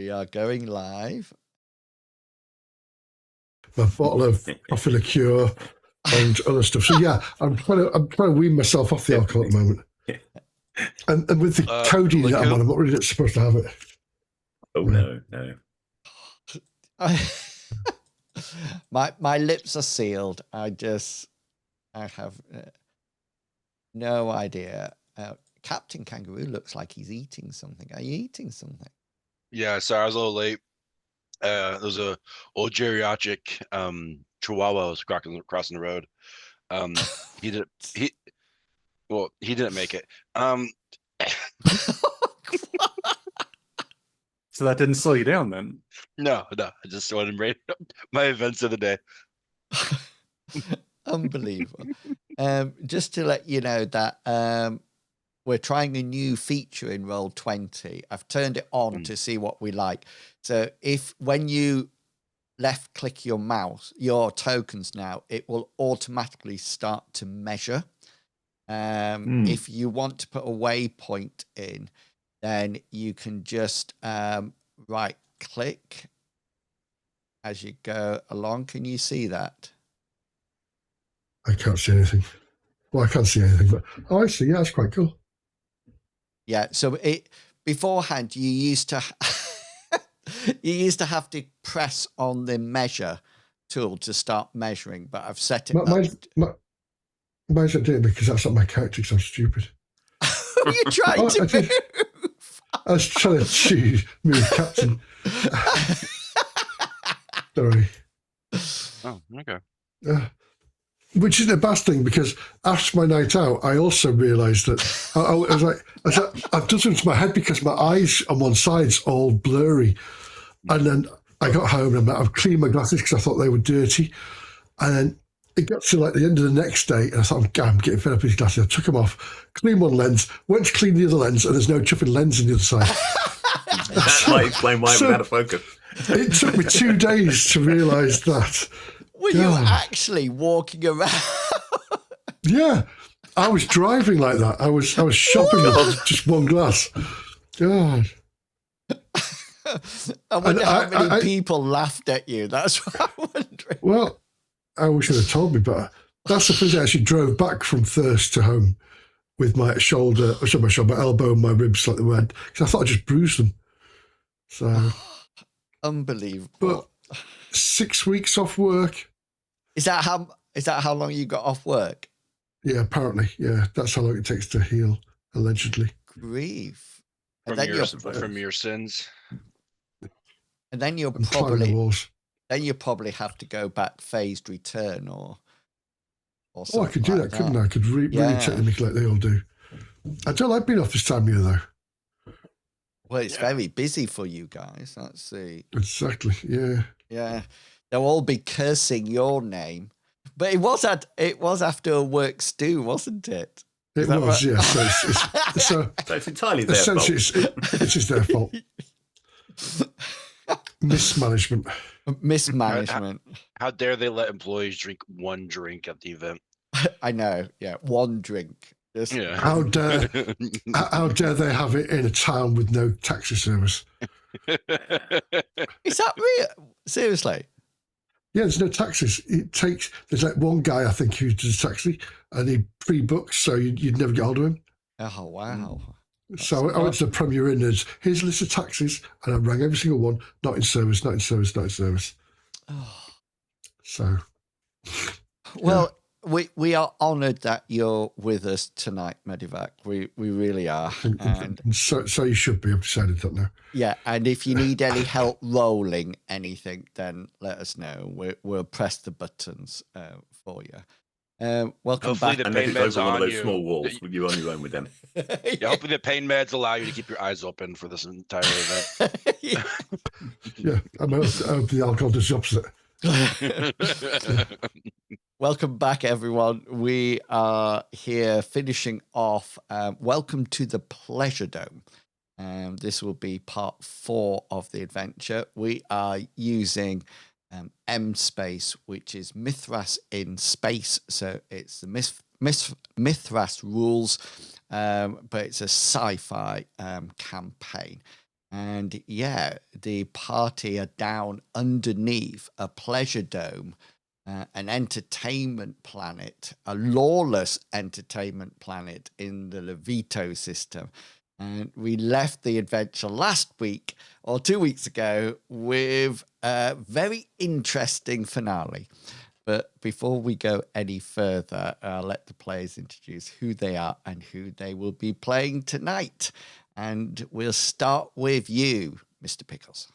We are going live. My bottle of coffee liqueur and other stuff. So yeah, I'm trying to wean myself off the alcohol at the moment. And with the codeine that I'm on, I'm not really supposed to have it. Oh no. My lips are sealed. I have no idea. Captain Kangaroo looks like he's eating something. Are you eating something? Yeah, sorry, I was a little late. There was a old geriatric Chihuahua was crossing the road. He didn't make it. So that didn't slow you down then? No, I just wanted to bring up my events of the day. Unbelievable. Just to let you know that we're trying a new feature in Roll20. I've turned it on to see what we like. So when you left click your mouse, your tokens now, it will automatically start to measure. If you want to put a waypoint in, then you can just right click as you go along. Can you see that? I can't see anything. Well, I can't see anything, but I see. Yeah, that's quite cool. Yeah. So beforehand, you used to have to press on the measure tool to start measuring, but I've set it up. Mine's not doing it because that's not my character, because I'm stupid. You tried to move. I was trying to move Captain. Sorry. Oh, okay. Which isn't a bad thing, because after my night out, I also realised that I was like, I've done something to my head because my eyes on one side's all blurry. And then I got home and I've cleaned my glasses because I thought they were dirty. And then it got to like the end of the next day, and I thought, I'm getting fed up with these glasses. I took them off, cleaned one lens, went to clean the other lens, and there's no chuffing lens on the other side. That might explain why I'm out of focus. It took me 2 days to realise that. Were you actually walking around? Yeah, I was driving like that. I was shopping with just one glass. God. I wonder how many people laughed at you. That's what I'm wondering. Well, I wish you'd have told me, but that's the thing. I actually drove back from Thirst to home with my my elbow and my ribs like they were, because I thought I just bruised them. So unbelievable. But 6 weeks off work. Is that how long you got off work? Yeah, apparently. Yeah, that's how long it takes to heal, allegedly. Grief. From your sins. And then you'll probably have to go back phased return or something. Oh, I could do that, couldn't I? I could really take the mickey like they all do. I don't like being off this time of year, though. Well, it's very busy for you guys. Let's see. Exactly. Yeah. Yeah. They'll all be cursing your name. But it was after a work stew, wasn't it? It was, right? Yeah. So it's entirely their fault. It's just their fault. Mismanagement. How dare they let employees drink one drink at the event? I know. Yeah, one drink. Yeah. How dare they have it in a town with no taxi service? Is that real? Seriously? Yeah, there's no taxis. There's like one guy, I think, who does a taxi, and he pre-books, so you'd never get hold of him. Oh, wow. So I went to the Premier Inn, and here's a list of taxis, and I rang every single one, not in service, not in service, not in service. Oh. So. Well, we are honoured that you're with us tonight, Medivac. We really are. And so you should be. I've decided that now. Yeah, and if you need any help rolling anything, then let us know. We'll press the buttons for you. Welcome hopefully back. The pain meds over one of those you. small walls. You're on your own with them. Yeah, hopefully the pain meds allow you to keep your eyes open for this entire event. Yeah, I hope the alcohol does the opposite. Welcome back, everyone. We are here finishing off. Welcome to the Pleasure Dome. This will be part 4 of the adventure. We are using M-Space, which is Mithras in space. So it's the Mithras rules, but it's a sci-fi campaign. And yeah, the party are down underneath a pleasure dome, an entertainment planet, a lawless entertainment planet in the Levito system. And we left the adventure last week or 2 weeks ago with a very interesting finale. But before we go any further, I'll let the players introduce who they are and who they will be playing tonight. And we'll start with you, Mr. Pickles.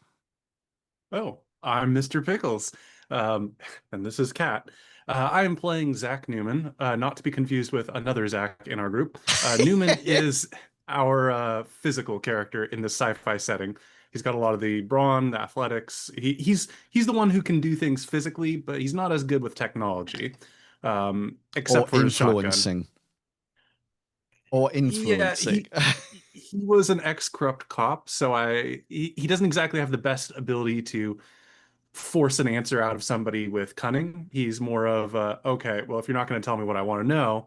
Oh, I'm Mr. Pickles. And this is Kat. I am playing Zach Newman, not to be confused with another Zach in our group. Newman is our physical character in the sci-fi setting. He's got a lot of the brawn, the athletics. He's the one who can do things physically, but he's not as good with technology, except for his shotgun. Influencing. Or influencing. Yeah, he was an ex-corrupt cop, so he doesn't exactly have the best ability to force an answer out of somebody with cunning. He's more of okay, well, if you're not going to tell me what I want to know,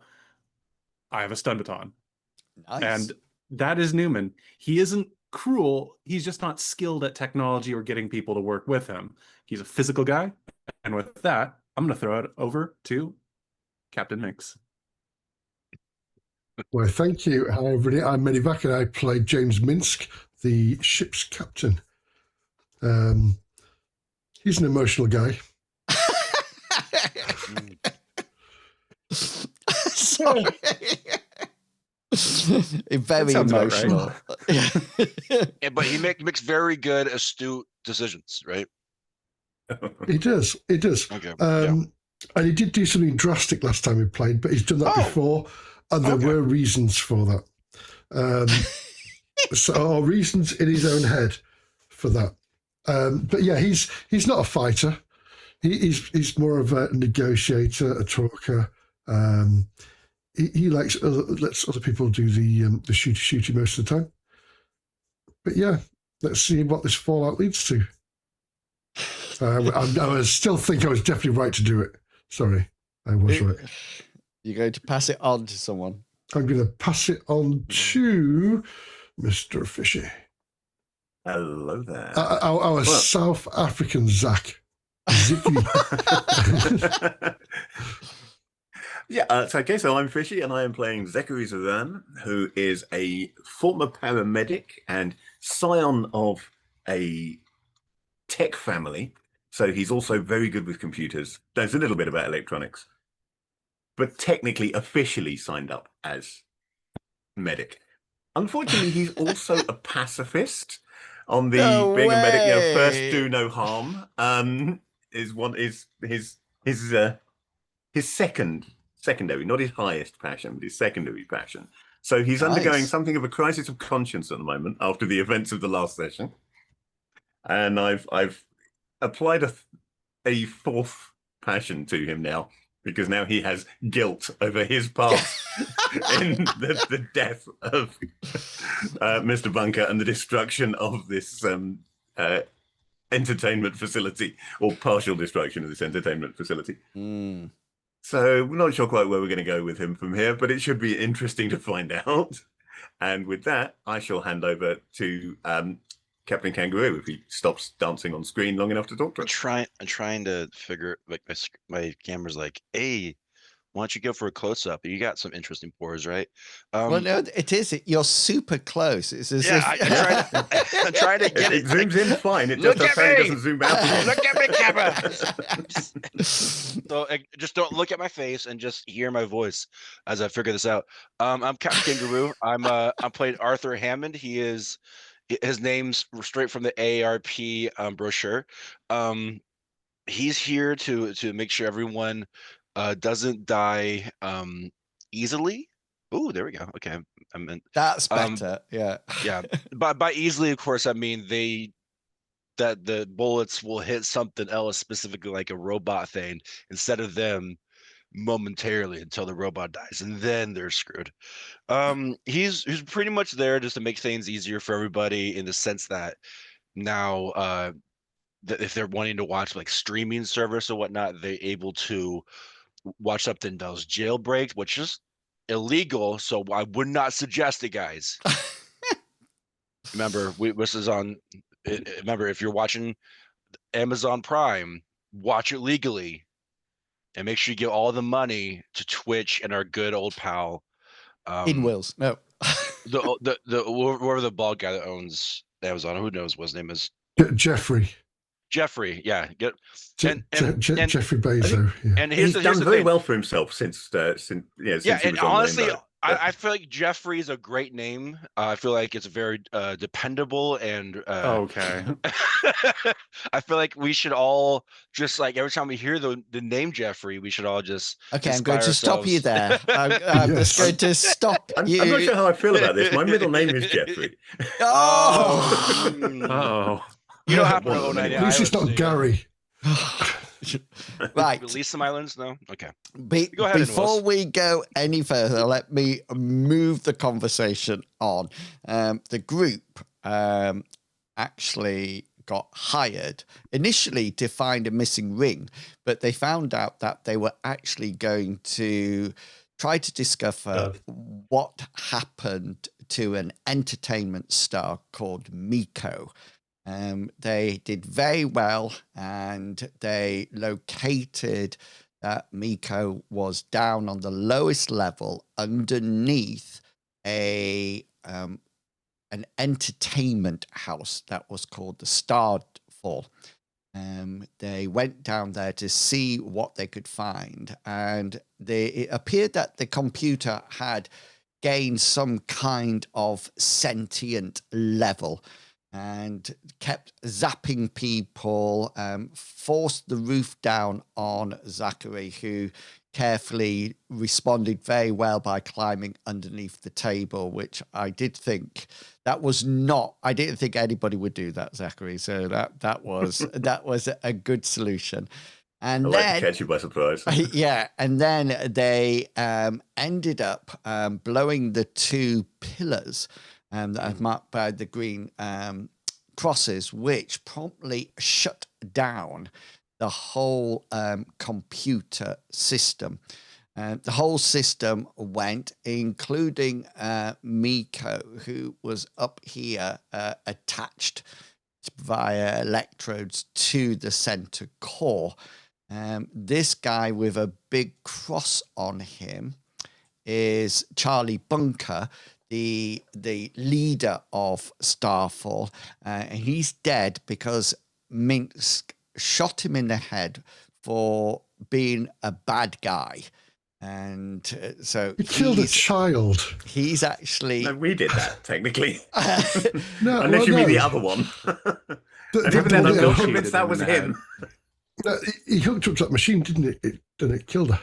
I have a stun baton. Nice. And that is Newman. He isn't cruel. He's just not skilled at technology or getting people to work with him. He's a physical guy. And with that, I'm going to throw it over to Captain Mix. Well, thank you. Hi, everybody. I'm Medivac, and I play James Minsk, the ship's captain. He's an emotional guy. Sorry. Very emotional. Right. Yeah, but he makes very good, astute decisions, right? He does. He does. Okay. And he did do something drastic last time we played, but he's done that before, and there were reasons for that. So reasons in his own head for that. But yeah, he's not a fighter. He's more of a negotiator, a talker. He lets other people do the shooty most of the time. But yeah, let's see what this fallout leads to. I still think I was definitely right to do it. Sorry, I was right. You're going to pass it on to someone. I'm going to pass it on to Mr. Fishy. Hello there. Our South African Zach. Yeah, so I'm Fishy, and I am playing Zachary Zaran, who is a former paramedic and scion of a tech family. So he's also very good with computers, knows a little bit about electronics, but technically officially signed up as medic. Unfortunately, he's also a pacifist. On the being a medic, first do no harm. Is his secondary, not his highest passion, but his secondary passion. So he's undergoing something of a crisis of conscience at the moment after the events of the last session. And I've applied a fourth passion to him now, because now he has guilt over his part in the death of Mr. Bunker and the destruction of this entertainment facility, or partial destruction of this entertainment facility. So we're not sure quite where we're going to go with him from here, but it should be interesting to find out. And with that, I shall hand over to Captain Kangaroo if he stops dancing on screen long enough to talk to us. I'm trying to figure, like, my camera's like, hey, why don't you go for a close-up? You got some interesting pores, right? Well, no, it is. You're super close. It's as if... I'm trying to get it. It zooms in fine. It just doesn't zoom out. Look at me, camera. So just don't look at my face and just hear my voice as I figure this out. I'm Captain Kangaroo. I'm playing Arthur Hammond. His name's straight from the AARP brochure. He's here to make sure everyone doesn't die easily. Oh, there we go. Okay, I meant that's better. Yeah. By easily, of course, I mean that the bullets will hit something else, specifically like a robot thing, instead of them momentarily until the robot dies, and then they're screwed. He's pretty much there just to make things easier for everybody, in the sense that now that if they're wanting to watch like streaming service or whatnot, they're able to watch something that was jailbreaked, which is illegal. So I would not suggest it, guys. Remember, this is on. Remember, if you're watching Amazon Prime, watch it legally, and make sure you give all the money to Twitch and our good old pal, inwils. No. the whoever the bald guy that owns Amazon. Who knows what his name is? Jeffrey. Jeffrey. Yeah. And Jeffrey Bezos. Yeah. and He's here's done the very thing. well for himself since since Yeah, he and was on honestly, Rainbow. I feel like Jeffrey is a great name. I feel like it's very dependable, and Okay. I feel like we should all just like every time we hear the name Jeffrey, we should all just Okay, I'm inspire going to stop you ourselves. there. I'm just Yes. going to stop I'm you. not sure how I feel about this. My middle name is Jeffrey. Oh! Oh. You don't happen One to of own them any anyway. At least it's islands, not do you? Gary. Right. Release some islands? No? Okay. Go ahead, Before Inwils. we go any further, let me move the conversation on. The group actually got hired initially to find a missing ring, but they found out that they were actually going to try to discover what happened to an entertainment star called Miko. They did very well, and they located that Miko was down on the lowest level underneath an entertainment house that was called the Starfall. They went down there to see what they could find, and it appeared that the computer had gained some kind of sentient level and kept zapping people, forced the roof down on Zachary, who carefully responded very well by climbing underneath the table, which I did think I didn't think anybody would do that, Zachary. So that was a good solution. And I then, like to catch you by surprise. yeah, and then they ended up blowing the two pillars that are marked by the green crosses, which promptly shut down the whole computer system. The whole system went, including Miko, who was up here attached via electrodes to the center core. This guy with a big cross on him is Charlie Bunker, the leader of Starfall. And he's dead because Minsk shot him in the head for being a bad guy. And so He killed a child. He's actually... No, we did that, technically. No, Unless you mean the other one. And even then, I'm not convinced that was him. He hooked up to that machine, didn't it? And it killed her.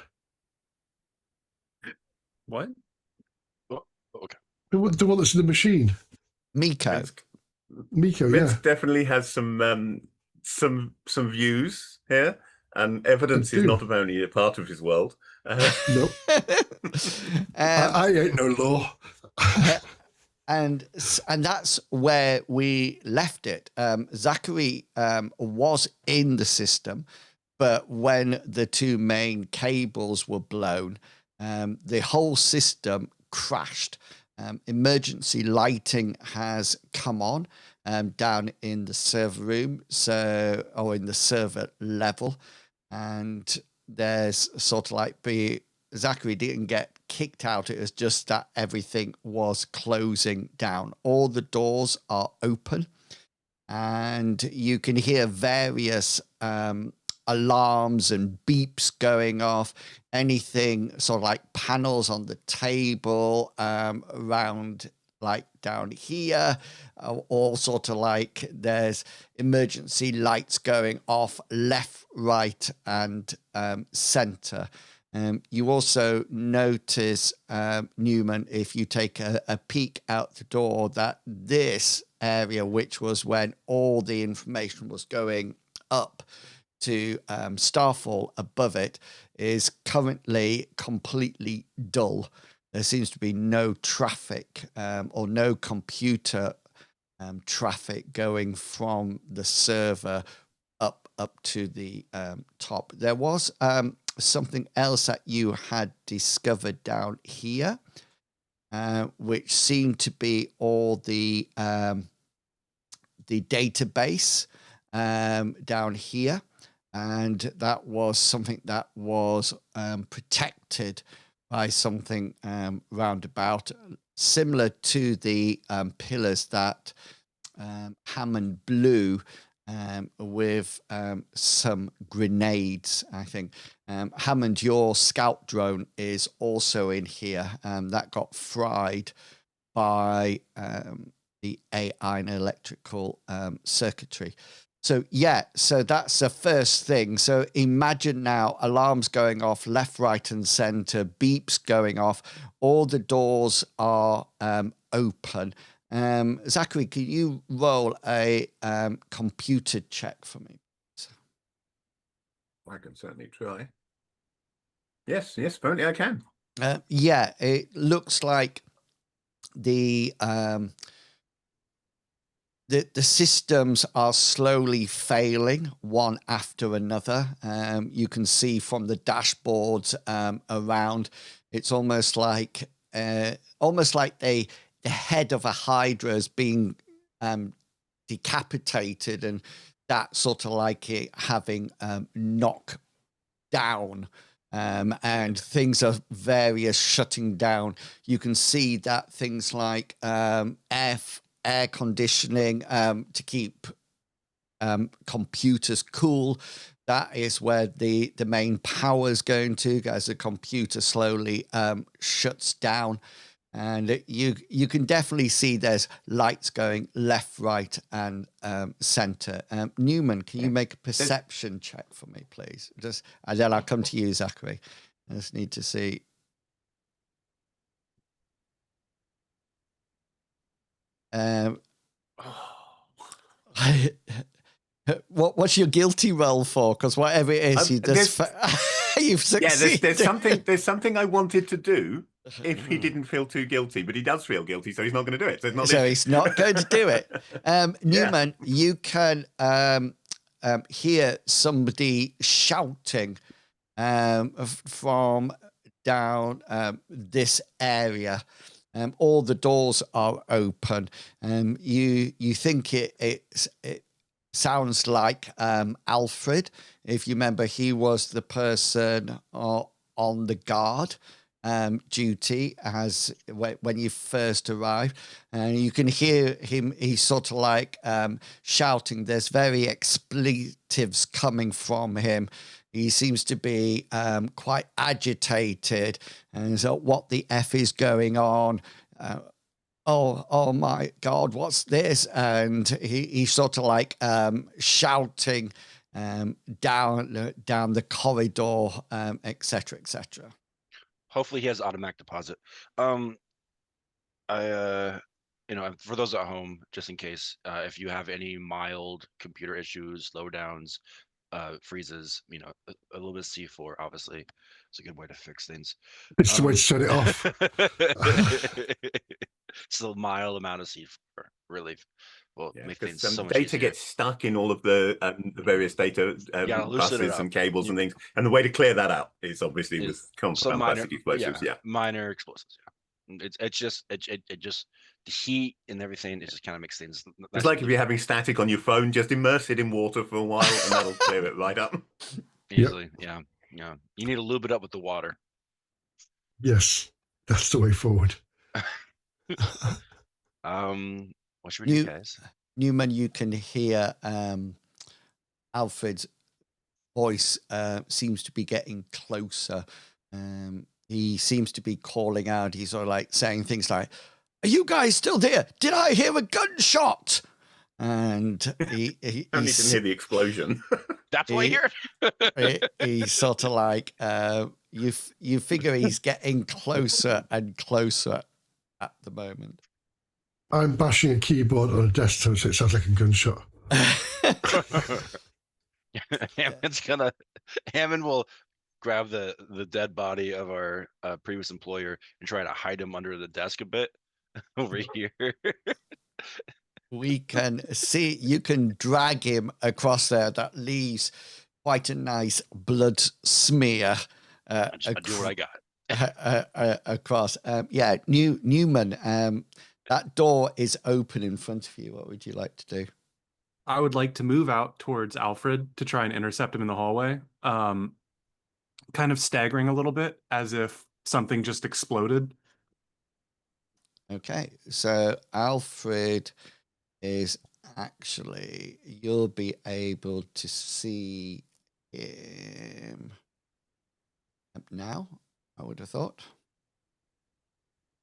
What? Oh, okay. The one that's in the machine. Miko. Miko, Vince yeah. definitely has some views here, and evidence is not only a part of his world. Nope. I ain't no law. And that's where we left it. Zachary was in the system, but when the two main cables were blown, the whole system crashed. Emergency lighting has come on down in the server room, or in the server level, and there's sort of like Zachary didn't get kicked out. It was just that everything was closing down. All the doors are open, and you can hear various alarms and beeps going off. Anything sort of like panels on the table around, like down here, all sort of like there's emergency lights going off left, right, and center. You also notice, Newman, if you take a peek out the door, that this area, which was when all the information was going up to Starfall above it, is currently completely dull. There seems to be no traffic or no computer traffic going from the server up to the top. There was something else that you had discovered down here, which seemed to be all the the database down here. And that was something that was protected by something roundabout, similar to the pillars that Hammond blew with some grenades, I think. Hammond, your scout drone is also in here. That got fried by the AI and electrical circuitry. So so that's the first thing. So imagine now alarms going off left, right, and center, beeps going off. All the doors are open. Zachary, can you roll a computer check for me? I can certainly try. Yes, apparently I can. It looks like the systems are slowly failing one after another. You can see from the dashboards around, it's almost like the head of a hydra is being decapitated, and that sort of like it having knock down. And things are various shutting down. You can see that things like air conditioning to keep computers cool. That is where the main power is going to, as the computer slowly shuts down. And you can definitely see there's lights going left, right, and center. Newman, can you make a perception check for me, please? And then I'll come to you, Zachary. I just need to see. What's your guilty roll for? Because whatever it is, you've succeeded. There's something I wanted to do if he didn't feel too guilty, but he does feel guilty, so he's not going to do it. So he's not going to do it. Newman, you can hear somebody shouting from down this area. All the doors are open. You think it sounds like Alfred. If you remember, he was the person on the guard duty as when you first arrived, and you can hear him. He's sort of like shouting. There's very expletives coming from him. He seems to be quite agitated, and so what the F is going on? Oh my God, what's this? And he's sort of like shouting down the corridor, etc., etc. Hopefully he has automatic deposit. For those at home, just in case, if you have any mild computer issues, slowdowns, freezes, a little bit of C4, obviously, it's a good way to fix things. It's the way to shut it off. It's a mild amount of C4 relief. Well, make things so much data easier. gets stuck in all of the various data buses and cables and things, and the way to clear that out is obviously with compound plastic explosives. Minor explosives. It's just the heat and everything. It just kind of makes things. It's like if you're having static on your phone, just immerse it in water for a while, and that'll clear it right up. Easily, yeah. You need to lube it up with the water. Yes, that's the way forward. What should we do, guys? Newman, you can hear Alfred's voice seems to be getting closer. He seems to be calling out. He's sort of like saying things like, "Are you guys still there? Did I hear a gunshot?" And he only can hear the explosion. That's what you hear. He's sort of like you figure he's getting closer and closer at the moment. I'm bashing a keyboard on a desktop, so it sounds like a gunshot. Hammond will grab the dead body of our previous employer and try to hide him under the desk a bit over here. We can see, you can drag him across there. That leaves quite a nice blood smear. I do what I got. Across. Newman, that door is open in front of you. What would you like to do? I would like to move out towards Alfred to try and intercept him in the hallway, kind of staggering a little bit as if something just exploded. Okay, so Alfred is you'll be able to see him now, I would have thought.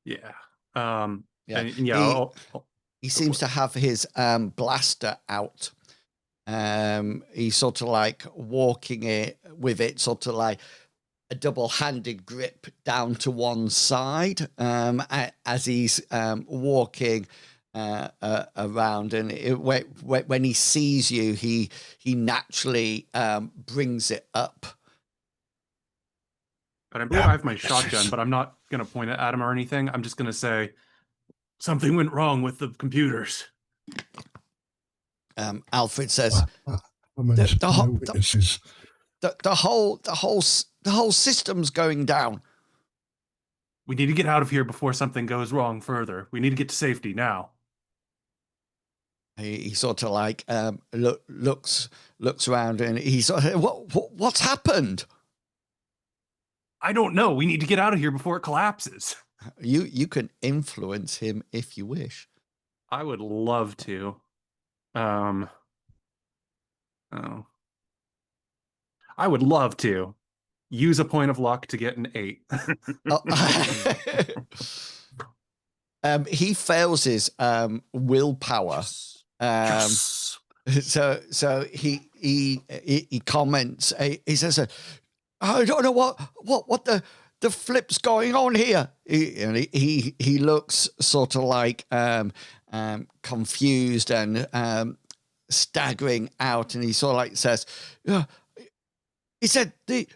Yeah. Yeah, And yeah, he seems to have his blaster out. He's sort of like walking it with it, sort of like a double-handed grip down to one side as he's walking around, and when he sees you, he naturally brings it up. and I believe I have my shotgun, but I'm not going to point it at him or anything. I'm just going to say something went wrong with the computers. Alfred says, Witnesses. the whole system's going down. We need to get out of here before something goes wrong further. We need to get to safety now. He sort of like looks around, and he's what's happened? I don't know. We need to get out of here before it collapses. You can influence him if you wish. I would love to. I would love to use a point of luck to get an 8. He fails his willpower. Yes. So he comments. He says, "I don't know what the flip's going on here." He looks sort of like confused and staggering out, and he sort of like says, he said the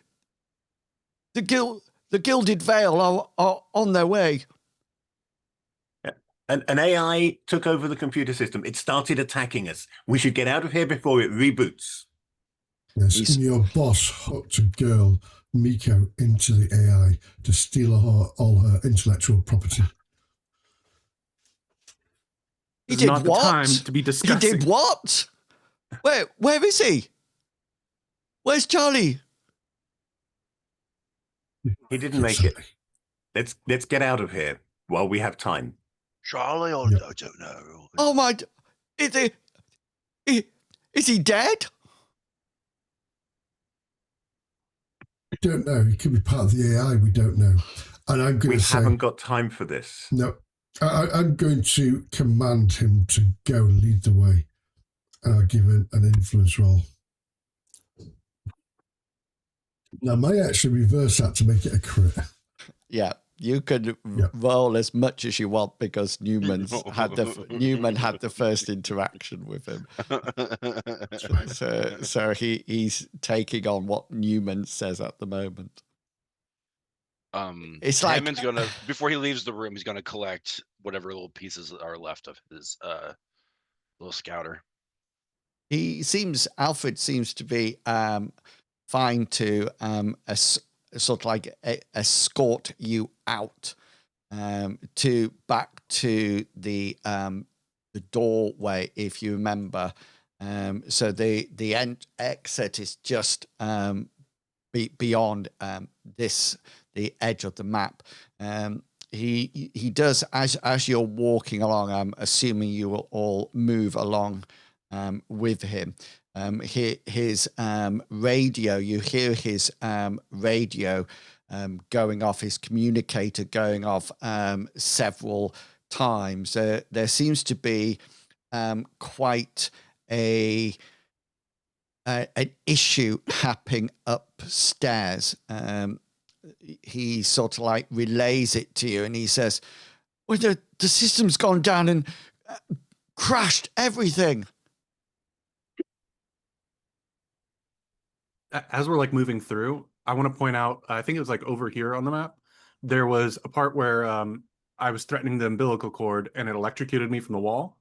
Gilded Veil are on their way. An AI took over the computer system. It started attacking us. We should get out of here before it reboots. Yes, and your boss hooked a girl, Miko, into the AI to steal all her intellectual property. He did not what? The time to be discussing. He did what? Where is he? Where's Charlie? He didn't make it. Let's get out of here while we have time. Charlie, I don't know. Oh my! Is he dead? We don't know. He could be part of the AI. We don't know. And I'm going to say, we haven't got time for this. No, I'm going to command him to go lead the way, and I'll give him an influence roll. Now, I might actually reverse that to make it a crit. Yeah, you could roll as much as you want because Newman had the first interaction with him. So he's taking on what Newman says at the moment. It's like Hammond's gonna, before he leaves the room, he's gonna collect whatever little pieces are left of his little scouter. Alfred seems to be fine to sort of like escort you out back to the doorway, if you remember. So the exit is just beyond the edge of the map. He does, as you're walking along, I'm assuming you will all move along with him. His radio, you hear his radio going off, his communicator going off several times. There seems to be quite an issue happening upstairs. He sort of like relays it to you, and he says, "Well, the system's gone down and crashed everything." As we're like moving through, I want to point out, I think it was like over here on the map, there was a part where I was threatening the umbilical cord and it electrocuted me from the wall.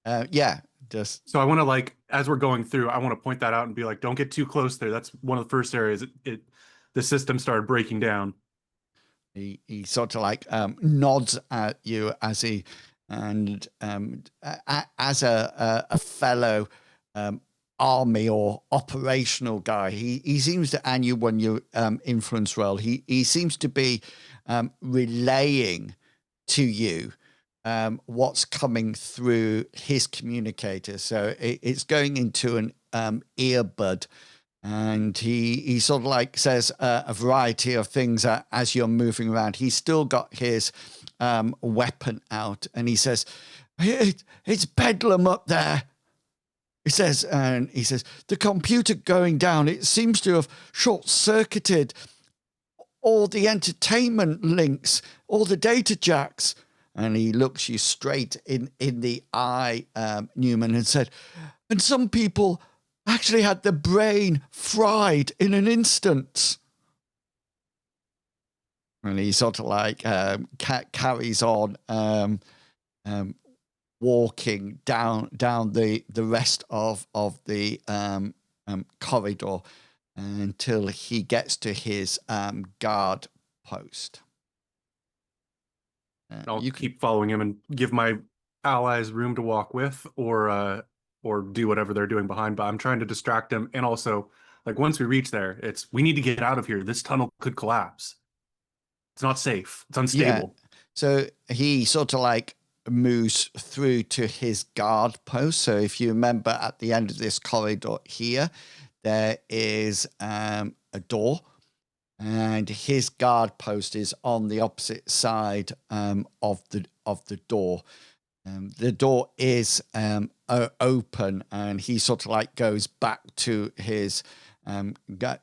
So I want to, like, as we're going through, I want to point that out and be like, don't get too close there. That's one of the first areas the system started breaking down. He sort of like nods at you as he And as a fellow army or operational guy, he seems to, and you when you influence role, he seems to be relaying to you what's coming through his communicator. So it's going into an earbud, and he sort of like says a variety of things as you're moving around. He's still got his weapon out, and he says, it's bedlam up there. He says, the computer going down, it seems to have short-circuited all the entertainment links, all the data jacks. And he looks you straight in the eye, Newman, and said, and some people actually had their brain fried in an instant. And he sort of like carries on walking down the rest of the corridor until he gets to his guard post. I'll keep following him and give my allies room to walk with, or do whatever they're doing behind. But I'm trying to distract him, and also, like, once we reach there, we need to get out of here. This tunnel could collapse. It's not safe. It's unstable. Yeah. So he sort of like moves through to his guard post. So if you remember, at the end of this corridor here, there is a door. And his guard post is on the opposite side of the door. The door is open, and he sort of like goes back to his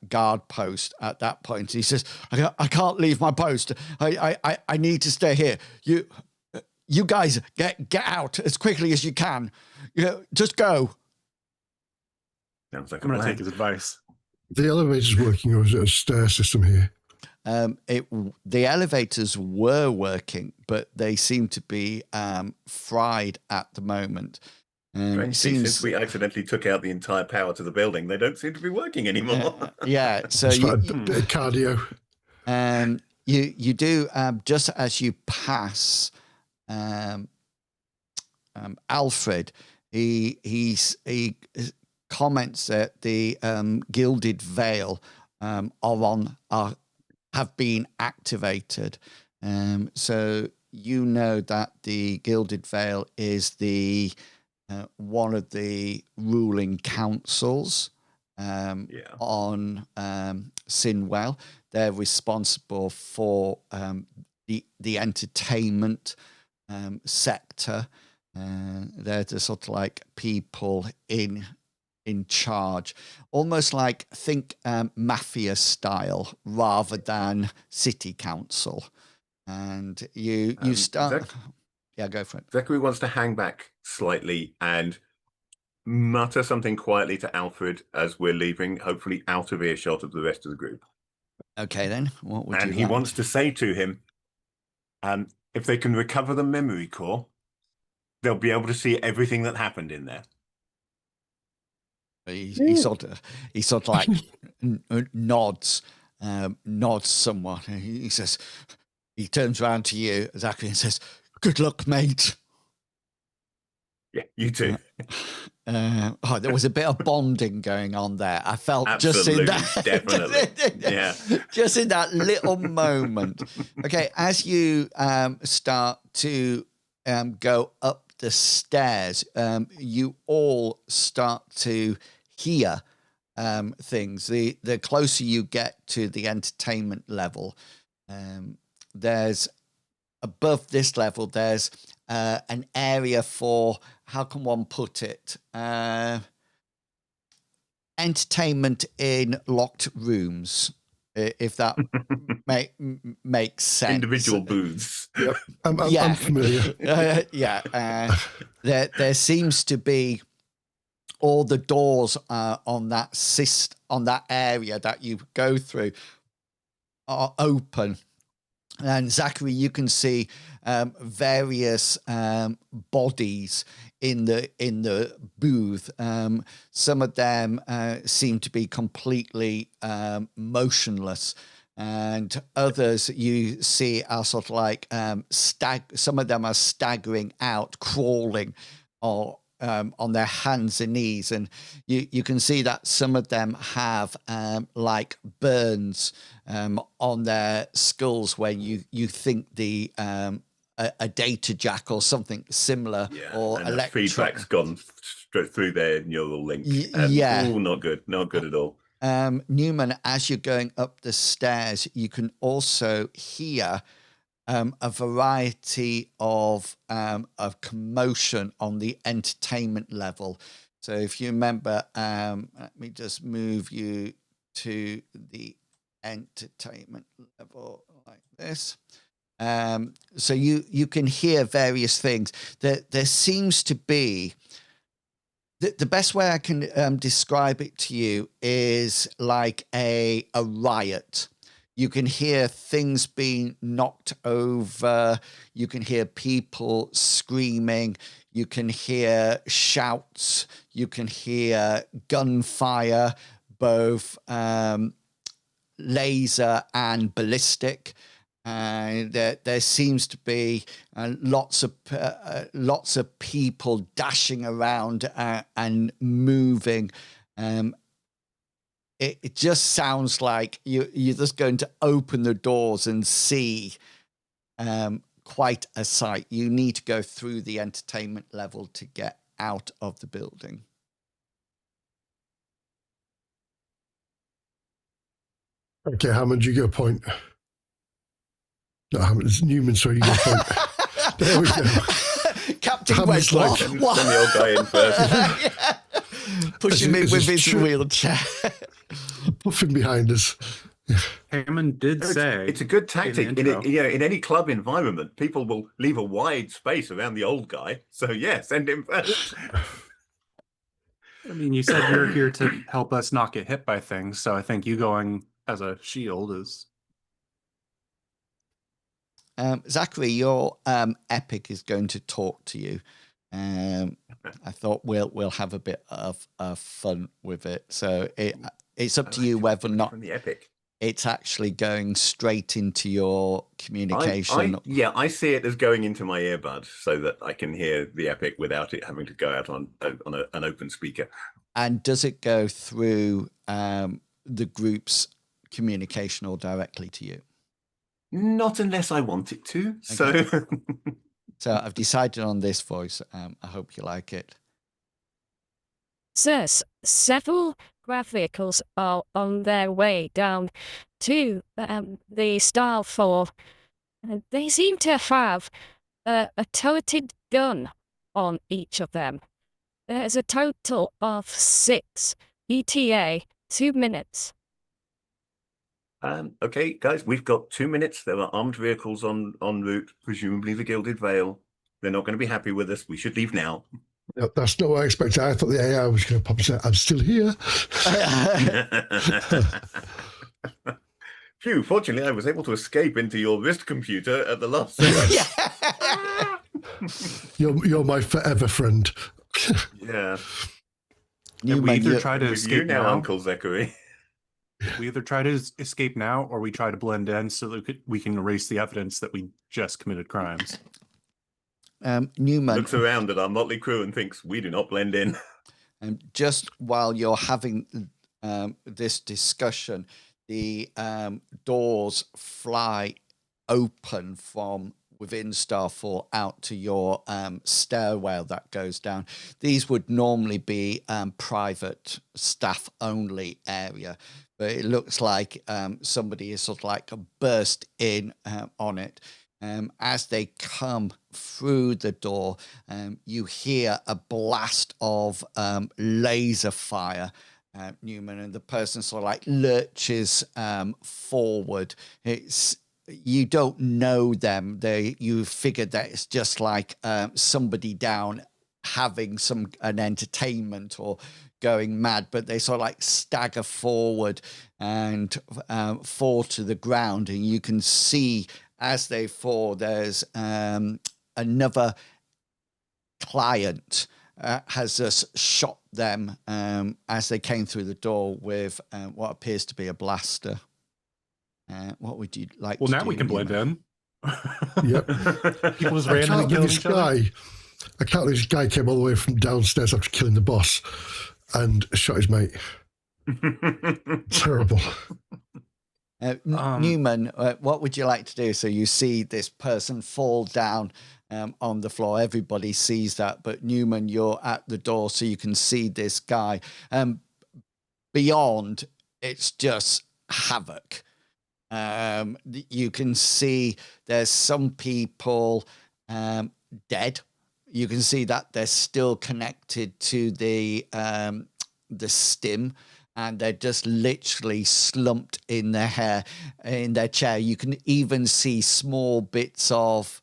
guard post at that point. He says, "I can't leave my post. I need to stay here. You guys get out as quickly as you can. Just go." Sounds like I'm going to plan. take his advice. The elevator's working, or is it a stair system here? The elevators were working, but they seem to be fried at the moment. Since we accidentally took out the entire power to the building, they don't seem to be working anymore. Yeah, so It's like a bit of cardio. You do just as you pass Alfred, he comments that the gilded veil have been activated. So you know that the gilded veil is the one of the ruling councils on Sinwell. They're responsible for the entertainment sector. They're the sort of like people in charge, almost like think mafia style rather than city council. And you start. Go for it. Zachary wants to hang back slightly and mutter something quietly to Alfred as we're leaving, hopefully out of earshot of the rest of the group. Okay, then. What would you And he like? wants to say to him, if they can recover the memory core, they'll be able to see everything that happened in there. He sort of like nods somewhat. He says, he turns around to you, Zachary, and says, "Good luck, mate." Yeah, you too. There was a bit of bonding going on there. I felt Absolutely, just in that, definitely, yeah, just in that little moment. Okay, as you start to go up the stairs, you all start to hear things. The closer you get to the entertainment level, there's above this level, there's an area for, how can one put it? Entertainment in locked rooms, if that makes sense. individual booths. Yep, I'm familiar. There seems to be all the doors on that area that you go through are open. And Zachary, you can see various bodies in the booth. Some of them seem to be completely motionless. and others you see are sort of like some of them are staggering out, crawling, or on their hands and knees, and you can see that some of them have like burns on their skulls where you think a data jack or something similar, or and the feedback's gone straight through their neural link. Yeah. Not good at all. Newman, as you're going up the stairs, you can also hear a variety of commotion on the entertainment level. So if you remember, let me just move you to the entertainment level like this. So you can hear various things. There seems to be the best way I can describe it to you is like a riot. You can hear things being knocked over. You can hear people screaming. You can hear shouts. You can hear gunfire, both laser and ballistic. There seems to be lots of people dashing around and moving. It just sounds like you're just going to open the doors and see quite a sight. You need to go through the entertainment level to get out of the building. Okay, Hammond, you get a point. No, Hammond, it's Newman, sorry, you get a point. There we go. Captain Hammond's Wedlock. Send the old guy in first. Push him in with his wheelchair. Puffing behind us. Hammond did say It's a good tactic. in the intro. In any club environment, people will leave a wide space around the old guy. So yeah, send him first. I mean, you said you're here to help us not get hit by things, so I think you going as a shield is. Zachary, your epic is going to talk to you. I thought we'll have a bit of fun with it. So it's up to you whether or not from the epic. It's actually going straight into your communication. I see it as going into my earbud so that I can hear the epic without it having to go out on an open speaker. And does it go through the group's communication or directly to you? Not unless I want it to. Okay. So So I've decided on this voice. I hope you like it. Sirs, several graph vehicles are on their way down to the Starfall. They seem to have a turreted gun on each of them. There's a total of 6. ETA, 2 minutes. okay, guys, we've got 2 minutes. There are armed vehicles en route, presumably the Gilded Veil. They're not going to be happy with us. We should leave now. That's not what I expected. I thought the AI was going to pop and say, I'm still here. Phew, fortunately, I was able to escape into your wrist computer at the last second. You're my forever friend. Yeah. We either try to With escape you now, now. Uncle Zachary. We either try to escape now, or we try to blend in so that we can erase the evidence that we just committed crimes. Newman Looks around at our motley crew and thinks we do not blend in. just while you're having this discussion, the doors fly open from within Starfall out to your stairwell that goes down. These would normally be private staff only area, but it looks like somebody is sort of like burst in on it. As they come through the door, you hear a blast of laser fire, Newman, and the person sort of like lurches forward. You don't know them. You figure that it's just like somebody down having an entertainment or going mad, but they sort of like stagger forward and fall to the ground, and you can see as they fall, there's another client has just shot them as they came through the door with what appears to be a blaster. What would you like Well, to now do? we can blend Newman? in. Yep. People just I randomly can't believe killing this each other. guy came all the way from downstairs after killing the boss and shot his mate. Terrible. Newman, what would you like to do? So you see this person fall down on the floor. Everybody sees that, but Newman, you're at the door, so you can see this guy. Beyond, it's just havoc. You can see there's some people dead. You can see that they're still connected to the stim, and they're just literally slumped in their chair. You can even see small bits of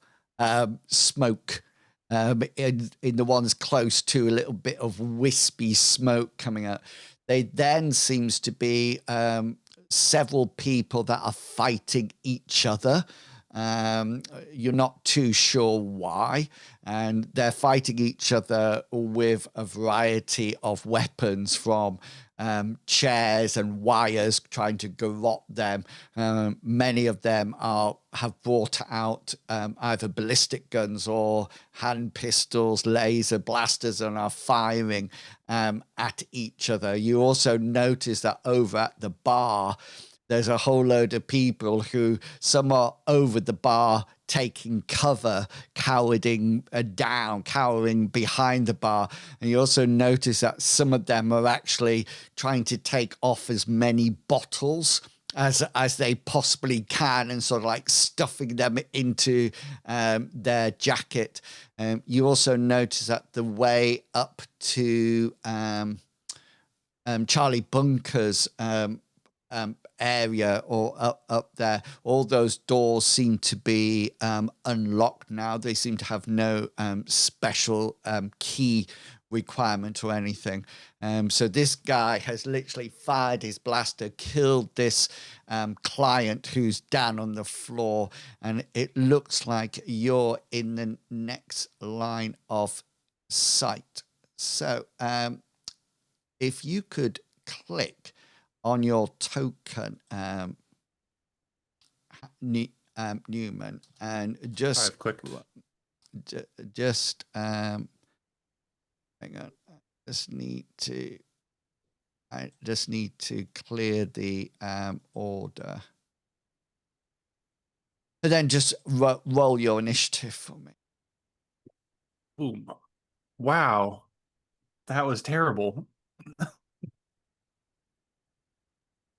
smoke in the ones close to, a little bit of wispy smoke coming out. There then seems to be several people that are fighting each other. You're not too sure why, and they're fighting each other with a variety of weapons, from chairs and wires, trying to garrote them. Many of them have brought out either ballistic guns or hand pistols, laser blasters, and are firing at each other. You also notice that over at the bar, there's a whole load of people who, some are over the bar taking cover, cowering behind the bar. And you also notice that some of them are actually trying to take off as many bottles as they possibly can, and sort of like stuffing them into their jacket. You also notice that the way up to Charlie Bunker's area, or up there, all those doors seem to be unlocked now. They seem to have no special key requirement or anything. So this guy has literally fired his blaster, killed this client who's down on the floor, and it looks like you're in the next line of sight. So if you could click on your token, Newman, and just I've clicked. hang on. I just need to clear the order. And then just roll your initiative for me. Boom. Wow. That was terrible.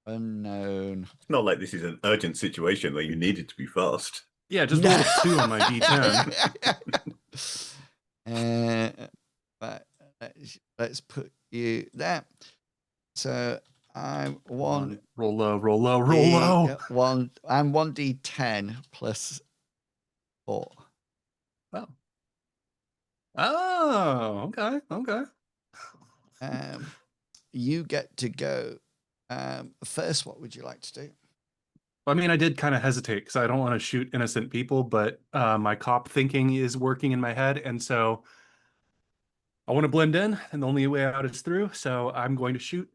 Unknown. It's not like this is an urgent situation where you needed to be fast. Yeah, just rolled a 2 on my D10. But let's put you there. So I'm one. Roll low, roll low, roll low. I'm 1d10 plus 4. Oh, okay. You get to go first. What would you like to do? I mean, I did kind of hesitate because I don't want to shoot innocent people, but my cop thinking is working in my head, and so I want to blend in, and the only way out is through. So I'm going to shoot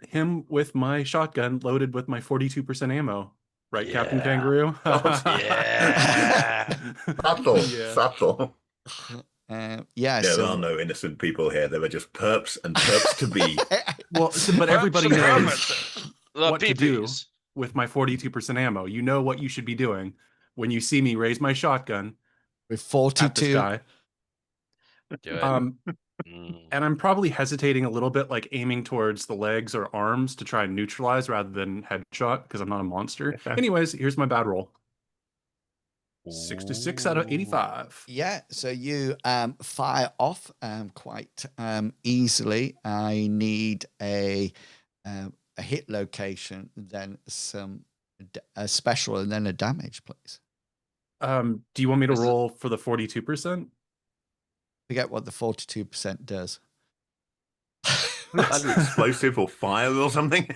him with my shotgun loaded with my 42% ammo. Right, Captain Kangaroo? Yeah. Subtle. Yeah, There are no innocent people here. There are just perps and perps to be. Well, but everybody knows what to do PPs. with my 42% ammo. You know what you should be doing when you see me raise my shotgun with at this 42. guy. Do it. And I'm probably hesitating a little bit, like aiming towards the legs or arms to try and neutralize rather than headshot, because I'm not a monster. Anyways, here's my bad roll. 66 out of 85. Yeah, so you fire off quite easily. I need a hit location, then a special, and then a damage, please. Do you want me to roll for the 42%? Forget what the 42% does. Either explosive or fire or something.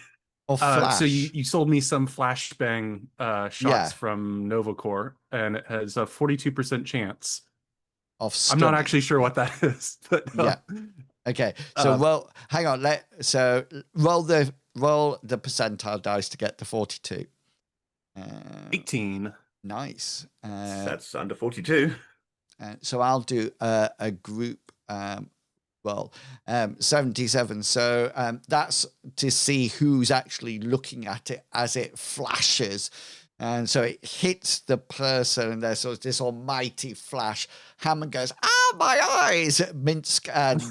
Or flash. So you sold me some flashbang shots from Novacore, and it has a 42% chance of I'm not actually sure what that is, but yeah. Okay, so roll. Hang on. Roll the percentile dice to get the 42. Uh, 18. nice. That's under 42. So I'll do a group roll. 77. So that's to see who's actually looking at it as it flashes. And so it hits the person, and there's sort of this almighty flash. Hammond goes, "Ah, my eyes!" Minsk and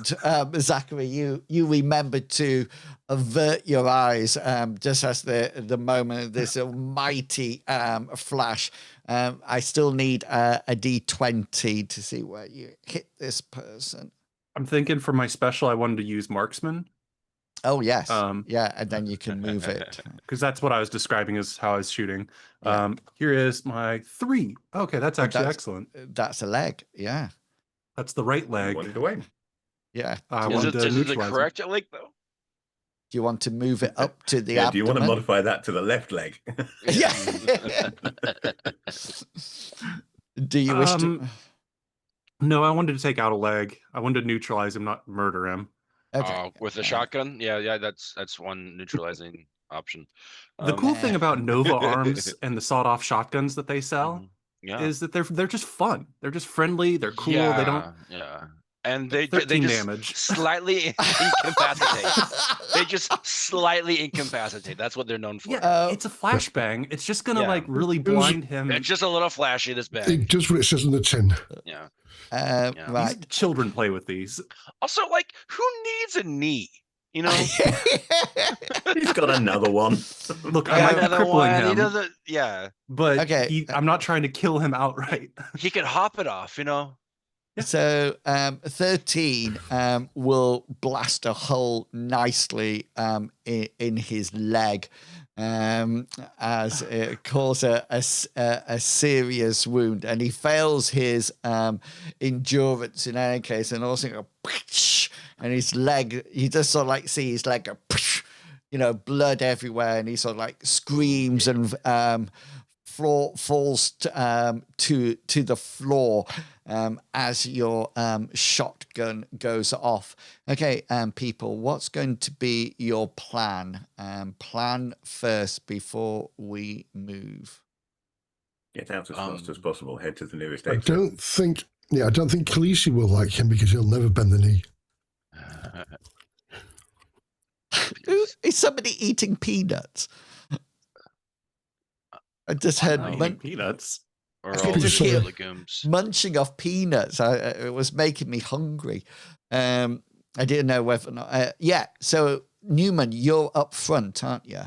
Zachary, you remember to avert your eyes just as the moment of this almighty flash. I still need a D20 to see where you hit this person. I'm thinking for my special, I wanted to use marksman. Oh, yes. Yeah, and then you can move it. Because that's what I was describing as how I was shooting. Yeah. Here is my 3. Okay, that's actually excellent. That's a leg. Yeah. That's the right You leg. wanted to win. Yeah. I Is wanted it to the neutralize him. correct leg though? Do you want to move it up to the Yeah, abdomen? do you want to modify that to the left leg? Yeah. Do you wish to? No, I wanted to take out a leg. I wanted to neutralize him, not murder him. Okay. With a shotgun? Yeah, that's one neutralizing option. The cool thing about Nova arms and the sawed-off shotguns that they sell Yeah. is that they're just fun. They're just friendly. They're cool. Yeah, They don't. Yeah. And they 13 just damage. slightly incapacitate. They just slightly incapacitate. That's what they're known for. Yeah, it's a flashbang. It's just gonna Yeah. like really blind him. It's just a little flashy. This bag. It does what it says on the tin. Yeah. Right. These children play with these. Also, like, who needs a knee? You know, He's got another one. Look, I might be another crippling one. He him, doesn't. Yeah, but Okay. I'm not trying to kill him outright. he could hop it off. You know. So 13 will blast a hole nicely in his leg as it causes a serious wound, and he fails his endurance in any case, and also go, and his leg, you just sort of like see his leg go, you know, blood everywhere, and he sort of like screams and falls to the floor as your shotgun goes off. Okay, people, what's going to be your plan? Plan first before we move. Get out as fast as possible. Head to the nearest I exit. don't think Khaleesi will like him because he'll never bend the knee. Is somebody eating peanuts? I just heard Peanuts. Or I all could just the hear legumes. munching off peanuts. It was making me hungry. I didn't know whether or not. Yeah. So Newman, you're up front, aren't you?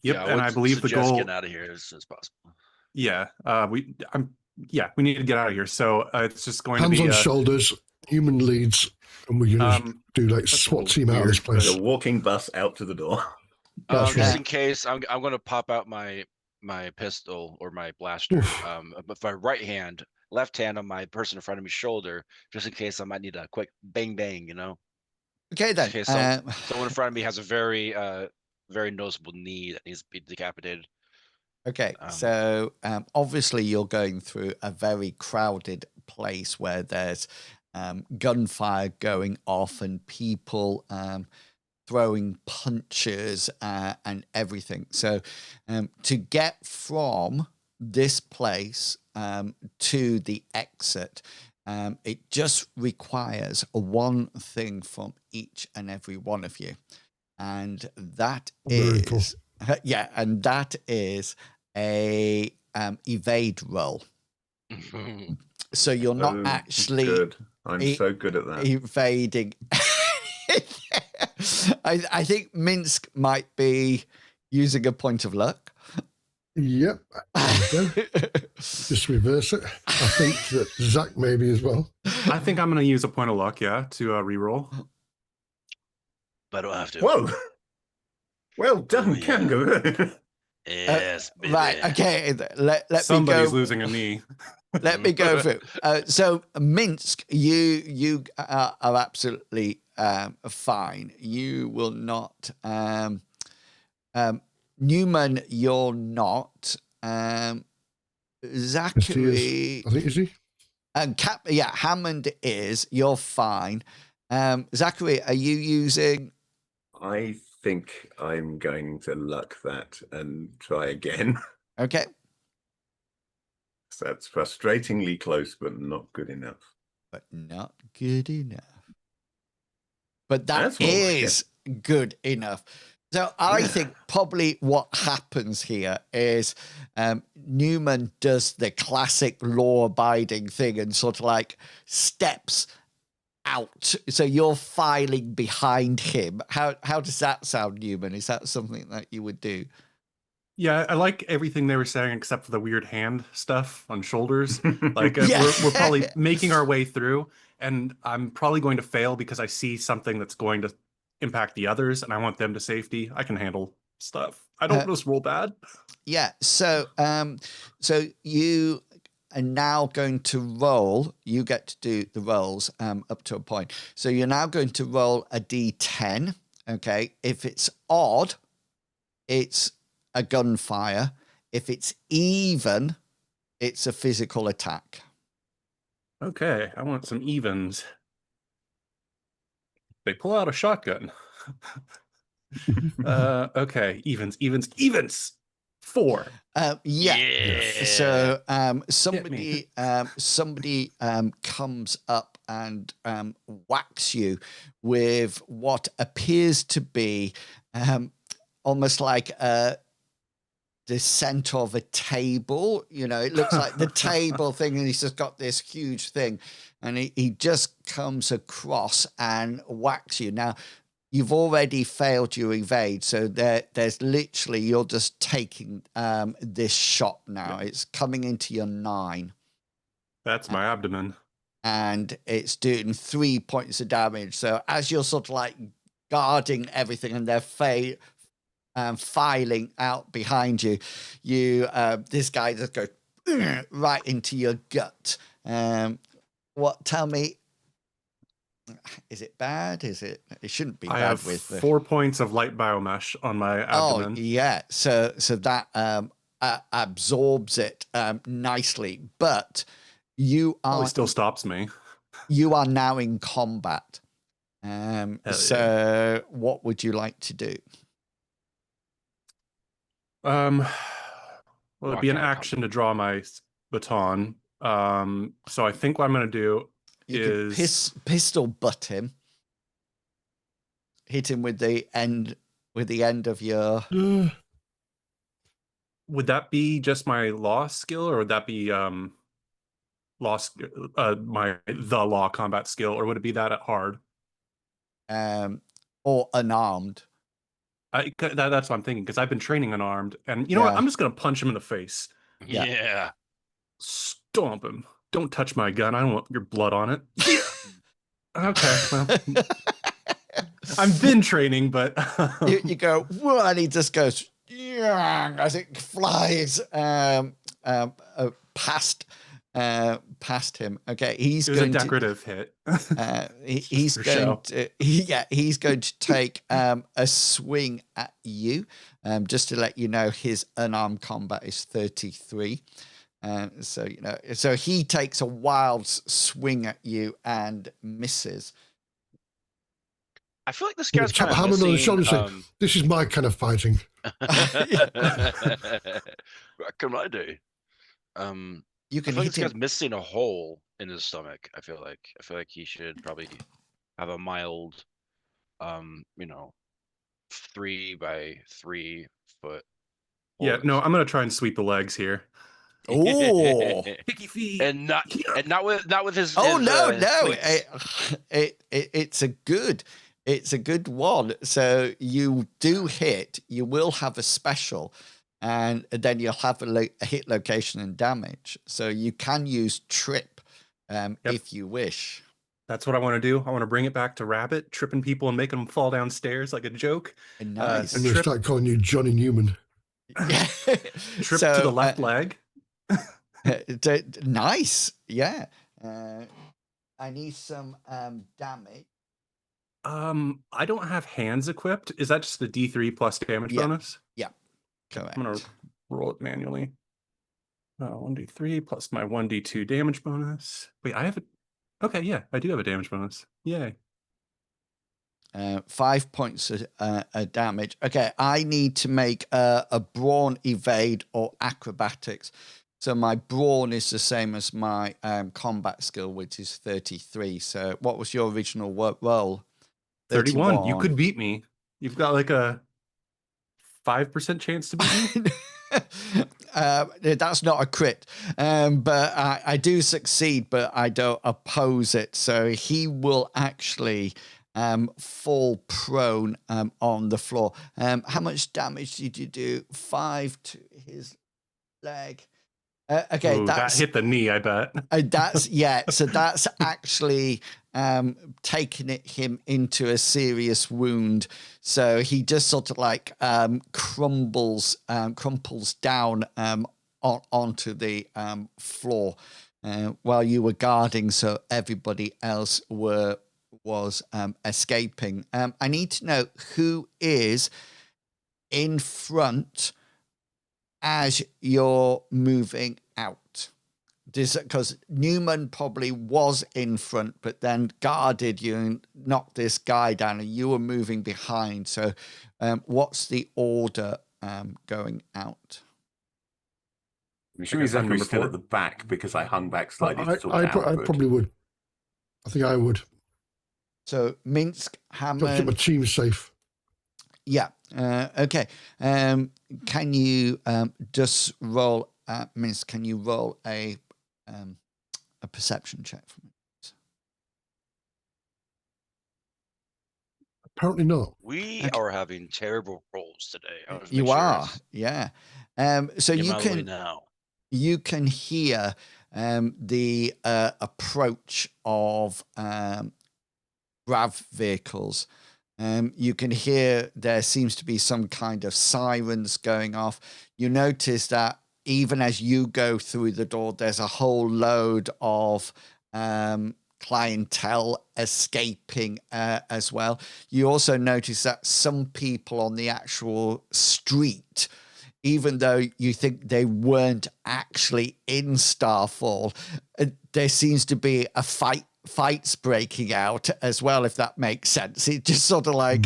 Yep, Yeah, and I believe the goal. Getting out of here as soon as possible. Yeah, we need to get out of here. So it's just going Hands to be on shoulders, human leads, and we're going to do like that's a SWAT little team out of this weird, place. The walking bus out to the door. That's Just right. in case, I'm going to pop out my pistol or my blaster. With my right hand, left hand on my person in front of me's shoulder, just in case I might need a quick bang bang. You know. Okay then. In case someone in front of me has a very very noticeable knee that needs to be decapitated. Okay, so obviously you're going through a very crowded place where there's gunfire going off and people throwing punches and everything. So to get from this place to the exit, it just requires one thing from each and every one of you. And that is... Yeah, and that is a evade roll. So you're not actually good. I'm so good at that. evading. I think Minsk might be using a point of luck. Yep. Just reverse it. I think that Zach maybe as well. I think I'm going to use a point of luck, to re-roll. But I don't have to. Whoa! Well done, Kangaroo. Yes, baby. Right. Okay. Let Somebody's me go. losing a knee. Let me go through. So Minsk, you are absolutely fine. You will not. Newman, you're not. Zachary, I think is he? and Hammond is. You're fine. Zachary, are you using? I think I'm going to luck that and try again. Okay. So that's frustratingly close, but not good enough. But not good enough. But that That's more like it. is good enough. So I think probably what happens here is Newman does the classic law-abiding thing and sort of like steps out. So you're filing behind him. How does that sound, Newman? Is that something that you would do? Yeah, I like everything they were saying except for the weird hand stuff on shoulders. Like Yeah. we're probably making our way through, and I'm probably going to fail because I see something that's going to impact the others, and I want them to safety. I can handle stuff. I don't just roll bad. Yeah. So so you are now going to roll. You get to do the rolls up to a point. So you're now going to roll a d10. Okay. If it's odd, it's a gunfire. If it's even, it's a physical attack. Okay, I want some evens. They pull out a shotgun. Okay, evens. 4. Yeah. So somebody comes up and whacks you with what appears to be almost like the center of a table. You know, it looks like the table thing, and he's just got this huge thing, and he just comes across and whacks you. Now, you've already failed your evade, so there's literally, you're just taking this shot now. It's coming into your 9. That's my abdomen. And it's doing 3 points of damage. So as you're sort of like guarding everything and they're filing out behind you, this guy just goes right into your gut. Tell me, is it bad? It shouldn't be I bad have with 4 points of light biomesh on my abdomen. Oh yeah, so that absorbs it nicely, but you Probably are still stops me. you are now in combat. So what would you like to do? Well, it'd be an Walk out of action to draw my baton. So I think what I'm going to do You is could pistol butt him, hit him with the end of your. Would that be just my law skill, or would that be the law combat skill, or would it be that at hard? Or unarmed. That's what I'm thinking, because I've been training unarmed, and you know what? I'm just going to punch him in the face. Yeah. Stomp him. Don't touch my gun. I don't want your blood on it. Okay, well, I've been training, but you go, whoa, and he just goes, as it flies past him. Okay, he's going a decorative hit. He's going to take a swing at you. Just to let you know, his unarmed combat is 33. So he takes a wild swing at you and misses. I feel like this guy's kind of hammer on the shoulder missing. saying, "This is my kind of fighting." What can I do? You can I feel like hit this guy's him. missing a hole in his stomach. I feel like he should probably have a mild, 3 by 3 foot. Yeah, no, I'm gonna try and sweep the legs here. Oh, Picky feet, and not with his. Oh his, no, his no! cleats. It's a good one. So you do hit. You will have a special, and then you'll have a hit location and damage. So you can use trip if you wish. That's what I want to do. I want to bring it back to Rabbit, tripping people and making them fall downstairs like a joke. Nice. I'm going to start calling you Johnny Newman. Trip to the left leg. Nice. Yeah. I need some damage. I don't have hands equipped. Is that just the D3 plus damage bonus? Yeah. Correct. I'm gonna roll it manually. 1d3 plus my 1d2 damage bonus. Wait, I have a. Okay, yeah, I do have a damage bonus. Yay. 5 points of damage. Okay, I need to make a brawn, evade, or acrobatics. So my brawn is the same as my combat skill, which is 33. So what was your original roll? 31. You could beat me. You've got like a 5% chance to beat me. That's not a crit, but I do succeed, but I don't oppose it. So he will actually fall prone on the floor. How much damage did you do? 5 to his leg. Okay, Ooh, that hit the knee, I bet. So that's actually taking him into a serious wound. So he just sort of like crumples down onto the floor while you were guarding, so everybody else was escaping. I need to know who is in front as you're moving out. Because Newman probably was in front, but then guarded you and knocked this guy down, and you were moving behind. So what's the order going out? I'm assuming guess I'm Zachary's number still 4. at the back because I hung back slightly to talk I to Alfred. probably would. I think I would. So Minsk, Got to keep Hammond. my team safe. Yeah. Okay. Can you just roll, Minsk? Can you roll a perception check for me? Apparently not. We Okay. are having terrible rolls today. I was You are, yeah. So Get you my way can now. you can hear the approach of grav vehicles. You can hear there seems to be some kind of sirens going off. You notice that even as you go through the door, there's a whole load of clientele escaping as well. You also notice that some people on the actual street, even though you think they weren't actually in Starfall, there seems to be a fights breaking out as well, if that makes sense. It just sort of like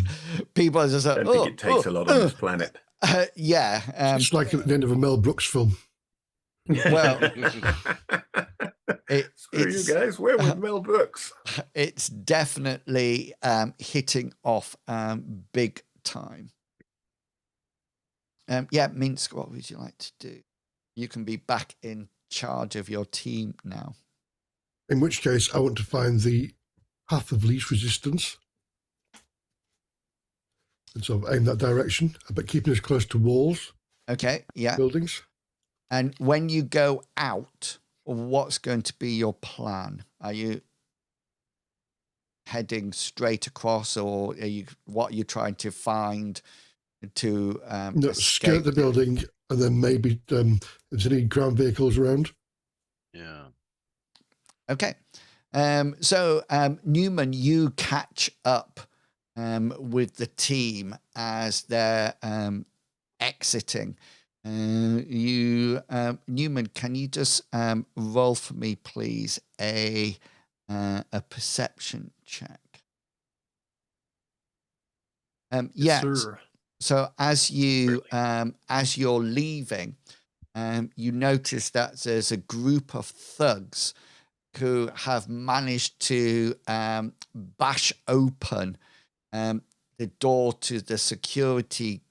people are just like, I don't think it takes a lot on this planet. yeah. It's like at the end of a Mel Brooks film. Well, Screw you guys. Where was Mel Brooks? It's definitely hitting off big time. Yeah, Minsk, what would you like to do? You can be back in charge of your team now. In which case, I want to find the path of least resistance and sort of aim that direction, but keeping us close to walls, Okay, yeah. buildings. And when you go out, what's going to be your plan? Are you heading straight across, or what are you trying to find to skirt the building, and then maybe if there's any ground vehicles around. Yeah. Okay. So Newman, you catch up with the team as they're exiting. Newman, can you just roll for me, please, a perception check? Yes, sir. So as you're leaving, you notice that there's a group of thugs who have managed to bash open the door to the security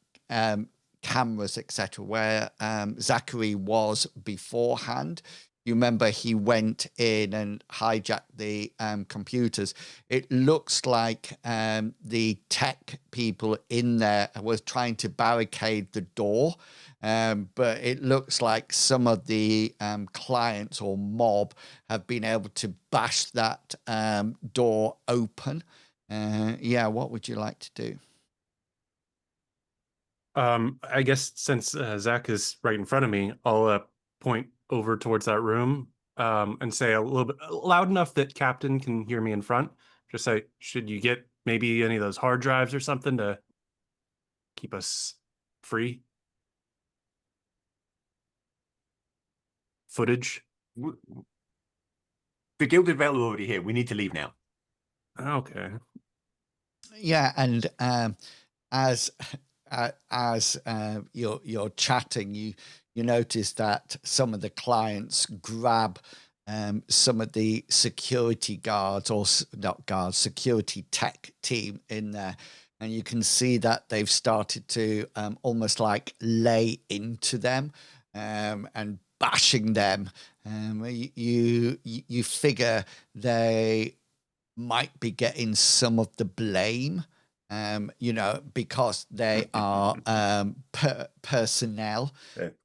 cameras, etc., where Zachary was beforehand. You remember he went in and hijacked the computers. It looks like the tech people in there were trying to barricade the door, but it looks like some of the clients or mob have been able to bash that door open. Yeah, what would you like to do? I guess since Zach is right in front of me, I'll point over towards that room and say a little bit loud enough that Captain can hear me in front. Just say, should you get maybe any of those hard drives or something to keep us free? Footage? The Gilded Veil are already here. We need to leave now. Okay. Yeah, and as you're chatting, you notice that some of the clients grab some of the security guards, or not guards, security tech team in there, and you can see that they've started to almost like lay into them and bashing them. You figure they might be getting some of the blame, because they are personnel.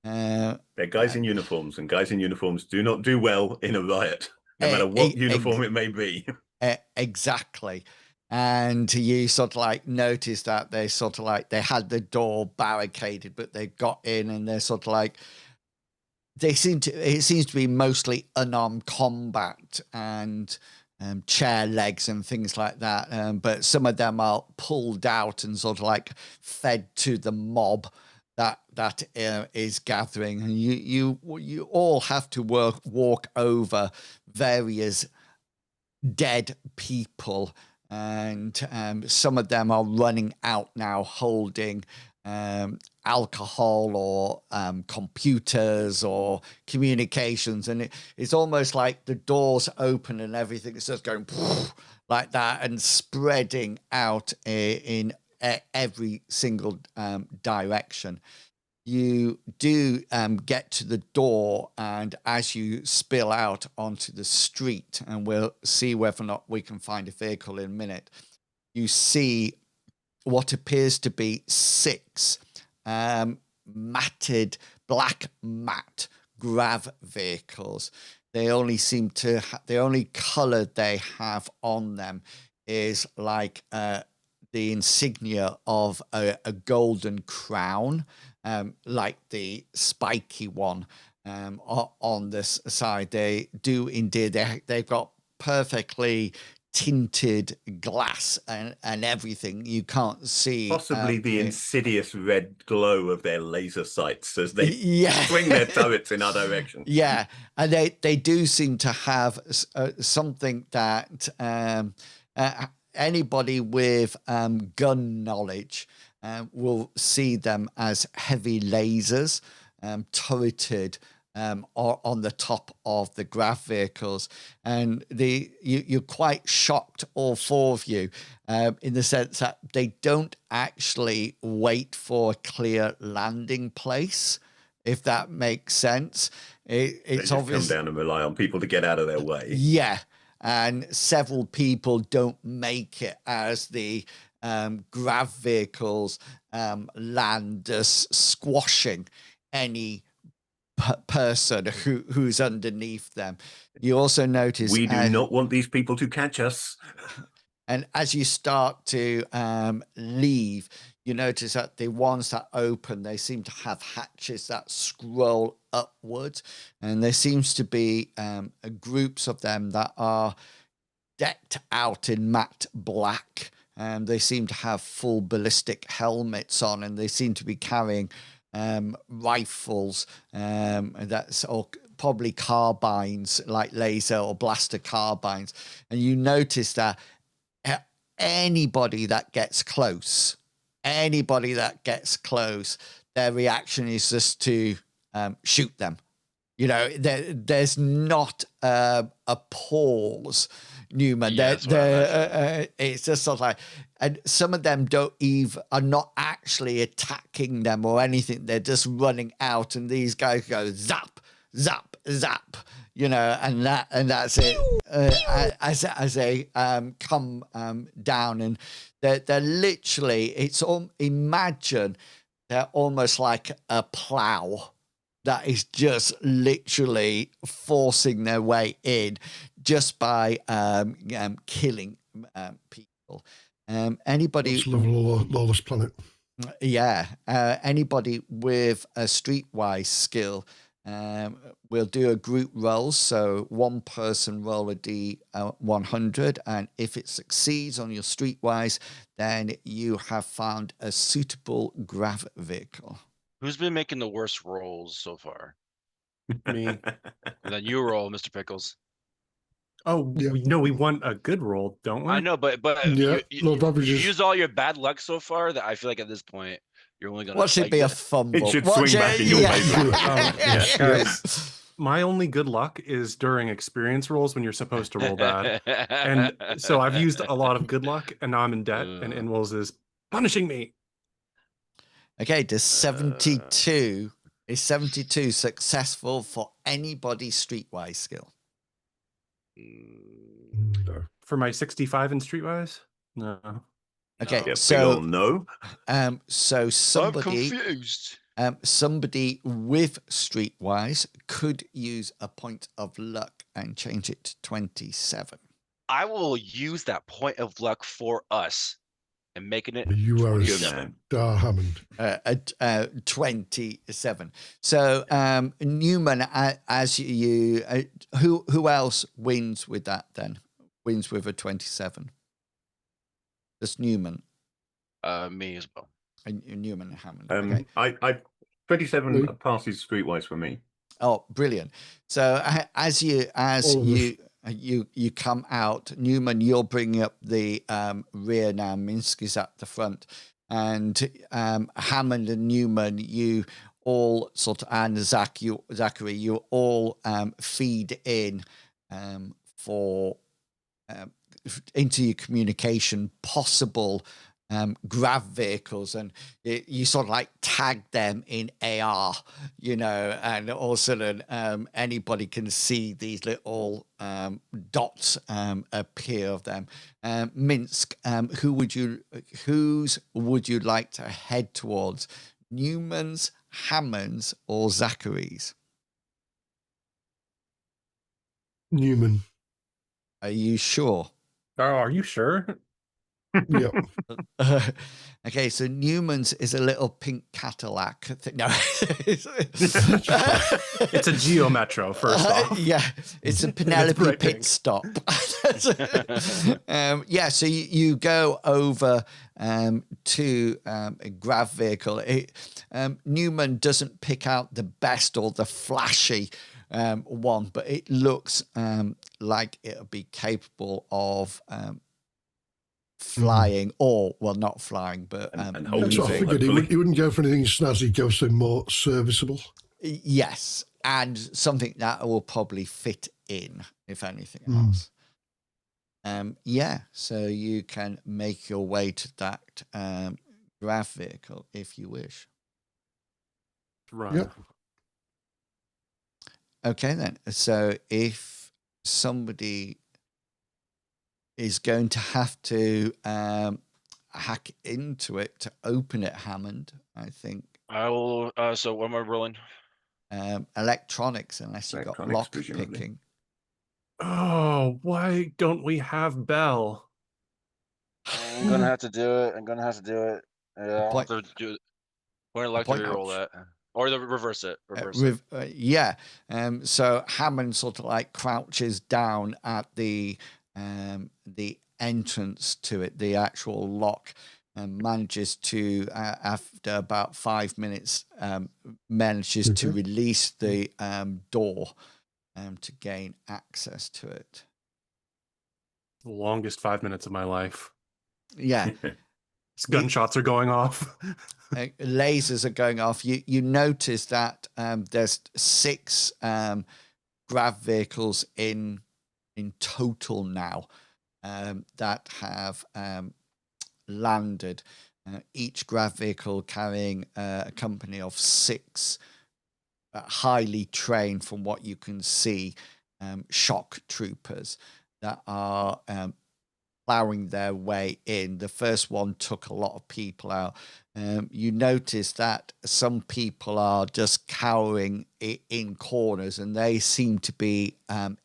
They're guys in uniforms, and guys in uniforms do not do well in a riot, no matter what uniform it may be. Exactly. And you sort of like notice that they sort of like they had the door barricaded, but they got in, and they're sort of like it seems to be mostly unarmed combat and chair legs and things like that. But some of them are pulled out and sort of like fed to the mob that is gathering, and you all have to walk over various dead people, and some of them are running out now holding alcohol or computers or communications, and it's almost like the doors open and everything is just going like that and spreading out in every single direction. You do get to the door, and as you spill out onto the street, and we'll see whether or not we can find a vehicle in a minute, you see what appears to be 6 matted black matte grav vehicles. They only seem to the only color they have on them is like the insignia of a golden crown, like the spiky one on this side. They do indeed. They've got perfectly tinted glass and everything. You can't see Possibly the insidious red glow of their laser sights as they yeah. swing their turrets in our direction. Yeah, and they do seem to have something that anybody with gun knowledge will see them as heavy lasers turreted on the top of the grav vehicles, and you're quite shocked, all 4 of you, in the sense that they don't actually wait for a clear landing place, if that makes sense. It's obvious. Come down and rely on people to get out of their way. Yeah, and several people don't make it as the grav vehicles land, just squashing any person who's underneath them. You also notice we do not want these people to catch us. And as you start to leave, you notice that the ones that open, they seem to have hatches that scroll upwards, and there seems to be groups of them that are decked out in matte black. They seem to have full ballistic helmets on, and they seem to be carrying rifles that's or probably carbines, like laser or blaster carbines. And you notice that anybody that gets close, their reaction is just to shoot them. There's not a pause, Newman. It's just sort of like, and some of them are not actually attacking them or anything. They're just running out, and these guys go zap, zap, zap, and that's it. As they come down, and they're literally, imagine they're almost like a plow that is just literally forcing their way in just by killing people. Anybody? It's a lawless planet. Yeah. Anybody with a streetwise skill, we'll do a group roll. So one person roll a D100, and if it succeeds on your streetwise, then you have found a suitable grav vehicle. Who's been making the worst rolls so far? Me. And then you roll, Mr. Pickles. Oh, Yeah. we want a good roll, don't we? I know, but Yeah, you Lord averages. used all your bad luck so far that I feel like at this point you're only gonna What should like be a the- fumble? It should What swing back in your yeah. favor. Yeah. Guys, my only good luck is during experience rolls when you're supposed to roll bad. And so I've used a lot of good luck, and now I'm in debt, and inwils is punishing me. Okay, does 72 is 72 successful for anybody's streetwise skill? No. For my 65 in Streetwise? No. Okay, No. Yeah, big so ol' no. so I'm somebody confused. somebody with streetwise could use a point of luck and change it to 27. I will use that point of luck for us and making it You are a 27. star, Hammond. 27. So Newman, as you who else wins with that then? Wins with a 27. That's Newman. Me as well. Newman and Hammond. Okay. I 27 passes streetwise for me. Oh, brilliant! So as you All of you come out, Newman, you're bringing up the rear now. Minsk is at the front, and Hammond and Newman, you all sort of, and Zachary, you all feed in for into your communication possible grav vehicles, and you sort of like tag them in AR, and all of a sudden anybody can see these little dots appear of them. Minsk, whose would you like to head towards? Newman's, Hammond's, or Zachary's? Newman. Are you sure? Oh, are you sure? Yeah. Okay, so Newman's is a little pink Cadillac. No, It's a Geo Metro, first off. Yeah, it's a Penelope bright pit pink. stop. Yeah, so you go over to a grav vehicle. Newman doesn't pick out the best or the flashy one, but it looks like it'll be capable of flying, or well, not flying, but And That's what I moving, figured. He hopefully. wouldn't go for anything snazzy. He'd go for more serviceable. yes, and something that will probably fit in, if anything else. Yeah, so you can make your way to that grav vehicle if you wish. Run. Yep. Okay, then. So if somebody is going to have to hack into it to open it, Hammond, I think. I will. So what am I rolling? Electronics, unless you've got Electronics, lock presumably. picking. Oh, why don't we have Bell? I'm gonna have to do it. Yeah, I'll have to do it. Would like to point reroll that, or reverse it. Yeah. So Hammond sort of like crouches down at the entrance to it, the actual lock, and manages to, after about 5 minutes, manages to release the door to gain access to it. The longest 5 minutes of my life. Yeah. Gunshots are going off. Lasers are going off. You notice that there's 6 grav vehicles in total now that have landed. Each grav vehicle carrying a company of 6 highly trained, from what you can see, shock troopers that are plowing their way in. The first one took a lot of people out. You notice that some people are just cowering in corners, and they seem to be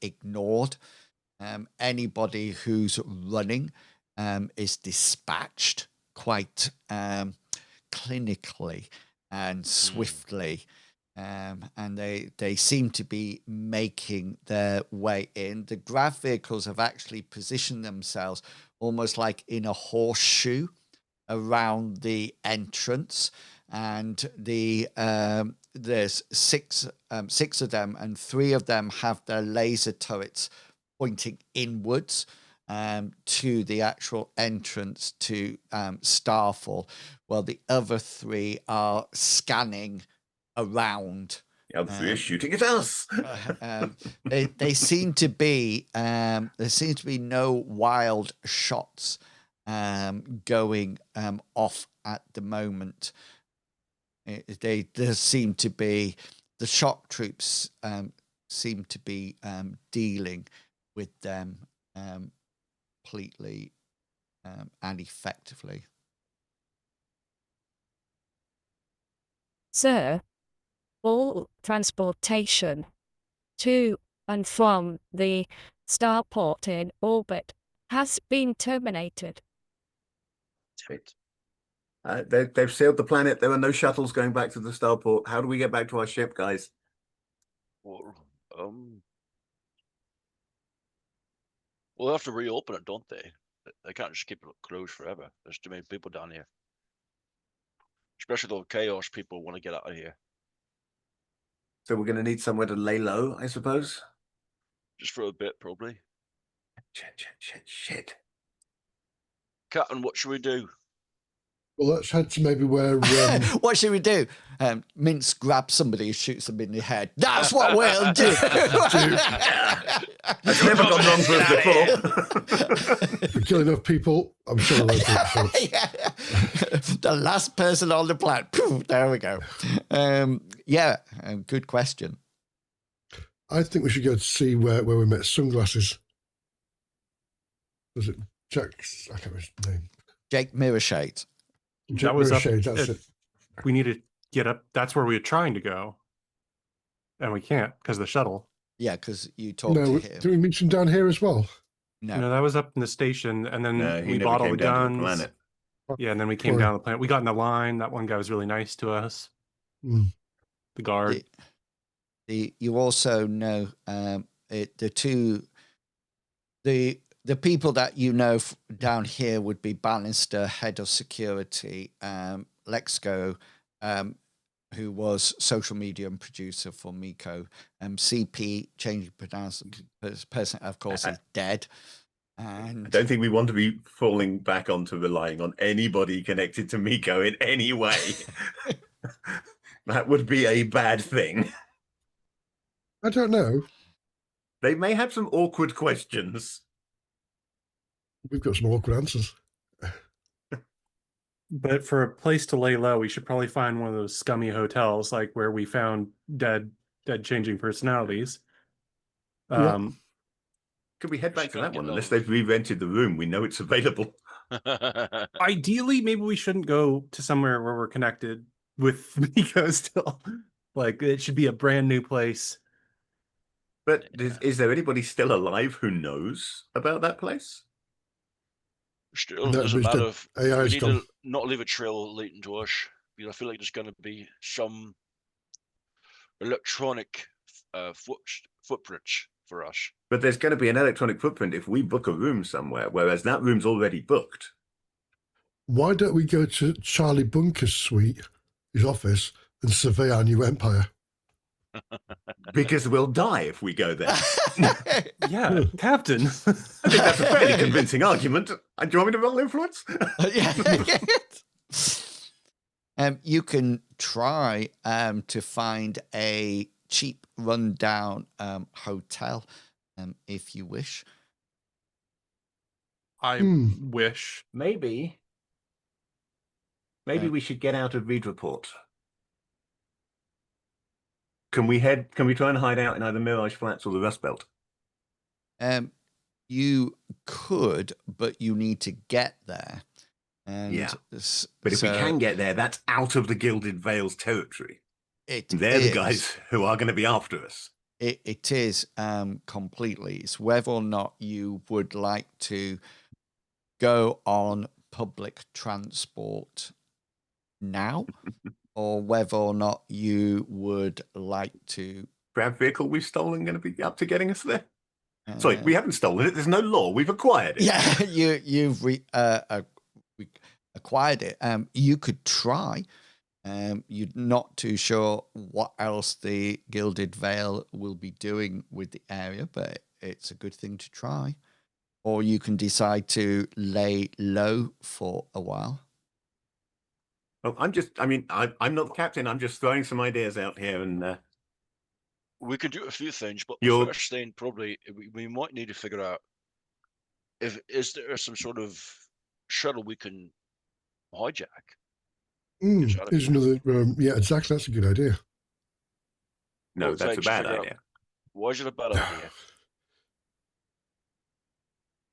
ignored. Anybody who's running is dispatched quite clinically and swiftly. And they seem to be making their way in. The grav vehicles have actually positioned themselves almost like in a horseshoe around the entrance, and there's six of them, and 3 of them have their laser turrets pointing inwards to the actual entrance to Starfall, while the other 3 are scanning around. The other 3 are shooting at us. They seem to be there seems to be no wild shots going off at the moment. There seem to be the shock troops seem to be dealing with them completely and effectively. Sir, all transportation to and from the starport in orbit has been terminated. Shit. They've sealed the planet. There are no shuttles going back to the starport. How do we get back to our ship, guys? Well, we'll have to reopen it, don't they? They can't just keep it closed forever. There's too many people down here. Especially the chaos people want to get out of here. So we're going to need somewhere to lay low, I suppose. Just for a bit, probably. Shit. Captain, what should we do? Well, let's head to maybe where... What should we do? Mince grabs somebody and shoots them in the head. That's what we'll do. That's never gone wrong for us before. If we kill enough people, I'm sure they'll take shots. Yeah. The last person on the planet. Poof, there we go. Good question. I think we should go to see where we met Sunglasses. Was it Jack's? I can't remember his name. Jake Mirrorshade. That was up. Shade, that's it. We need to get up. That's where we were trying to go, and we can't because of the shuttle. Yeah, because you talked No, to did him. we meet him down here as well? No, that was up in the station, and then he we never bought all came the down to the guns. planet. Yeah, and then we came down the planet. We got in the line. That one guy was really nice to us. Mm. The guard. You also know the people that you know down here would be Bannister, head of security, Lexco, who was social media and producer for Miko, CP, changing person, of course, is dead. And I don't think we want to be falling back onto relying on anybody connected to Miko in any way. That would be a bad thing. I don't know. They may have some awkward questions. We've got some awkward answers. But for a place to lay low, we should probably find one of those scummy hotels, like where we found dead changing personalities. Could we head back to that one? Unless they've re-rented the room, we know it's available. Ideally, maybe we shouldn't go to somewhere where we're connected with Miko still. Like, it should be a brand new place. But is there anybody still alive who knows about that place? Still, No, doesn't but the matter if we AI's need gone. to not leave a trail leading to us. You know, I feel like there's going to be some electronic footprints for us. But there's going to be an electronic footprint if we book a room somewhere, whereas that room's already booked. Why don't we go to Charlie Bunker's suite, his office, and survey our new empire? Because we'll die if we go there. Yeah, Captain. I think that's a fairly convincing argument. Do you want me to roll influence? You can try to find a cheap rundown hotel if you wish. I wish. Maybe we should get out of Reed Report. Can we try and hide out in either Mirage Flats or the Rust Belt? You could, but you need to get there. And yeah. But if we can get there, that's out of the Gilded Veil's territory. They're the guys who are going to be after us. It is completely. It's whether or not you would like to go on public transport now, or whether or not you would like to. Grab vehicle we've stolen going to be up to getting us there? Sorry, we haven't stolen it. There's no law. We've acquired it. Yeah, you've acquired it. You could try. You're not too sure what else the Gilded Veil will be doing with the area, but it's a good thing to try. Or you can decide to lay low for a while. Well, I'm not the captain. I'm just throwing some ideas out here, and We could do a few things, but the You're- first thing probably we might need to figure out is there some sort of shuttle we can hijack? Here's another. Yeah, exactly. That's a good idea. no, Well, that's a thanks, bad figure out- idea. Why is it a bad idea?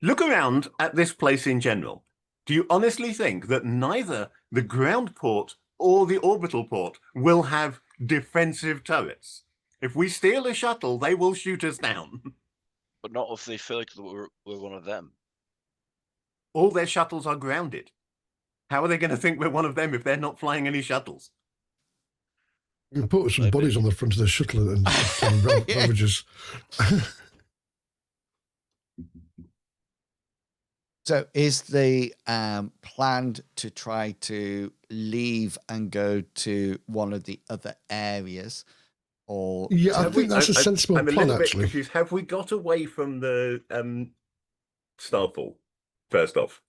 Look around at this place in general. Do you honestly think that neither the ground port or the orbital port will have defensive turrets? If we steal a shuttle, they will shoot us down. But not if they feel like we're one of them. All their shuttles are grounded. How are they going to think we're one of them if they're not flying any shuttles? You can put some Maybe. bodies on the front of the shuttle and turn ravagers. So is the plan to try to leave and go to one of the other areas? Or Yeah, I think that's a sensible I'm a plan, little bit actually. confused. Have we got away from the Starfall, first off?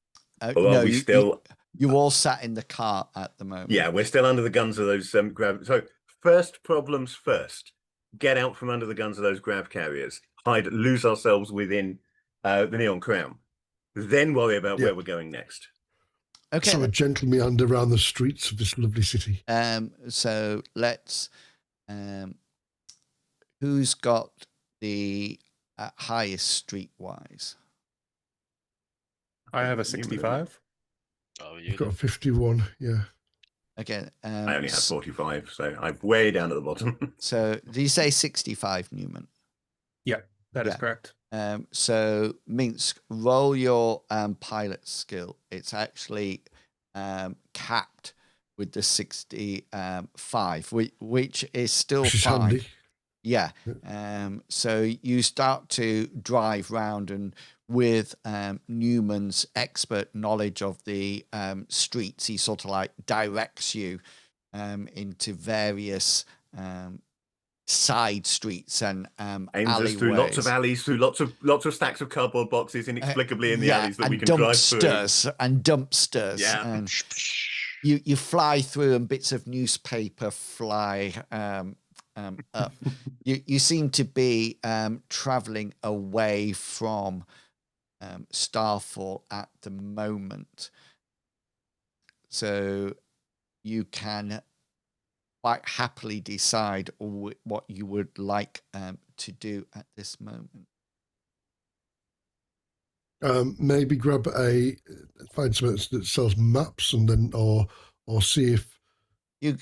Or no, are we still... you all sat in the car at the moment. Yeah, we're still under the guns of those grav... So first problems first. Get out from under the guns of those grav carriers. Lose ourselves within the Neon Crown. Then worry about where we're going next. Okay. So a gentle meander around the streets of this lovely city. So let's. Who's got the highest streetwise? I have a 65. Oh, You've got a 51, yeah. Okay. I only have 45, so I'm way down at the bottom. So do you say 65, Newman? Yeah, that is correct. So Minsk, roll your pilot skill. It's actually capped with the 65, which is still Which is fine. handy. Yeah. So you start to drive round, and with Newman's expert knowledge of the streets, he sort of like directs you into various side streets and alleyways. Through lots of alleys, through lots of stacks of cardboard boxes inexplicably in the alleys that we can drive through. And dumpsters. Yeah. And you fly through, and bits of newspaper fly up. You seem to be traveling away from Starfall at the moment, so you can quite happily decide what you would like to do at this moment. Maybe find something that sells maps, and then or see if you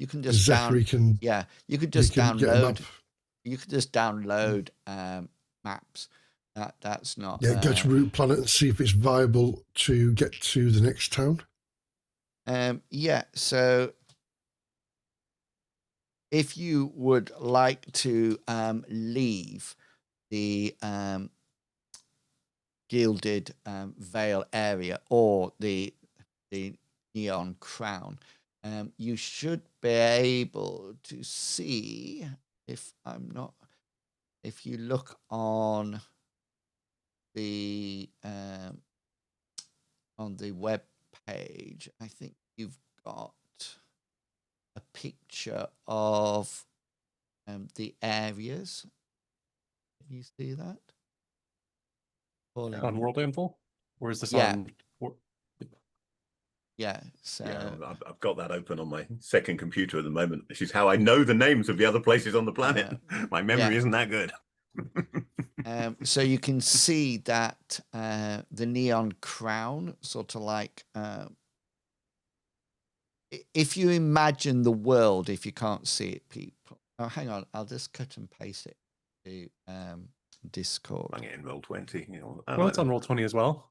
can just Zachary can. Yeah, you could just get a map. download. You could just download maps. That's not. Yeah, go to Route Planet and see if it's viable to get to the next town. Yeah. So, if you would like to leave the Gilded Vale area or the Neon Crown, you should be able to see, if you look on the web page, I think you've got a picture of the areas. Can you see that? On World Info? Or is this Yeah. on... Yeah, so Yeah, I've got that open on my second computer at the moment. This is how I know the names of the other places on the planet. My memory isn't that good. So you can see that the Neon Crown, sort of like, if you imagine the world, if you can't see it, people. Oh, hang on, I'll just cut and paste it to Discord. I'm in Roll20. Well, it's on Roll20 as well.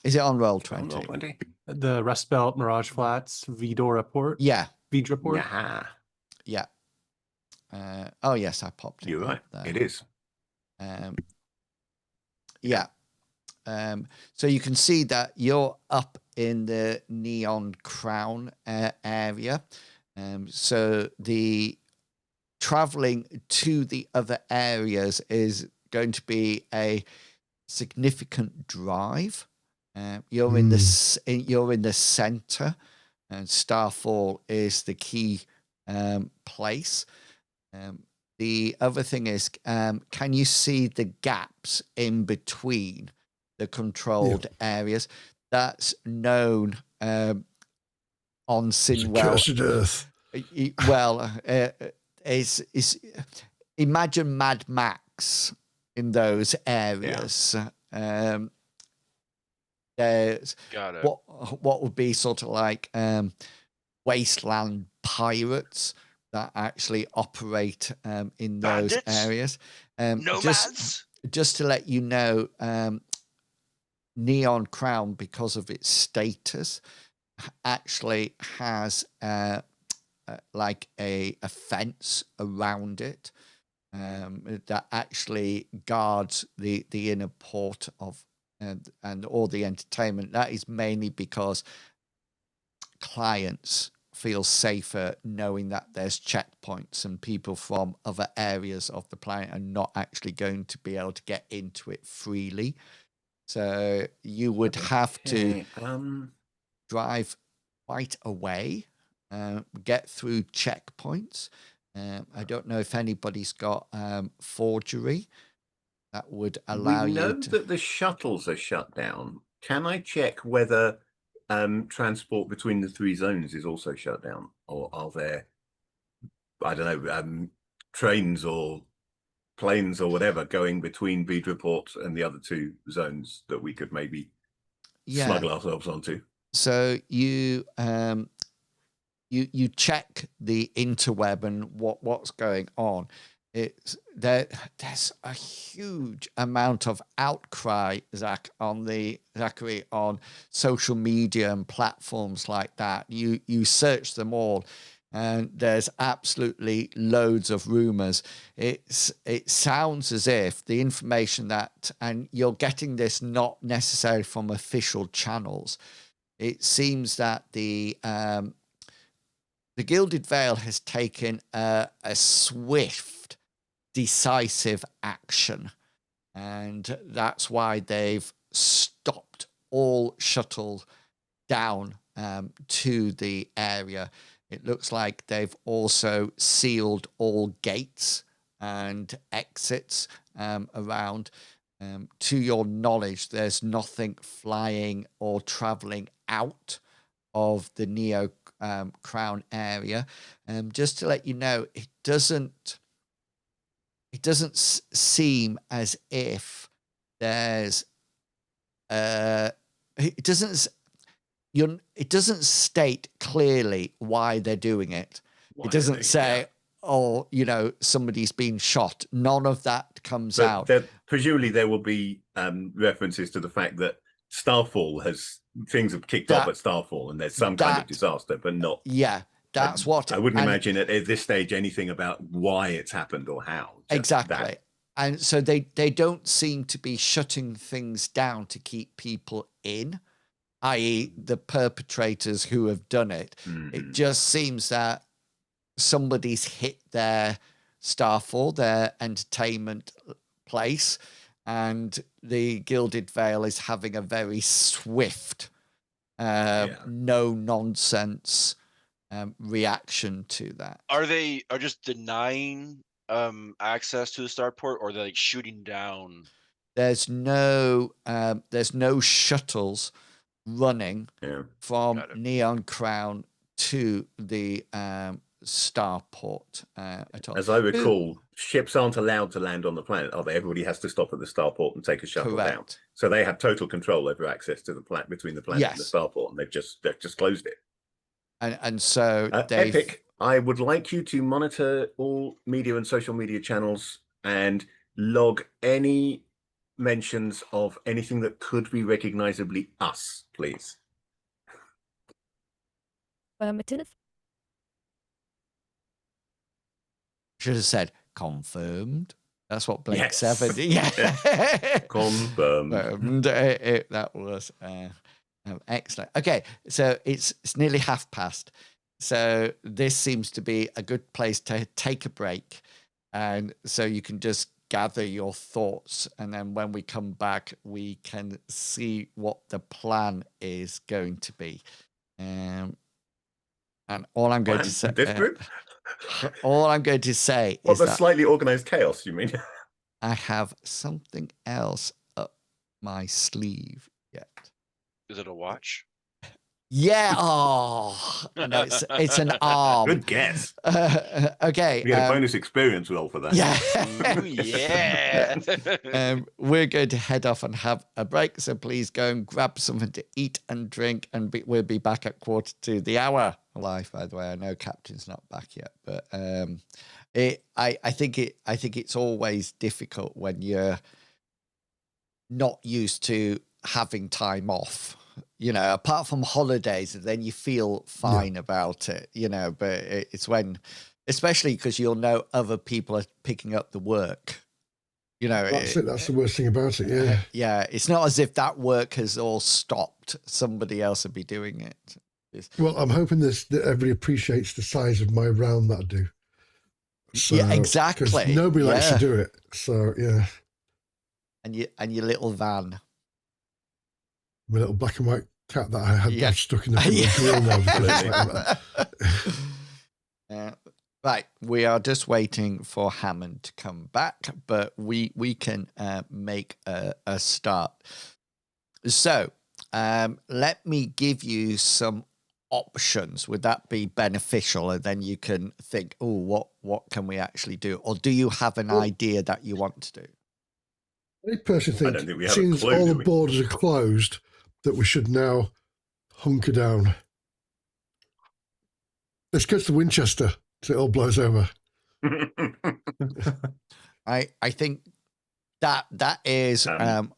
Is it on On Roll20? Roll20. The Rust Belt, Mirage Flats, Vidora Port. Yeah. Vidra Port. Yeah, Yeah. Oh yes, I popped it. you're right. There. It is. Yeah. So you can see that you're up in the Neon Crown area. So the traveling to the other areas is going to be a significant drive. You're in the center, and Starfall is the key place. The other thing is, can you see the gaps in between the controlled areas? That's known on Sinwell. Cursed Earth. Well, is imagine Mad Max in those areas. There's Got it. what would be sort of like wasteland pirates that actually operate in those Bandits? areas. Nomads? Just to let you know, Neon Crown, because of its status, actually has like a fence around it that actually guards the inner port of and all the entertainment. That is mainly because clients feel safer knowing that there's checkpoints and people from other areas of the planet are not actually going to be able to get into it freely. So you would have to drive quite a way, get through checkpoints. I don't know if anybody's got forgery that would allow we know you to. that the shuttles are shut down. Can I check whether transport between the 3 zones is also shut down, or are there, I don't know, trains or planes or whatever going between Beedreport and the other 2 zones that we could maybe smuggle ourselves onto? So you check the interweb and what's going on. There's a huge amount of outcry, Zachary, on social media and platforms like that. You search them all, and there's absolutely loads of rumors. It sounds as if the information that, and you're getting this not necessarily from official channels. It seems that the Gilded Veil has taken a swift, decisive action, and that's why they've stopped all shuttles down to the area. It looks like they've also sealed all gates and exits around. To your knowledge, there's nothing flying or traveling out of the Neo Crown area. Just to let you know, it doesn't seem as if there's it doesn't state clearly why they're doing it. It doesn't say, oh, somebody's been shot. None of that comes out. Presumably there will be references to the fact that things have kicked off at Starfall and there's some kind of disaster, but not. Yeah, that's what. I wouldn't imagine at this stage anything about why it's happened or how. Exactly. That. And so they don't seem to be shutting things down to keep people in, i.e. the perpetrators who have done it. Mm-hmm. It just seems that somebody's hit their Starfall, their entertainment place, and the Gilded Veil is having a very swift, no nonsense reaction to that. Are just denying access to the starport, or they're like shooting down? There's no shuttles running from Neon Crown to the starport at all. As I recall, ships aren't allowed to land on the planet, are they? Everybody has to stop at the starport and take a shuttle down. So they have total control over access to the planet between the planet and the starport, and they've just closed it. And so Epic, I would like you to monitor all media and social media channels and log any mentions of anything that could be recognizably us, please. Should have said confirmed. That's what Blake 7 did. Yeah. Confirmed. That was excellent. Okay, so it's nearly past. So this seems to be a good place to take a break, and so you can just gather your thoughts, and then when we come back, we can see what the plan is going to be. And all I'm going to say, This group? all I'm going to say What, is the that slightly organized chaos, you mean? I have something else up my sleeve yet. Is it a watch? Yeah. Oh no, it's an arm. Good guess. Okay. You get a bonus experience roll for that. Yeah. Ooh, yeah. We're going to head off and have a break. So please go and grab something to eat and drink, and we'll be back at 1:45. Live, by the way. I know Captain's not back yet, but I think it's always difficult when you're not used to having time off. Apart from holidays, then you feel fine about it, but it's when, especially because you'll know other people are picking up the work, That's it. That's the worst thing about it. Yeah. Yeah. It's not as if that work has all stopped. Somebody else would be doing it. Well, I'm hoping that everybody appreciates the size of my round that I do. So, Yeah, exactly. 'cause nobody likes to do it. So, yeah. And your little van. My little black and white cat that I had I've stuck in the front of the grill now. Because Right, we are just waiting for Hammond to come back, but we can make a start. So let me give you some options. Would that be beneficial? And then you can think, oh, what can we actually do? Or do you have an idea that you want to do? I personally I don't think we have a since clue, all do the we? borders are closed, that we should now hunker down. Let's go to Winchester till it all blows over. I think that is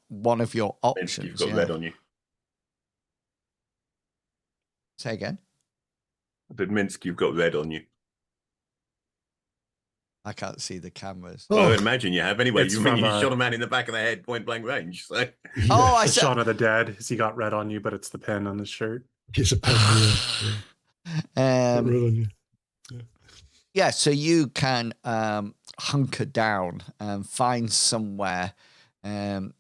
one of your options. You've got red on you. Say again. I said, Minsk, you've got red on you. I can't see the cameras. Well, I would imagine you have. Anyway, It's you mean from, you shot a man in the back of the head, point blank range. So. Oh, I It's said. Shaun of the Dead. He got red on you, but it's the pen on his shirt. It's a pen. Red on you. Yeah, so you can hunker down and find somewhere. It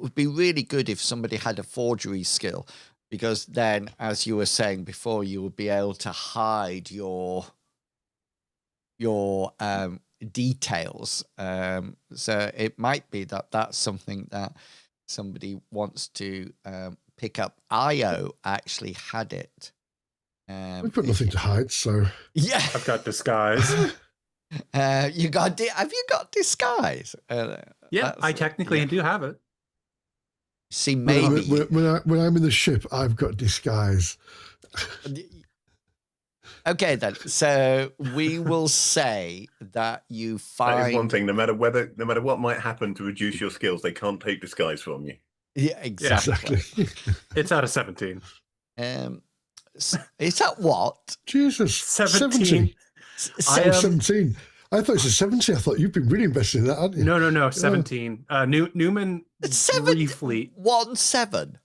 would be really good if somebody had a forgery skill, because then, as you were saying before, you would be able to hide your details. So it might be that that's something that somebody wants to pick up. Io actually had it. We've got nothing to hide, so Yeah, I've got disguise. have you got disguise? Yeah, I technically do have it. See, maybe. when I'm in the ship, I've got disguise. Okay, then. So we will say that you find. That is one thing. No matter what might happen to reduce your skills, they can't take disguise from you. Yeah, exactly. It's out of 17. Is that what? Jesus, 17. 17. I thought it was 70. I thought you've been really invested in that, haven't you? No, 17. Newman briefly. 17.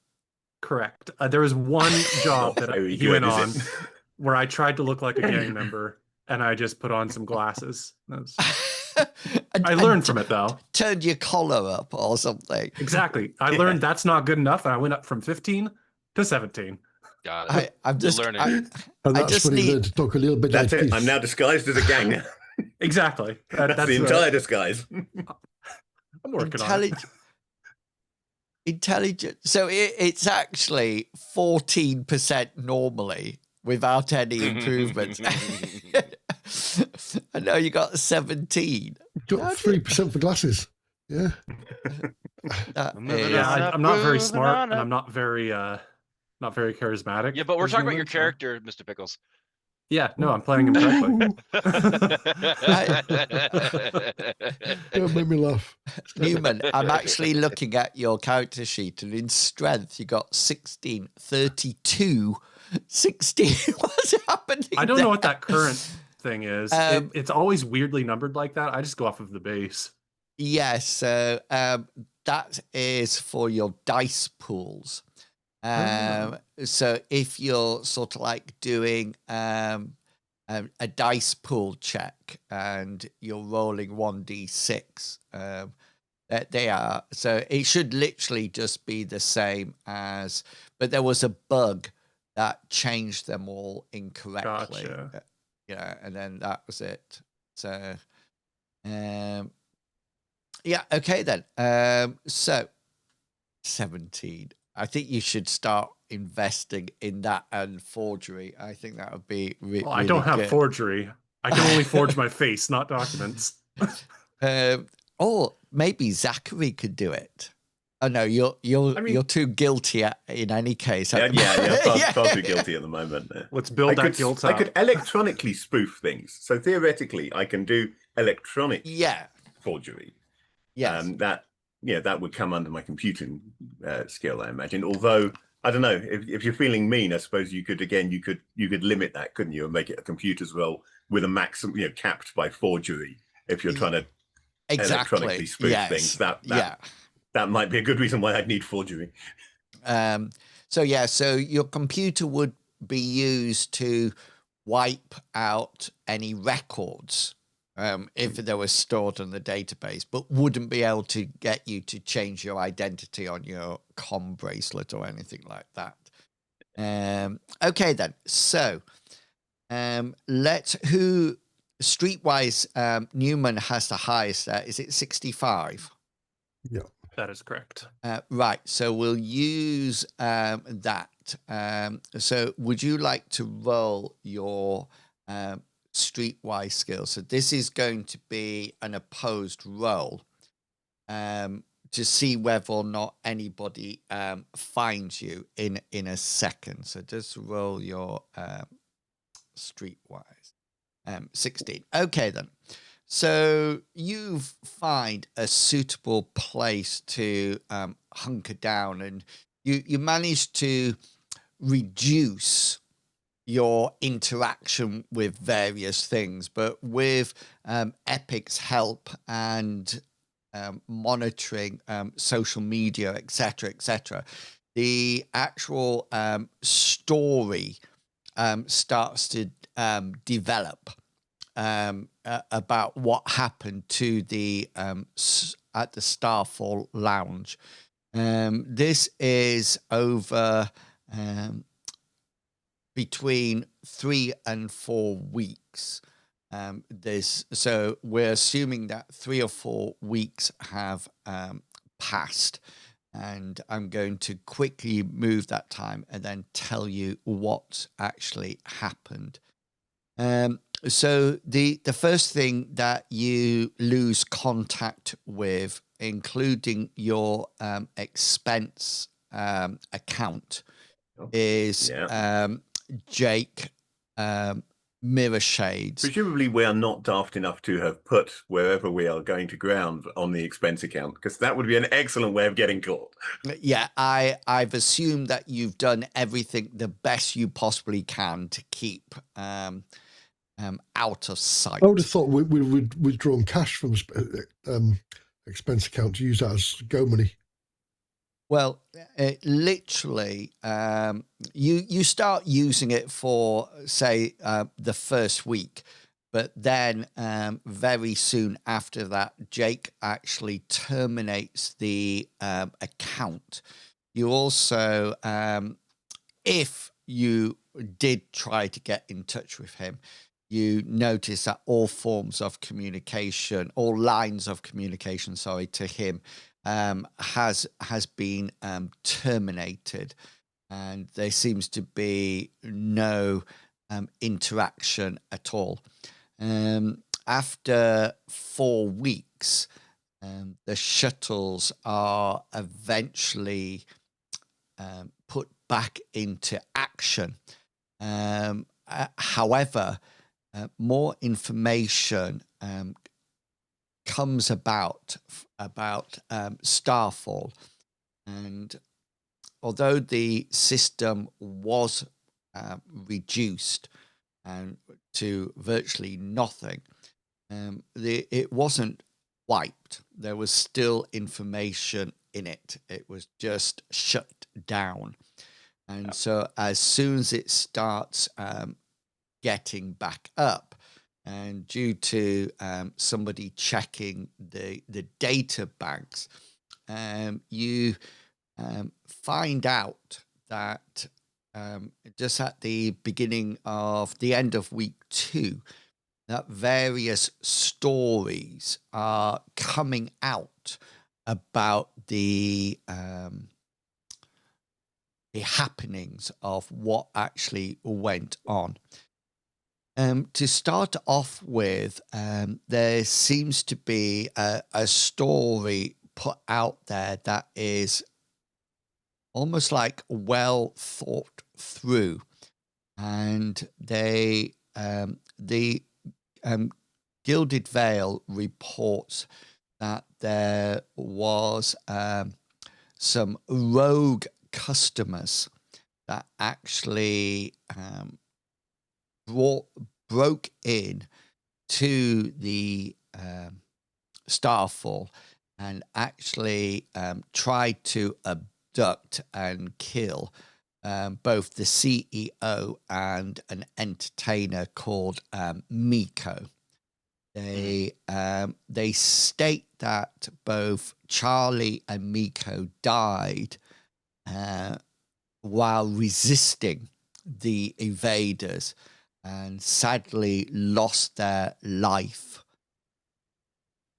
Correct. There was one job that Very he good, went is on it? where I tried to look like a gang member, and I just put on some glasses. I learned from it, though. Turned your collar up or something. Exactly. I learned that's not good enough, and I went up from 15 to 17. Got it. I'm just learning. And I that's just when he need. learned to talk a little bit That's like it. this. I'm now disguised as a gang. Exactly. That's the entire disguise. I'm working on it. Intelligent. So it's actually 14% normally without any improvements. I know you got 17. Got 3% for glasses. Yeah. Yeah, I'm not very smart, and I'm not very charismatic. Yeah, but we're talking about your so- character, Mr. Pickles. Yeah, no, I'm playing him correctly. Don't make me laugh. Newman, I'm actually looking at your character sheet, and in strength, you got 16, 32, 16. What's happening? I don't there? know what that current thing is. It's always weirdly numbered like that. I just go off of the base. Yes, so that is for your dice pools. So if you're sort of like doing a dice pool check, and you're rolling 1d6. They are, so it should literally just be the same as, but there was a bug that changed them all incorrectly. Gotcha. And then that was it. So, yeah, okay then. So 17. I think you should start investing in that and forgery. I think that would be Well, I really don't have good. forgery. I can only forge my face, not documents. Or maybe Zachary could do it. Oh no, you're too guilty in any case. Far too guilty at the moment. Let's build that guilt I up. could electronically spoof things, so theoretically, I can do electronic forgery. Yes. That would come under my computing skill, I imagine. Although I don't know, if you're feeling mean, I suppose you could limit that, couldn't you, and make it a computer's roll with a maximum, capped by forgery. If you're trying to electronically spoof things, that might be a good reason why I'd need forgery. So your computer would be used to wipe out any records if they were stored in the database, but wouldn't be able to get you to change your identity on your comm bracelet or anything like that. Okay then. So streetwise, Newman has the highest there. Is it 65? Yeah. That is correct. Right. So we'll use that. So would you like to roll your streetwise skill? So this is going to be an opposed roll to see whether or not anybody finds you in a second. So just roll your streetwise. 16. Okay then. So you find a suitable place to hunker down, and you manage to reduce your interaction with various things, but with Epic's help and monitoring social media, etc., the actual story starts to develop about what happened to the at the Starfall lounge. This is over between 3 and 4 weeks. So we're assuming that 3 or 4 weeks have passed, and I'm going to quickly move that time and then tell you what actually happened. So the first thing that you lose contact with, including your expense account, is Jake Mirror Shades. Presumably, we are not daft enough to have put wherever we are going to ground on the expense account, because that would be an excellent way of getting caught. Yeah, I've assumed that you've done everything the best you possibly can to keep out of sight. I would have thought we'd withdrawn cash from expense account to use that as go money. Well, literally, you start using it for, say, the first week, but then very soon after that, Jake actually terminates the account. You also, if you did try to get in touch with him, you notice that all forms of communication, all lines of communication, to him, has been terminated, and there seems to be no interaction at all. After 4 weeks, the shuttles are eventually put back into action. However, more information comes about Starfall, and although the system was reduced to virtually nothing, it wasn't wiped. There was still information in it. It was just shut down. And so as soon as it starts getting back up. And due to somebody checking the data banks, you find out that just at the beginning of the end of week 2, that various stories are coming out about the happenings of what actually went on. To start off with, there seems to be a story put out there that is almost like well thought through, and the Gilded Veil reports that there was some rogue customers that actually broke in to the Starfall and actually tried to abduct and kill both the CEO and an entertainer called Miko. They state that both Charlie and Miko died while resisting the invaders, and sadly lost their life,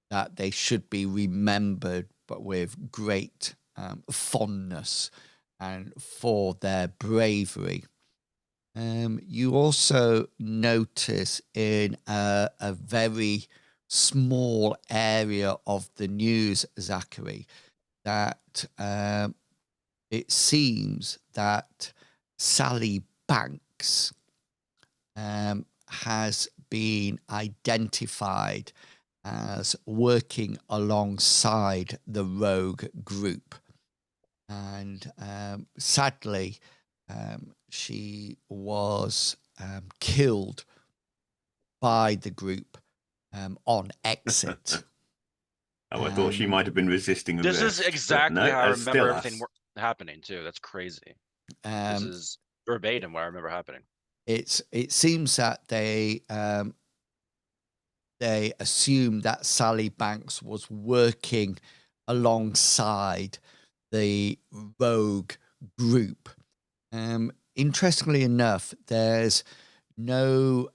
that they should be remembered but with great fondness and for their bravery. You also notice in a very small area of the news, Zachary, that it seems that Sally Banks has been identified as working alongside the rogue group. And sadly, she was killed by the group on exit. Oh, I thought she might have been resisting This arrest. is but exactly no, how I it's remember still everything us. happening too. That's crazy. This is verbatim what I remember happening. It seems that they assumed that Sally Banks was working alongside the rogue group. Interestingly enough, there's no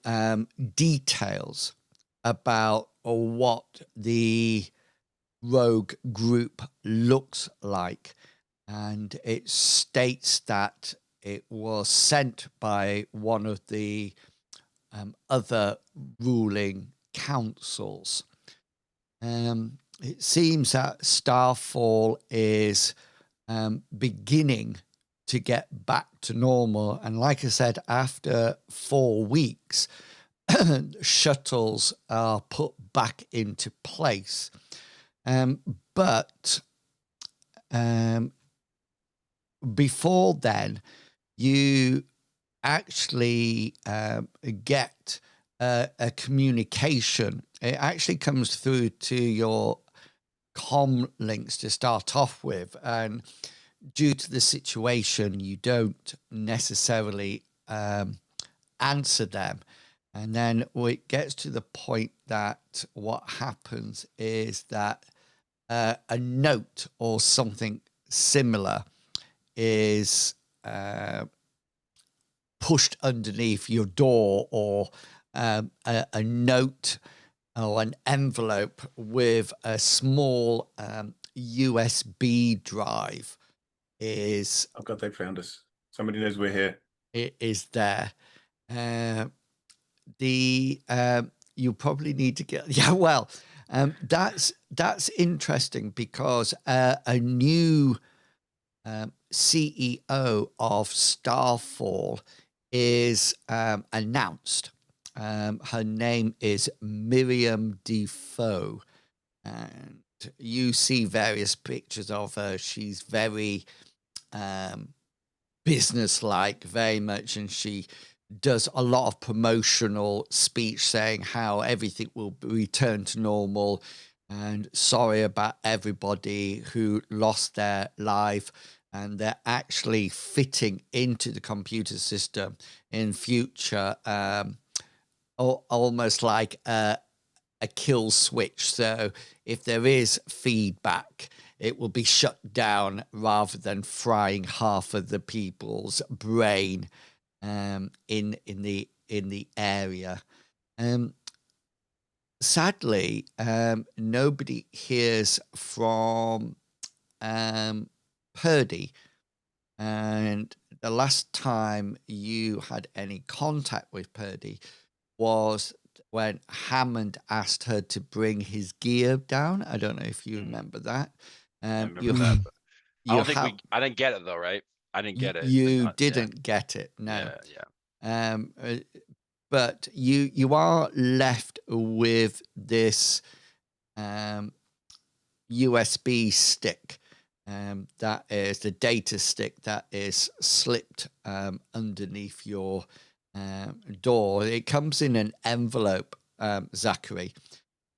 details about what the rogue group looks like, and it states that it was sent by one of the other ruling councils. It seems that Starfall is beginning to get back to normal. And like I said, after 4 weeks, shuttles are put back into place. But before then, you actually get a communication. It actually comes through to your comm links to start off with, and due to the situation, you don't necessarily answer them. And then it gets to the point that what happens is that a note or something similar is pushed underneath your door, or a note or an envelope with a small USB drive is Oh God, they found us. Somebody knows we're here. it is there. You probably need to get that's interesting, because a new CEO of Starfall is announced. Her name is Miriam Defoe, and you see various pictures of her. She's very business-like, very much, and she does a lot of promotional speech saying how everything will return to normal, and sorry about everybody who lost their life, and they're actually fitting into the computer system in future almost like a kill switch. So if there is feedback, it will be shut down rather than frying half of the people's brain in the area. Sadly, nobody hears from Purdy, and the last time you had any contact with Purdy was when Hammond asked her to bring his gear down. I don't know if you remember that. I remember You that. But I you don't think have I didn't get it though, right? I didn't get it. you Yeah. didn't get it, no. Yeah. But you are left with this USB stick. That is the data stick that is slipped underneath your door. It comes in an envelope, Zachary,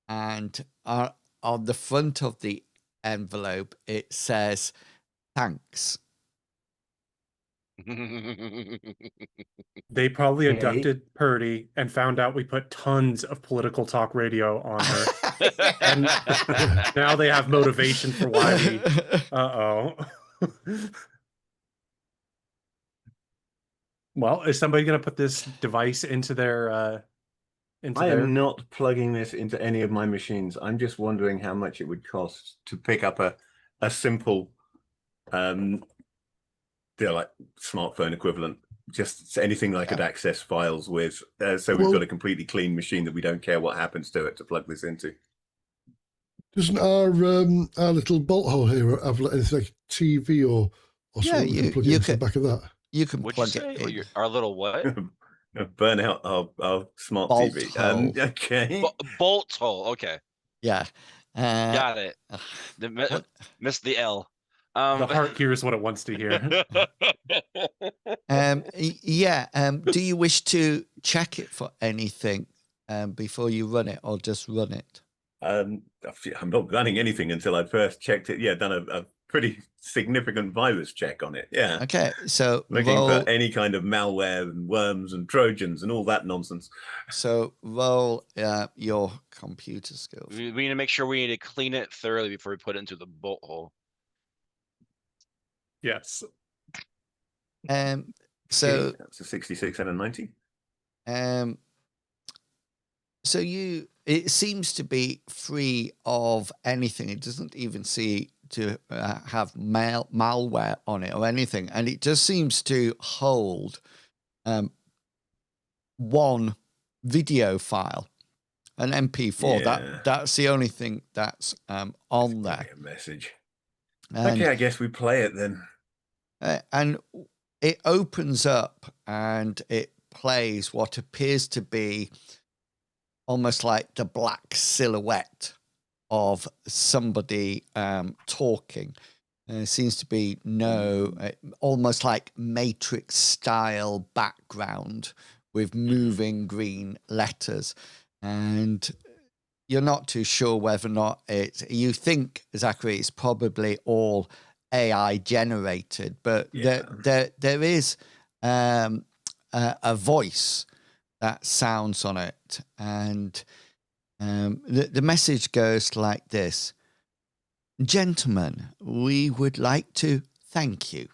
and on the front of the envelope it says thanks. They probably Okay. abducted Purdy and found out we put tons of political talk radio on her. And now they have motivation for why we. Uh-oh. Well, is somebody going to put this device into their I their? am not plugging this into any of my machines. I'm just wondering how much it would cost to pick up a simple they're like smartphone equivalent, just anything I could access files with. So we've got a completely clean machine that we don't care what happens to it to plug this into. Doesn't our little bolt hole here have anything like TV or something we can plug into the back of that? You can What'd plug you it say? in. Our little what? Burn out our smart Bolt TV. hole. Okay. Bolt hole. Okay. Yeah. Got it. Missed the L. The heart hears what it wants to hear. Do you wish to check it for anything before you run it, or just run it? I'm not running anything until I first checked it. Yeah, done a pretty significant virus check on it. Yeah. Okay, so looking for any kind of malware and worms and Trojans and all that nonsense. So roll your computer skills. We need to make sure we need to clean it thoroughly before we put it into the bolt hole. Yes. So that's a 66 and a 90. So it seems to be free of anything. It doesn't even seem to have malware on it or anything, and it just seems to hold one video file, an MP4. Yeah. That's the only thing that's on there. A message. And, okay, I guess we play it then. And it opens up and it plays what appears to be almost like the black silhouette of somebody talking. There seems to be almost like Matrix style background with moving green letters. And you're not too sure whether or not you think, Zachary, it's probably all AI generated, but there is a voice that sounds on it. And the message goes like this: Gentlemen, we would like to thank you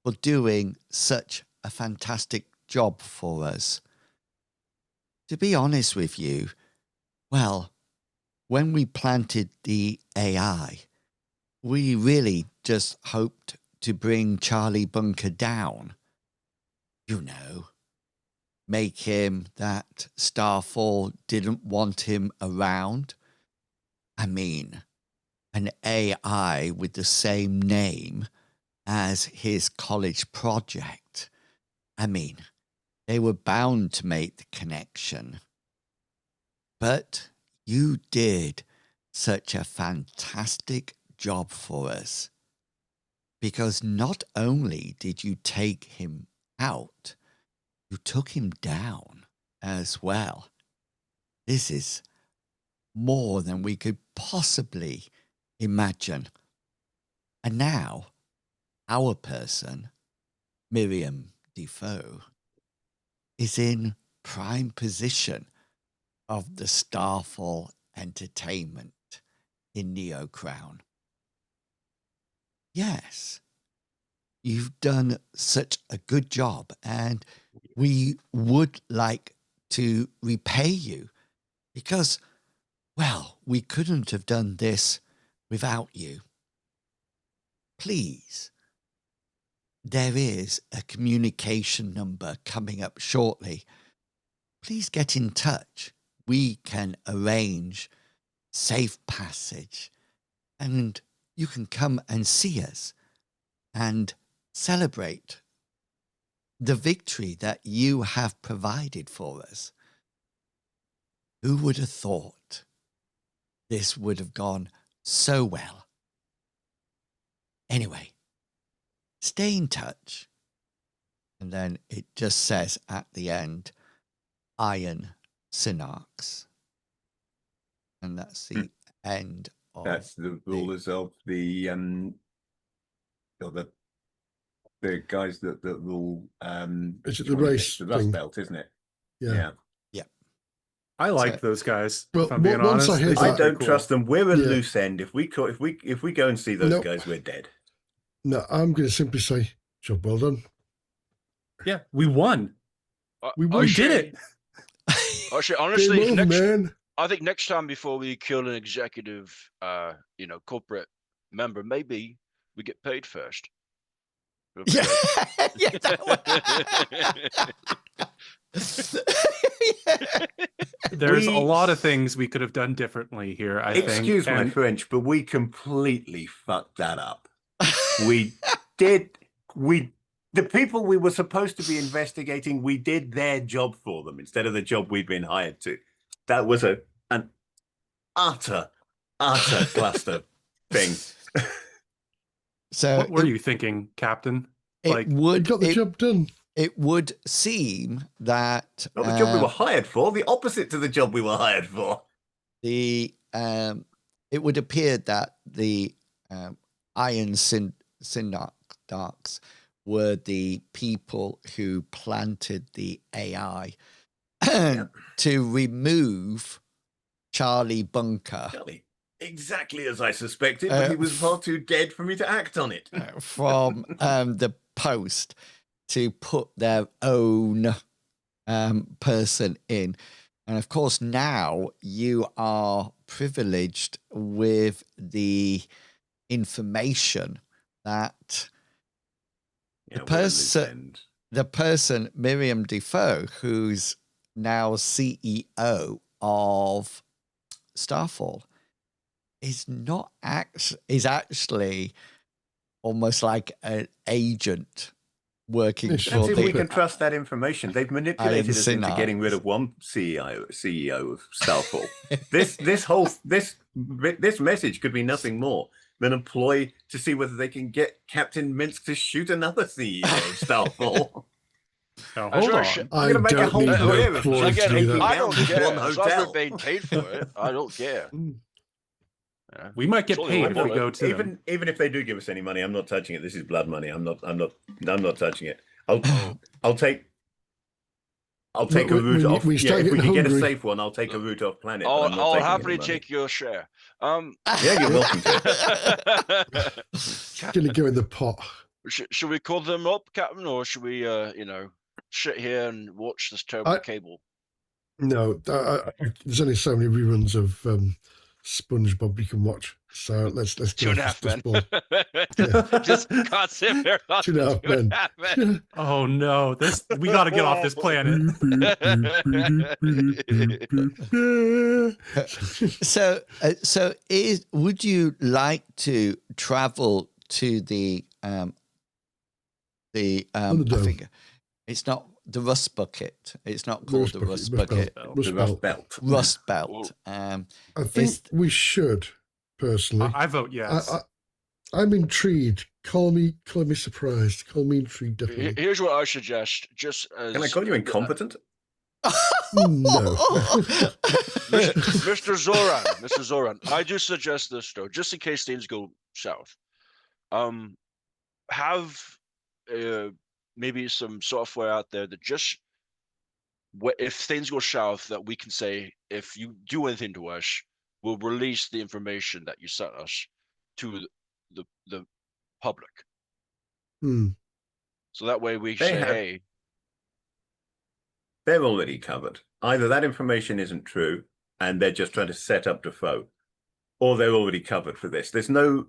for doing such a fantastic job for us. To be honest with you, well, when we planted the AI, we really just hoped to bring Charlie Bunker down. You know, make him that Starfall didn't want him around. I mean, an AI with the same name as his college project. I mean, they were bound to make the connection. But you did such a fantastic job for us, because not only did you take him out, you took him down as well. This is more than we could possibly imagine. And now, our person, Miriam Defoe, is in prime position of the Starfall entertainment in Neo Crown. Yes, you've done such a good job, and we would like to repay you because, well, we couldn't have done this without you. Please, there is a communication number coming up shortly. Please get in touch. We can arrange safe passage, and you can come and see us and celebrate the victory that you have provided for us. Who would have thought this would have gone so well? Anyway, stay in touch. And then it just says at the end, Iron Synarchs. And that's the end of That's the rulers of the guys that rule Is it the race the Rust thing? Belt, isn't it? Yeah. I liked So- those guys. Well, if I'm being once I honest, hear they that- I seemed pretty don't cool. trust them. We're a Yeah. loose end. If we go and see those Nope. guys, we're dead. No, I'm going to simply say, job well done. Yeah, we won. We We did it. Actually, Game honestly, over, man. I think next time before we kill an executive, corporate member, maybe we get paid first. It'll be Yeah, great. yeah, yeah. There's a We- lot of things we could have done differently here, I think. Excuse my and French, but we completely fucked that up. We did. The people we were supposed to be investigating, we did their job for them instead of the job we'd been hired to. That was an utter cluster thing. So what were you thinking, Captain? It We would got the job done. It would seem that Not the job we were hired for, the opposite to the job we were hired for. it would appear that the Iron Synarchs were the people who planted the AI to remove Charlie Bunker Charlie, exactly as I suspected, but he was far too dead for me to act on it. from the post to put their own person in. And of course, now you are privileged with the information that Yeah, the we're a loose person, end. Miriam Defoe, who's now CEO of Starfall, is actually almost like an agent working Let's for Let's see if we the can trust that information. They've manipulated us into Synarchs. getting rid of one CEO of Starfall. this message could be nothing more than a ploy to see whether they can get Captain Minsk to shoot another CEO of Starfall. Now, That's hold right, on. shit. I gonna make a don't whole need career no of ploy Like to do again, that. I don't Down to care. one As long as hotel. we're being paid for it, I don't care. Yeah. We might get It's only paid one if we bullet. go to them. Even if they do give us any money, I'm not touching it. This is blood money. I'm not touching it. I'll take a route off. we start If we getting can get a hungry. safe one, I'll take a route off planet. but I'm not I'll taking happily any money. take your share. Yeah, you're welcome to. It's going to go in the pot. Should we call them up, Captain, or should we, sit here and watch this terrible cable? No, there's only so many reruns of SpongeBob you can watch. So let's go. 2.5 Men. Ball. Just can't sit there. 2.5 Men. Oh no, we got to get off this planet. So would you like to travel to the I Thunderdome. think it's not the Rust Bucket. It's not called the Rust Bucket. The Rust Belt. Rust Belt. I think we should, personally. I vote yes. I'm intrigued. Call me surprised. Call me intrigued, definitely. Here's what I suggest. Just as Can I call you incompetent? No. Mr. Zoran, I do suggest this though, just in case things go south. Have maybe some software out there that just if things go south, that we can say, if you do anything to us, we'll release the information that you sent us to the public. So that way we say, hey, they're already covered. Either that information isn't true and they're just trying to set up Defoe, or they're already covered for this. There's no.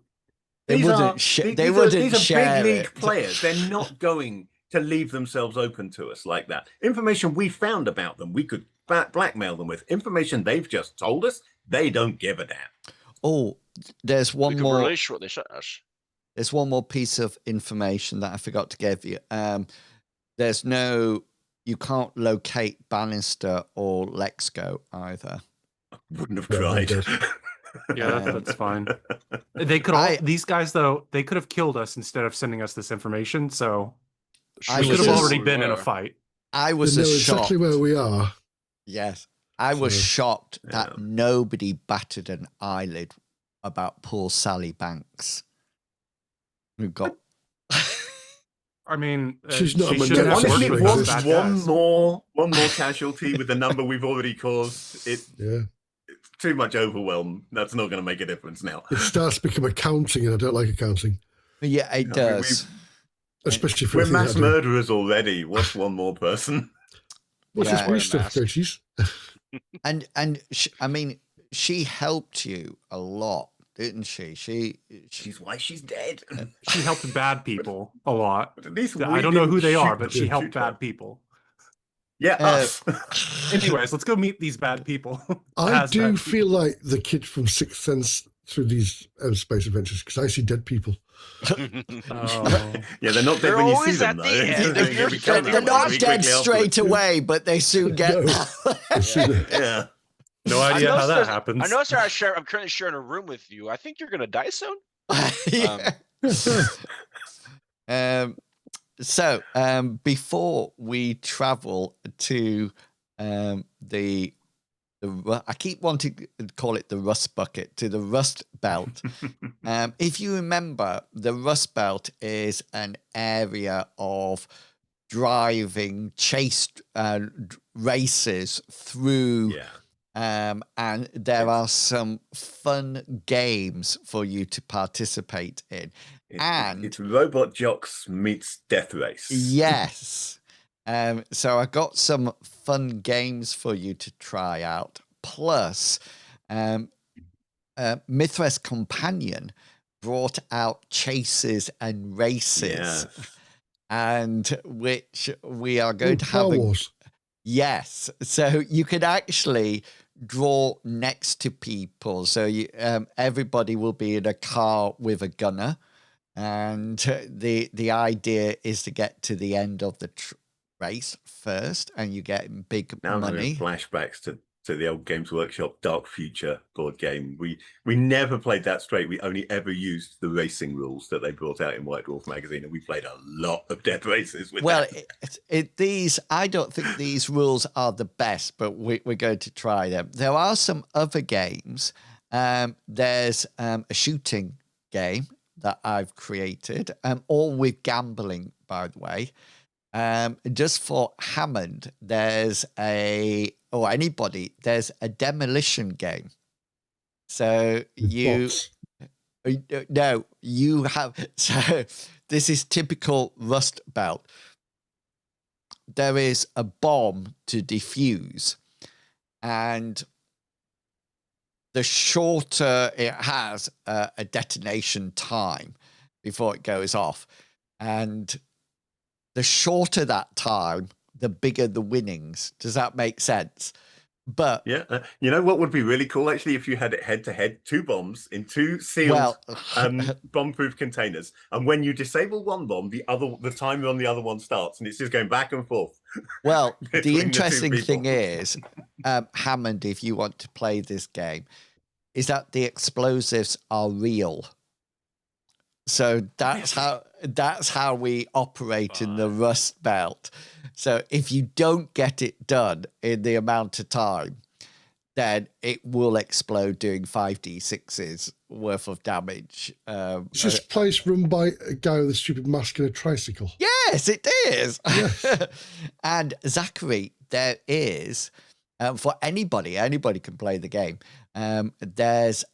These are big league players. They're not going to leave themselves open to us like that. Information we found about them, we could blackmail them with. Information they've just told us, they don't give a damn. Oh, there's one more. Release what they sent us. There's one more piece of information that I forgot to give you. There's no. You can't locate Bannister or Lexco either. Wouldn't have tried. Yeah, that's fine. They could these guys though, they could have killed us instead of sending us this information. So we could have already been in a fight. I was exactly where we are. Yes, I was shocked that nobody batted an eyelid about poor Sally Banks, who got. I mean, she's not. Honestly, one more casualty with the number we've already caused. It's too much overwhelm. That's not going to make a difference now. It starts to become accounting, and I don't like accounting. Yeah, it does. Especially for we're mass murderers already. What's one more person? What's this weird stuff, Gracies? And I mean, she helped you a lot, didn't she? She's why she's dead. She helped bad people a lot. At least I don't know who they are, but she helped bad people. Yeah, us. Anyways, let's go meet these bad people. I do feel like the kid from Sixth Sense through these space adventures, because I see dead people. Yeah, they're not dead when you see them, though. They're not dead straight away, but they soon get. Yeah. No idea how that happens. I know, sir. I'm currently sharing a room with you. I think you're going to die soon. So before we travel to I keep wanting to call it the Rust Bucket, to the Rust Belt. If you remember, the Rust Belt is an area of driving chase races through. Yeah. And there are some fun games for you to participate in. It's Robot Jocks meets Death Race. Yes. So I got some fun games for you to try out. Plus, Mithras Companion brought out chases and races, and which we are going to have. Yes. So you can actually draw next to people. So you, everybody will be in a car with a gunner. And the idea is to get to the end of the race first, and you get big money. Flashbacks to the old Games Workshop Dark Future board game. We never played that straight. We only ever used the racing rules that they brought out in White Dwarf magazine, and we played a lot of death races with these. I don't think these rules are the best, but we're going to try them. There are some other games. There's a shooting game that I've created, all with gambling, by the way. Just for Hammond, there's anybody, there's a demolition game. So you have, so this is typical Rust Belt. There is a bomb to defuse, and the shorter it has a detonation time before it goes off, and the shorter that time, the bigger the winnings. Does that make sense? But yeah, you know what would be really cool actually, if you had it head to head, 2 bombs in 2 sealed bomb-proof containers, and when you disable one bomb, the timer on the other one starts, and it's just going back and forth. Well, the interesting thing is, Hammond, if you want to play this game, is that the explosives are real. So that's how we operate in the Rust Belt. So if you don't get it done in the amount of time, then it will explode, doing 5d6s worth of damage. Is this place run by a guy with a stupid mask and a tricycle? Yes, it is. Yes. And Zachary, there is, for anybody can play the game. There's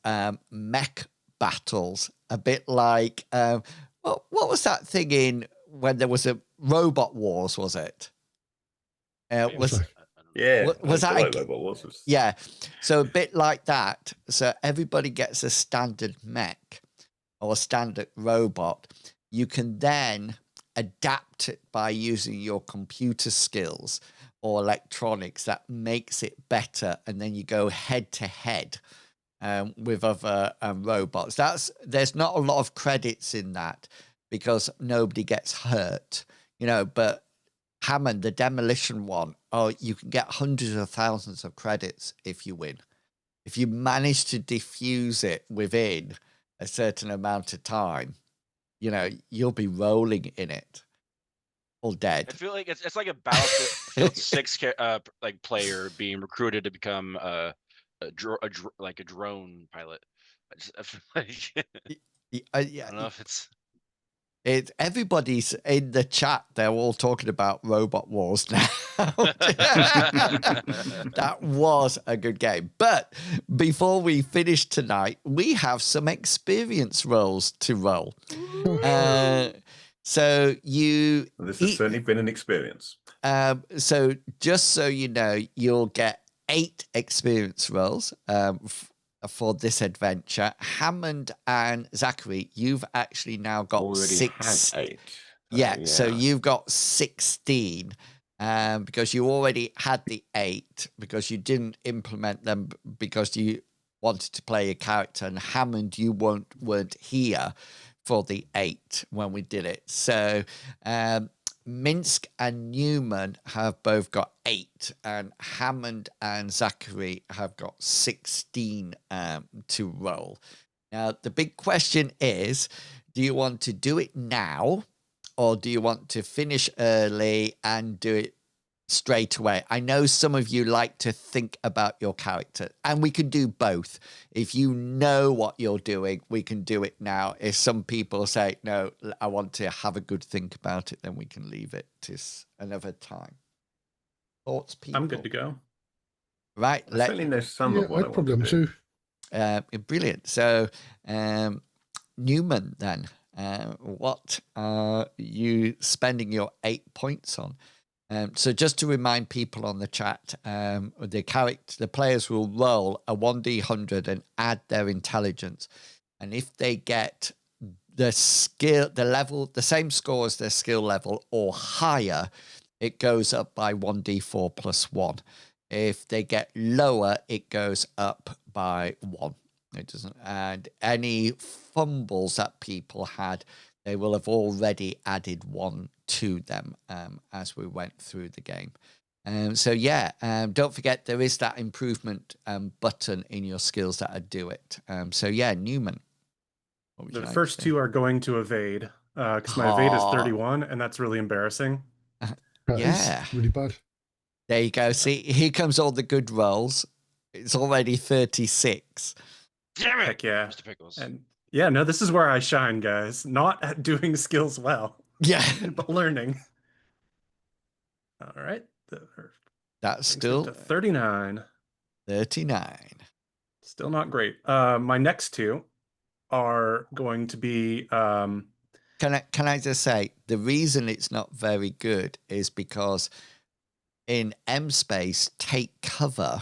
mech battles, a bit like what was that thing in when there was a Robot Wars? Was it? Was Yeah, was that like Robot Wars. yeah? So a bit like that. So everybody gets a standard mech or a standard robot. You can then adapt it by using your computer skills or electronics that makes it better, and then you go head to head with other robots. There's not a lot of credits in that because nobody gets hurt, but Hammond, the demolition one, you can get hundreds of thousands of credits if you win. If you manage to defuse it within a certain amount of time, you'll be rolling in it or dead. I feel like it's like a Battlefield 6 like player being recruited to become like a drone pilot. I feel like I don't know if it's everybody's in the chat. They're all talking about Robot Wars now. That was a good game. But before we finish tonight, we have some experience rolls to roll. So this has certainly been an experience. So just so you know, you'll get 8 experience rolls for this adventure. Hammond and Zachary, you've actually now got Already 6. had 8. Yeah, so you've got 16 because you already had the 8 because you didn't implement them because you wanted to play a character, and Hammond, you weren't here for the 8 when we did it. So Minsk and Newman have both got 8, and Hammond and Zachary have got 16 to roll. Now, the big question is, do you want to do it now, or do you want to finish early and do it straight away? I know some of you like to think about your character, and we can do both. If you know what you're doing, we can do it now. If some people say, no, I want to have a good think about it, then we can leave it to another time. Thoughts, people? I'm good to go. Right. I certainly know some of what I want to do. Too. Brilliant. So, Newman, then, what are you spending your 8 points on? So just to remind people on the chat, the players will roll a 1d100 and add their intelligence, and if they get the same score as their skill level or higher, it goes up by 1d4 plus 1. If they get lower, it goes up by 1. It doesn't. And any fumbles that people had, they will have already added 1 to them as we went through the game. Don't forget there is that improvement button in your skills that do it. Newman. The first 2 are going to evade because my evade is 31, and that's really embarrassing. That is really bad. There you go. See, here comes all the good rolls. It's already 36. Damn it, Heck yeah. Mr. Pickles. And yeah, no, this is where I shine, guys. Not at doing skills well. Yeah. But learning. All right. That's still to 39. 39. Still not great. My next 2 are going to be Can I just say the reason it's not very good is because in M space, take cover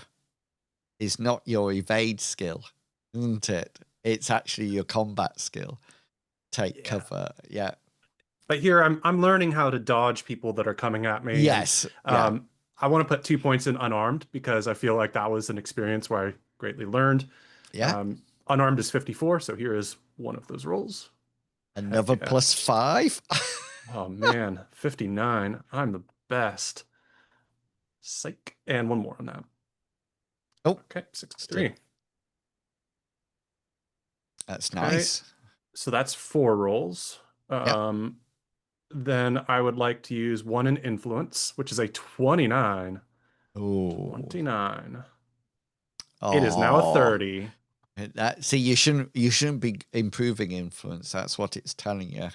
is not your evade skill, isn't it? It's actually your combat skill. Take cover, yeah. But here I'm learning how to dodge people that are coming at me. Yes. And, I want to put 2 points in unarmed because I feel like that was an experience where I greatly learned. Yeah. Unarmed is 54, so here is one of those rolls. Another plus 5. Oh man, 59. I'm the best. Psych. And 1 more on that. Oh, okay, 63. That's nice. Okay. So that's 4 rolls. Then I would like to use 1 in influence, which is a 29. Oh, 29. It is now a 30. See, you shouldn't be improving influence. That's what it's telling you. I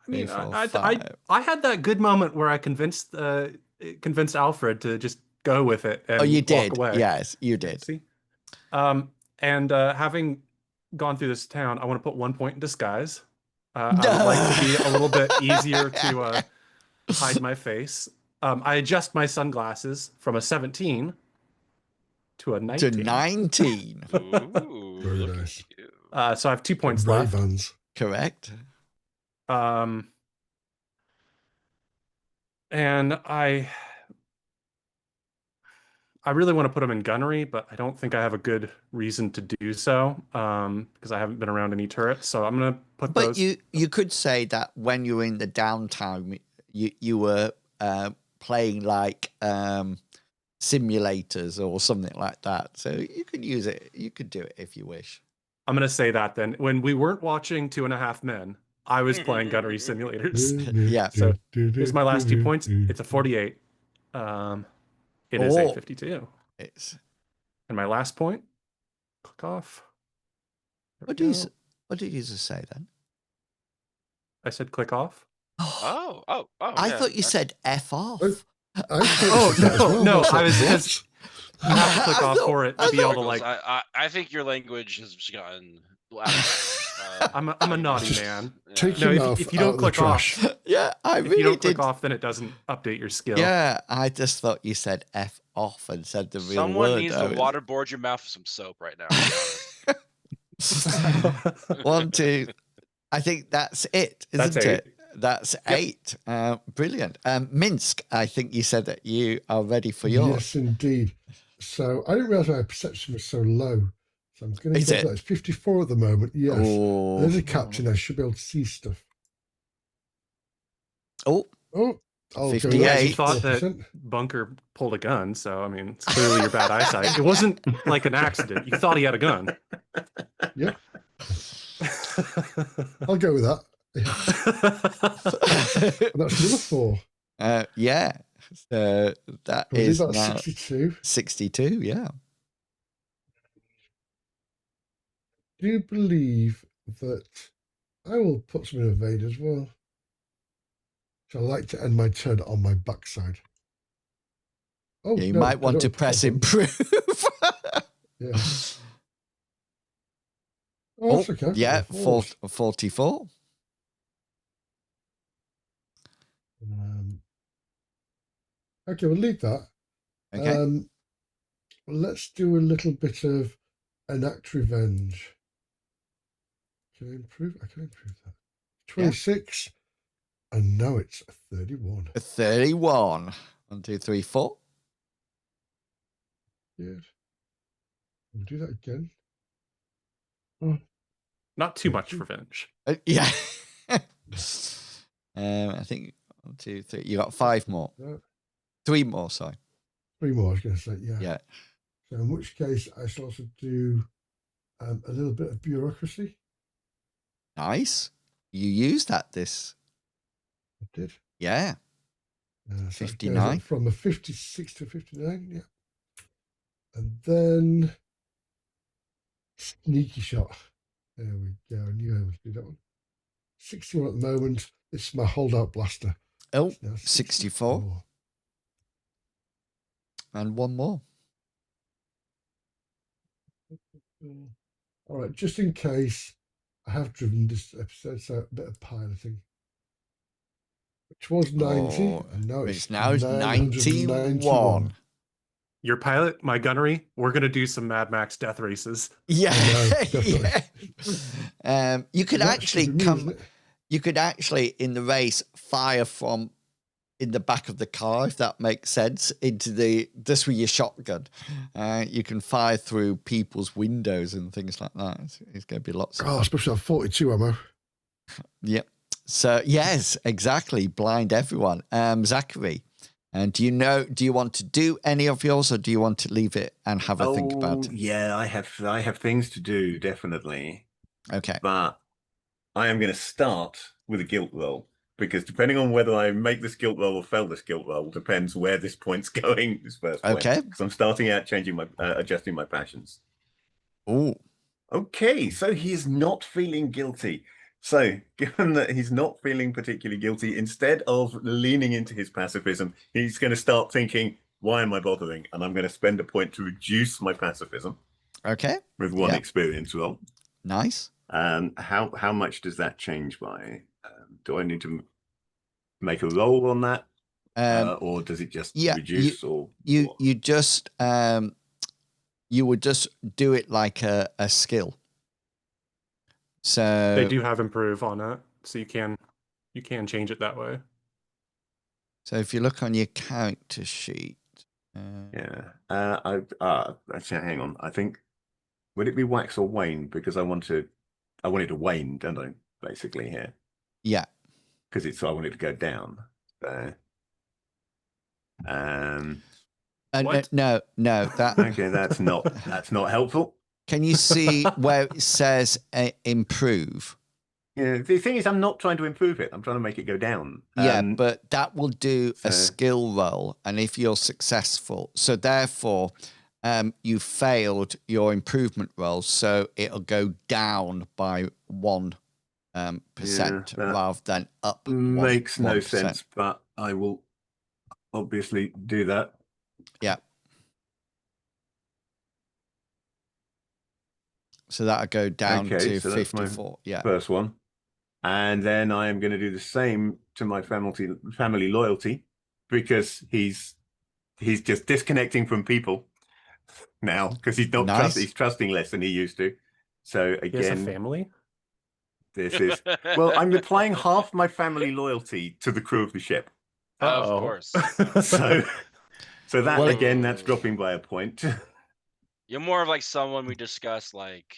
mean, I had that good moment where I convinced convinced Alfred to just go with it and Oh, you walk did. away. Yes, you Yeah, did. see? And having gone through this town, I want to put 1 point in disguise. I would like to be a little bit easier to hide my face. I adjust my sunglasses from a 17 to a 19. To 19. Ooh, Very look nice. at you. So I have 2 points left. Ray-Bans. Correct. And I really want to put them in gunnery, but I don't think I have a good reason to do so because I haven't been around any turrets. So I'm going to put But those. you could say that when you were in the downtime, you were playing like simulators or something like that. So you could use it. You could do it if you wish. I'm going to say that then. When we weren't watching 2.5 Men, I was playing gunnery simulators. Yeah. So here's my last 2 points. It's a 48. It is a 52. It's And my last point, click off. what did you just say then? I said click off. Oh, I yeah. thought you said F off. No, I was just you have to click off for it to be able to Pickles, like. I think your language has just gotten. I'm a naughty man. Take No, your mouth if you out don't of the click trash. off, Yeah, I if really you don't did. click off, then it doesn't update your skill. Yeah, I just thought you said F off and said the real Someone word. needs to waterboard your mouth with some soap right now. To be honest. 1, 2. I think that's it, isn't That's it? That's 8. Brilliant. Minsk, I think you said that you are ready for yours. Yes, indeed. So I didn't realize my perception was so low. So I'm going to Is go it? for that. It's 54 at the moment. Yes. Oh. There's a captain. I should be able to see stuff. Oh, Oh, I'll 58. go Yeah, you with thought that 4%. Bunker pulled a gun, so I mean, it's clearly your bad eyesight. It wasn't like an accident. You thought he had a gun. Yeah, I'll go with that. Yeah. And that's another 4. yeah. So that I believe is that's now 62. 62. Yeah. Do you believe that I will put some in evade as well? So I like to end my turn on my backside. Oh, Yeah, you no, might I want to don't press have one. improve. Yeah. Oh, that's okay. I've got yeah, the 4s. 44. Okay, we'll leave that. Okay. Let's do a little bit of enact revenge. Can I improve? I can improve that. 26. And now it's a 31. 31. 1, 2, 3, 4. Good. We'll do that again. Not too much revenge. Yeah. I think 1, 2, 3. You got 5 more. 3 more, sorry. 3 more, I was going to say, yeah. Yeah. So in which case, I shall also do a little bit of bureaucracy. Nice. You used that this. I did. Yeah. So 59. from a 56 to 59, yeah. And then sneaky shot. There we go. I knew I would do that one. 61 at the moment. This is my holdout blaster. Oh, Now 64. And 1 more. All right, just in case I have driven this episode, so a bit of piloting. Which was 90, and now it's 991. 91. Your pilot, my gunnery, we're going to do some Mad Max death races. Yeah. I know, definitely. Yeah. You could That's actually good for me, isn't it? you could actually in the race fire from in the back of the car, if that makes sense, into just with your shotgun. You can fire through people's windows and things like that. It's going to be lots of fun. Especially on 42 ammo. Yep. So yes, exactly. Blind everyone. Zachary, and do you want to do any of yours, or do you want to leave it and have a think about it? Yeah, I have things to do, definitely. Okay. But I am going to start with a guilt roll, because depending on whether I make this guilt roll or fail this guilt roll depends where this point's going. This first point. Okay. Because I'm starting out adjusting my passions. Oh. Okay, so he is not feeling guilty. So, given that he's not feeling particularly guilty, instead of leaning into his pacifism, he's going to start thinking, why am I bothering? And I'm going to spend a point to reduce my pacifism Okay. with one Yeah. experience roll. Nice. How much does that change by? Do I need to make a roll on that? Or does it just reduce? You just you would just do it like a skill. So They do have improve on it, so you can change it that way. So if you look on your character sheet, actually, hang on. I think would it be wax or wane? Because I want it to wane, don't I? Basically here. Yeah. Because I want it to go down. No, that okay, that's not helpful. Can you see where it says improve? Yeah, the thing is, I'm not trying to improve it. I'm trying to make it go down. Yeah, but that will do a skill roll, and if you're successful, so therefore, you failed your improvement roll, so it'll go down by 1% rather than up. Makes 1%. No sense, but I will obviously do that. Yeah. So that'll go down to 54. Yeah. First one. And then I am going to do the same to my family loyalty, because he's just disconnecting from people now, because he's not he's trusting less than he used to. So again, he has a family. This is I'm applying half my family loyalty to the crew of the ship. Of course. So that again, that's dropping by a point. You're more of like someone we discussed, like,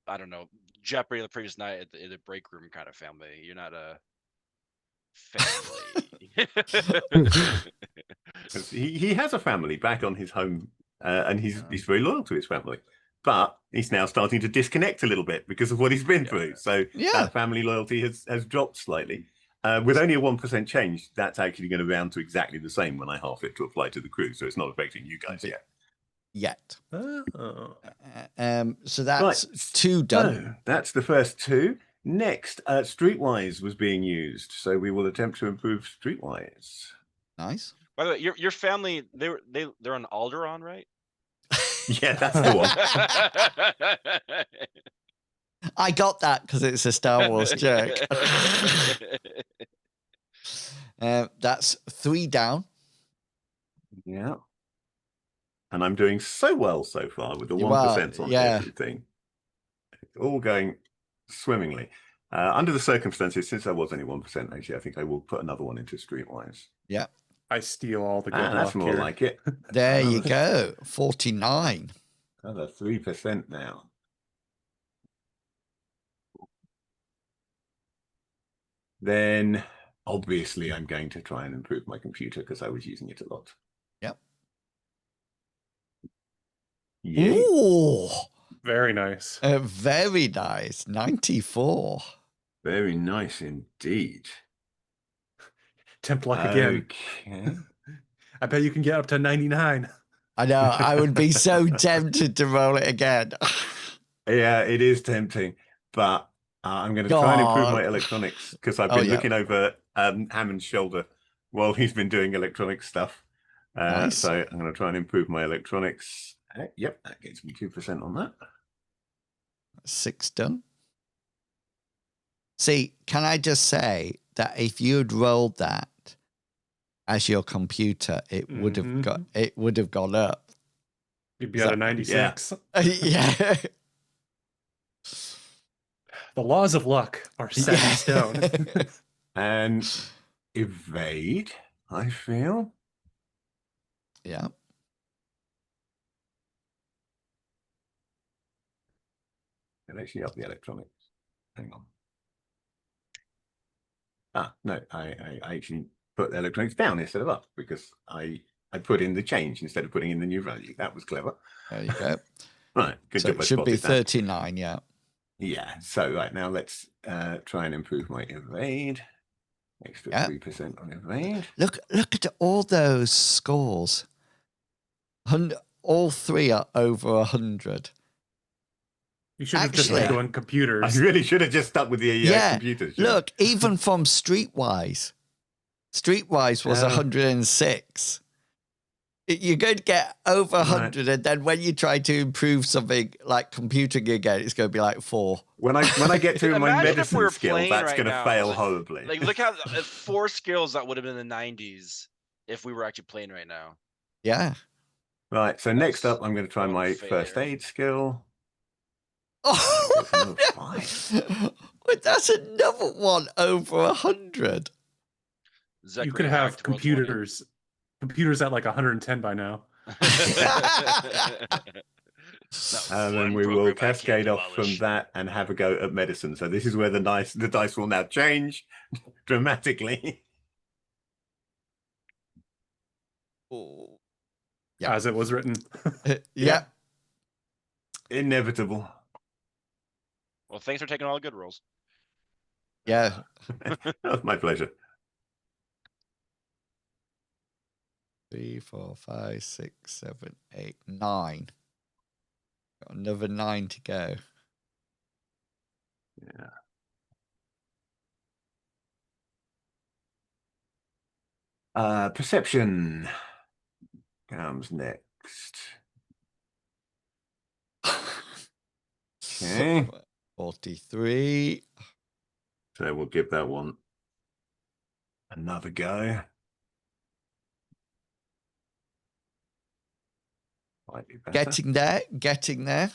I don't know, Jeopardy the previous night in the break room kind of family. You're not a family. he has a family back on his home, and he's very loyal to his family. But he's now starting to disconnect a little bit because of what he's been through. So that family loyalty has dropped slightly. With only a 1% change, that's actually going to round to exactly the same when I half it to apply to the crew. So it's not affecting you guys yet. So that's 2 done. So that's the first 2. Next, Streetwise was being used, so we will attempt to improve Streetwise. Nice. By the way, your family, they're on Alderaan, right? Yeah, that's the one. I got that because it's a Star Wars joke. That's 3 down. Yeah. And I'm doing so well so far with the 1% on everything. It's all going swimmingly. Under the circumstances, since I was only 1%, actually, I think I will put another one into Streetwise. Yeah. I steal all the good luck. That's more like it. There you go. 49. Another 3% now. Then, obviously, I'm going to try and improve my computer because I was using it a lot. Yep. Yay. Ooh. Very nice. Very nice. 94. Very nice indeed. Tempt luck again. Okay. I bet you can get up to 99. I know. I would be so tempted to roll it again. Yeah, it is tempting, but I'm going to try and improve my electronics because I've been looking over Hammond's shoulder while he's been doing electronic stuff. Nice. So I'm going to try and improve my electronics. Yep, that gets me 2% on that. 6 done. See, can I just say that if you'd rolled that as your computer, it would have gone up. You'd be at a 96. Yeah. The laws of luck are set in stone. And evade, I feel. Yeah. And actually up the electronics. Hang on. No, I actually put the electronics down instead of up because I put in the change instead of putting in the new value. That was clever. There you go. Right. Good So job. it should be 39, yeah. Yeah. So right now let's try and improve my evade. Extra 3% on evade. Look at all those scores. All 3 are over 100. You should have just Actually- been going I computers. really should have just stuck with the Yeah, computers. shouldn't I? Look, even from Streetwise was 106. You're going to get over 100, and then when you try to improve something like computing again, it's going to be like 4. When I get to my Imagine if we medicine were skill, playing that's right going to now, fail like- horribly. Like, look how 4 skills that would have been in the 90s if we were actually playing right now. Yeah. Right, so next That's up, I'm going to try one my failure. first aid skill. Oh, Go for another 5. Wait, that's another one over 100. You Zachary could have hacked roll 20. computers at like 110 by now. And then we will cascade off from that and have a go at medicine. So this is where the dice will now change dramatically. Oh. Yeah. As it was written. Yeah. Inevitable. Well, thanks for taking all the good rolls. Yeah. That was my pleasure. 3, 4, 5, 6, 7, 8, 9. Got another 9 to go. Perception comes next. Okay. 43. So we'll give that one another go. Might be better. Getting there.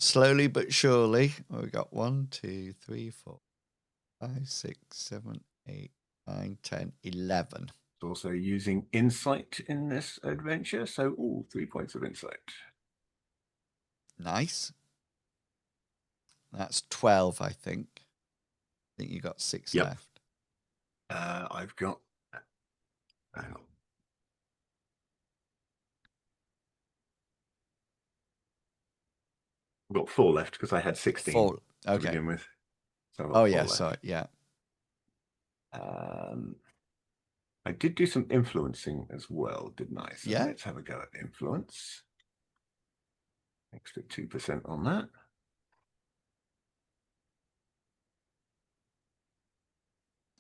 Slowly but surely. We got 1, 2, 3, 4, 5, 6, 7, 8, 9, 10, 11. Also using insight in this adventure. So, 3 points of insight. Nice. That's 12, I think. I think you got 6 Yep. left. I've got. Hang on. I've got 4 left because I had 16 4. to Okay. begin with. So I've got Oh, 4 yeah. left. Sorry. Yeah. I did do some influencing as well, didn't I? So Yeah. let's have a go at influence. Extra 2% on that.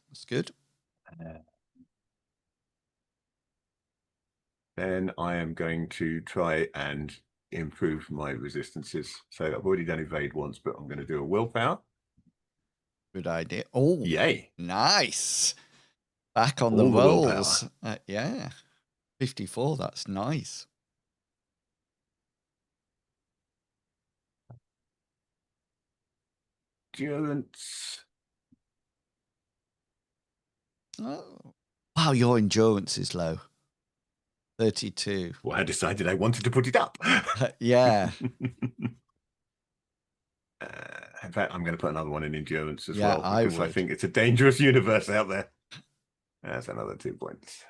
That's good. Then I am going to try and improve my resistances. So I've already done evade once, but I'm going to do a willpower. Good idea. Oh, Yay. nice. Back on the All the willpower. rolls. Yeah. 54. That's nice. Endurance. Oh. Wow, your endurance is low. 32. Well, I decided I wanted to put it up. Yeah. In fact, I'm going to put another one in endurance as Yeah, well, I because I would. think it's a dangerous universe out there. That's another 2 points.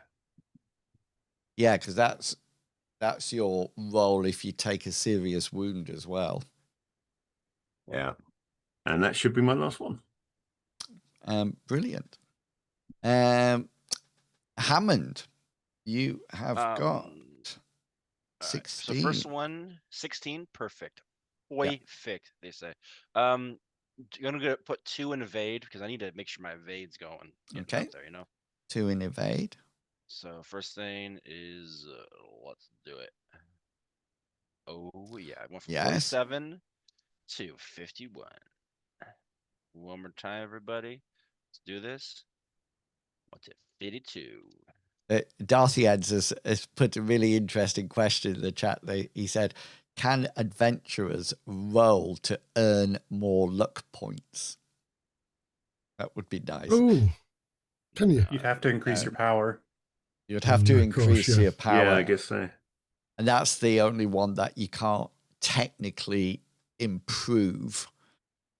Yeah, because that's your role if you take a serious wound as well. Yeah. And that should be my last one. Brilliant. Hammond, you have got Alright, 16. So first one, 16, perfect. Perfect, they say. Gonna put 2 in evade because I need to make sure my evade's going. Okay. Up there, 2 in evade. So first thing is, let's do it. Oh yeah, I went from Yes. 47 to 51. One more time, everybody. Let's do this. What's it? 52. Darcy Eds has put a really interesting question in the chat. He said, can adventurers roll to earn more luck points? That would be nice. Oh, can you? You'd have to increase your power. You'd have to Of course, increase yeah. your power. Yeah, I guess so. And that's the only one that you can't technically improve.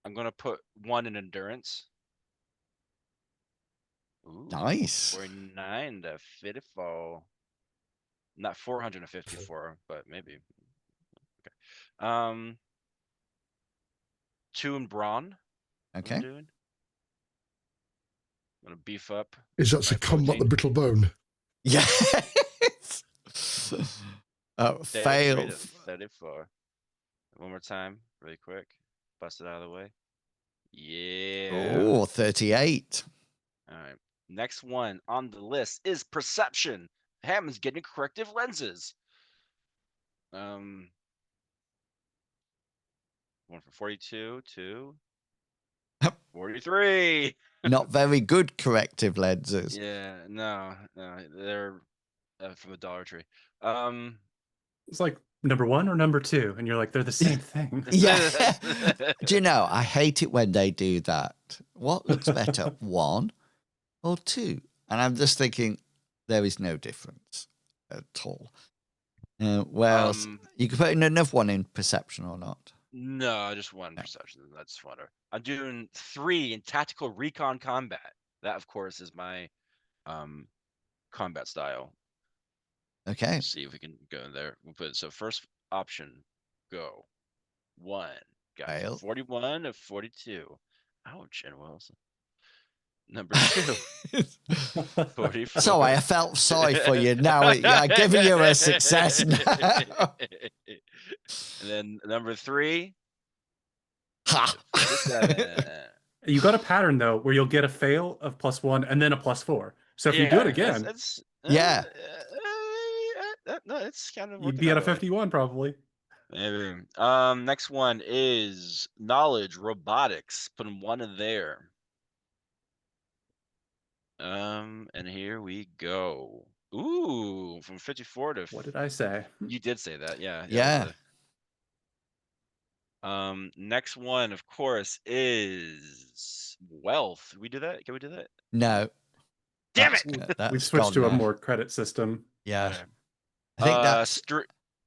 I'm gonna put 1 in endurance. Ooh, Nice. 49 to 54. Not 454, but maybe. Okay. 2 in brawn. Okay. I'm doing. I'm gonna beef up. Is that to my combat the 14. brittle bone? Yes. Oh, 33 fail. to 34. One more time. really quick. Bust it out of the way. Yeah. Oh, 38. All right. Next one on the list is perception. Hammond's getting corrective lenses. One from 42 to 43. Not very good corrective lenses. Yeah, no, they're from the Dollar Tree. It's like number 1 or number 2, and you're like, they're the same thing. Yeah. Do you know, I hate it when they do that. What looks better, 1 or 2? And I'm just thinking, there is no difference at all. Whereas you could put in another one in perception or not. No, just one perception. That's funner. I'm doing 3 in tactical recon combat. That, of course, is my combat style. Okay. Let's see if we can go in there. We'll put so first option, go. 1. Got Fail. 41 of 42. Ouch, inwils. Number 2. 44. So I felt sorry for you. Now I'm giving you a success now. And then number 3. Ha. 47. You got a pattern though, where you'll get a fail of +1 and then a +4. So if you do it again, Yeah. No, it's kind of you'd be at a 51 probably. Maybe. Next one is knowledge robotics. Putting 1 in there. And here we go. Ooh, from 54 to. What did I say? You did say that, yeah. Yeah. Next one, of course, is wealth. We do that? Can we do that? No. Damn it! We've switched to a now. more credit system. Yeah. Okay. I think that's. I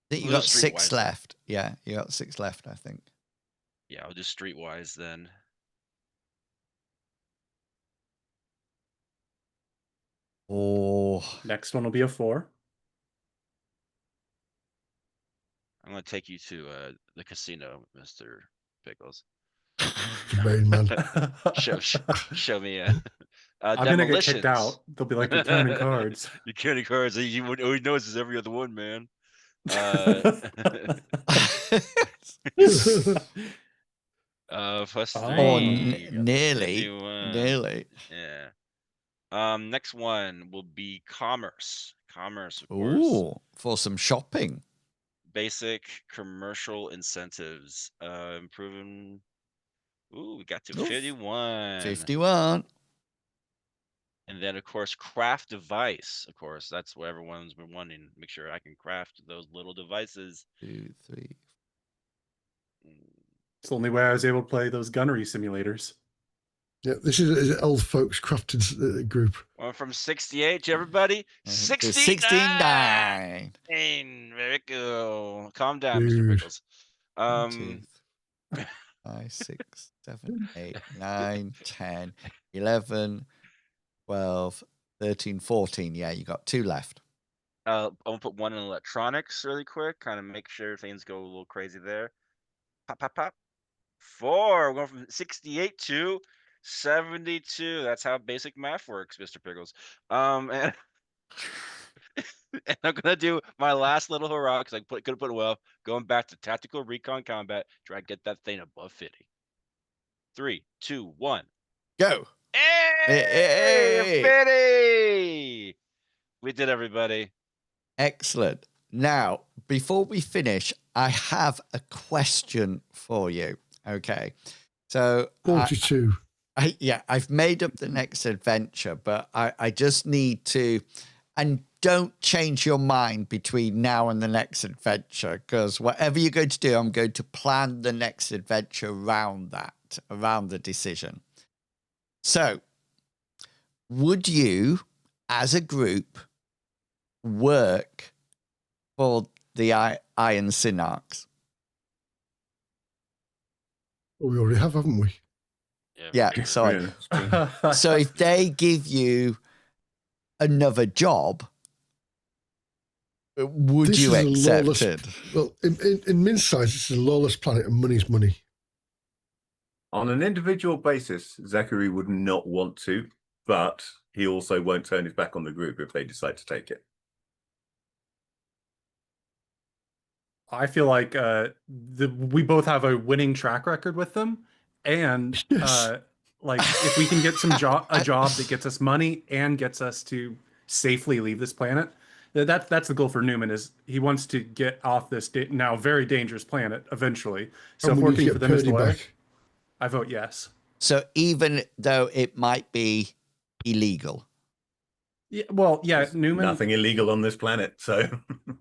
think you we'll got do 6 streetwise. left. Yeah, you got 6 left, I think. Yeah, I'll do streetwise then. Oh. Next one will be a 4. I'm gonna take you to the casino, Mr. Pickles. The main man. Show me I'm gonna get kicked demolitions. out. They'll be like, you're counting cards. You're counting cards. He knows it's every other one, man. Plus 3. Oh, Got nearly. 51. Nearly. Yeah. Next one will be commerce. Commerce, of course. Ooh, for some shopping. Basic commercial incentives. Improving. Ooh, we got to Oof. 51. 51. And then, of course, craft device. Of course, that's what everyone's been wanting. Make sure I can craft those little devices. 2, 3. It's the only way I was able to play those gunnery simulators. Yeah, this is an old folks crafted group. Well, from 68 to everybody. 69. Very cool. Calm down, Mr. Dude. Pickles. 1, 2, 3, 5, 6, 7, 8, 9, 10, 11, 12, 13, 14. Yeah, you got 2 left. I'm gonna put 1 in electronics really quick, kind of make sure things go a little crazy there. Pop, pop, pop. 4. We're going from 68 to 72. That's how basic math works, Mr. Pickles. And, and I'm gonna do my last little hurrah because I could have put it well. Going back to tactical recon combat, try to get that thing above 50. 3, 2, 1. Go. Hey, 50! We did, everybody. Excellent. Now, before we finish, I have a question for you. Okay. So 42. I've made up the next adventure, but I just need to, and don't change your mind between now and the next adventure, because whatever you're going to do, I'm going to plan the next adventure around that, around the decision. So, would you, as a group, work for the Iron Synarchs? Well, we already have, haven't we? Yeah, sorry. Yeah. So if they give you another job, would This you is a accept lawless- it? Well, in Min's size, this is a lawless planet and money's money. On an individual basis, Zachary would not want to, but he also won't turn his back on the group if they decide to take it. I feel like we both have a winning track record with them, and Yes. like if we can get a job that gets us money and gets us to safely leave this planet, that's the goal for Newman. Is he wants to get off this now very dangerous planet eventually. So And if we need to working for get them is the Purdy way, back. I vote yes. So even though it might be illegal. Yeah, well, yeah, There's nothing illegal on this planet, so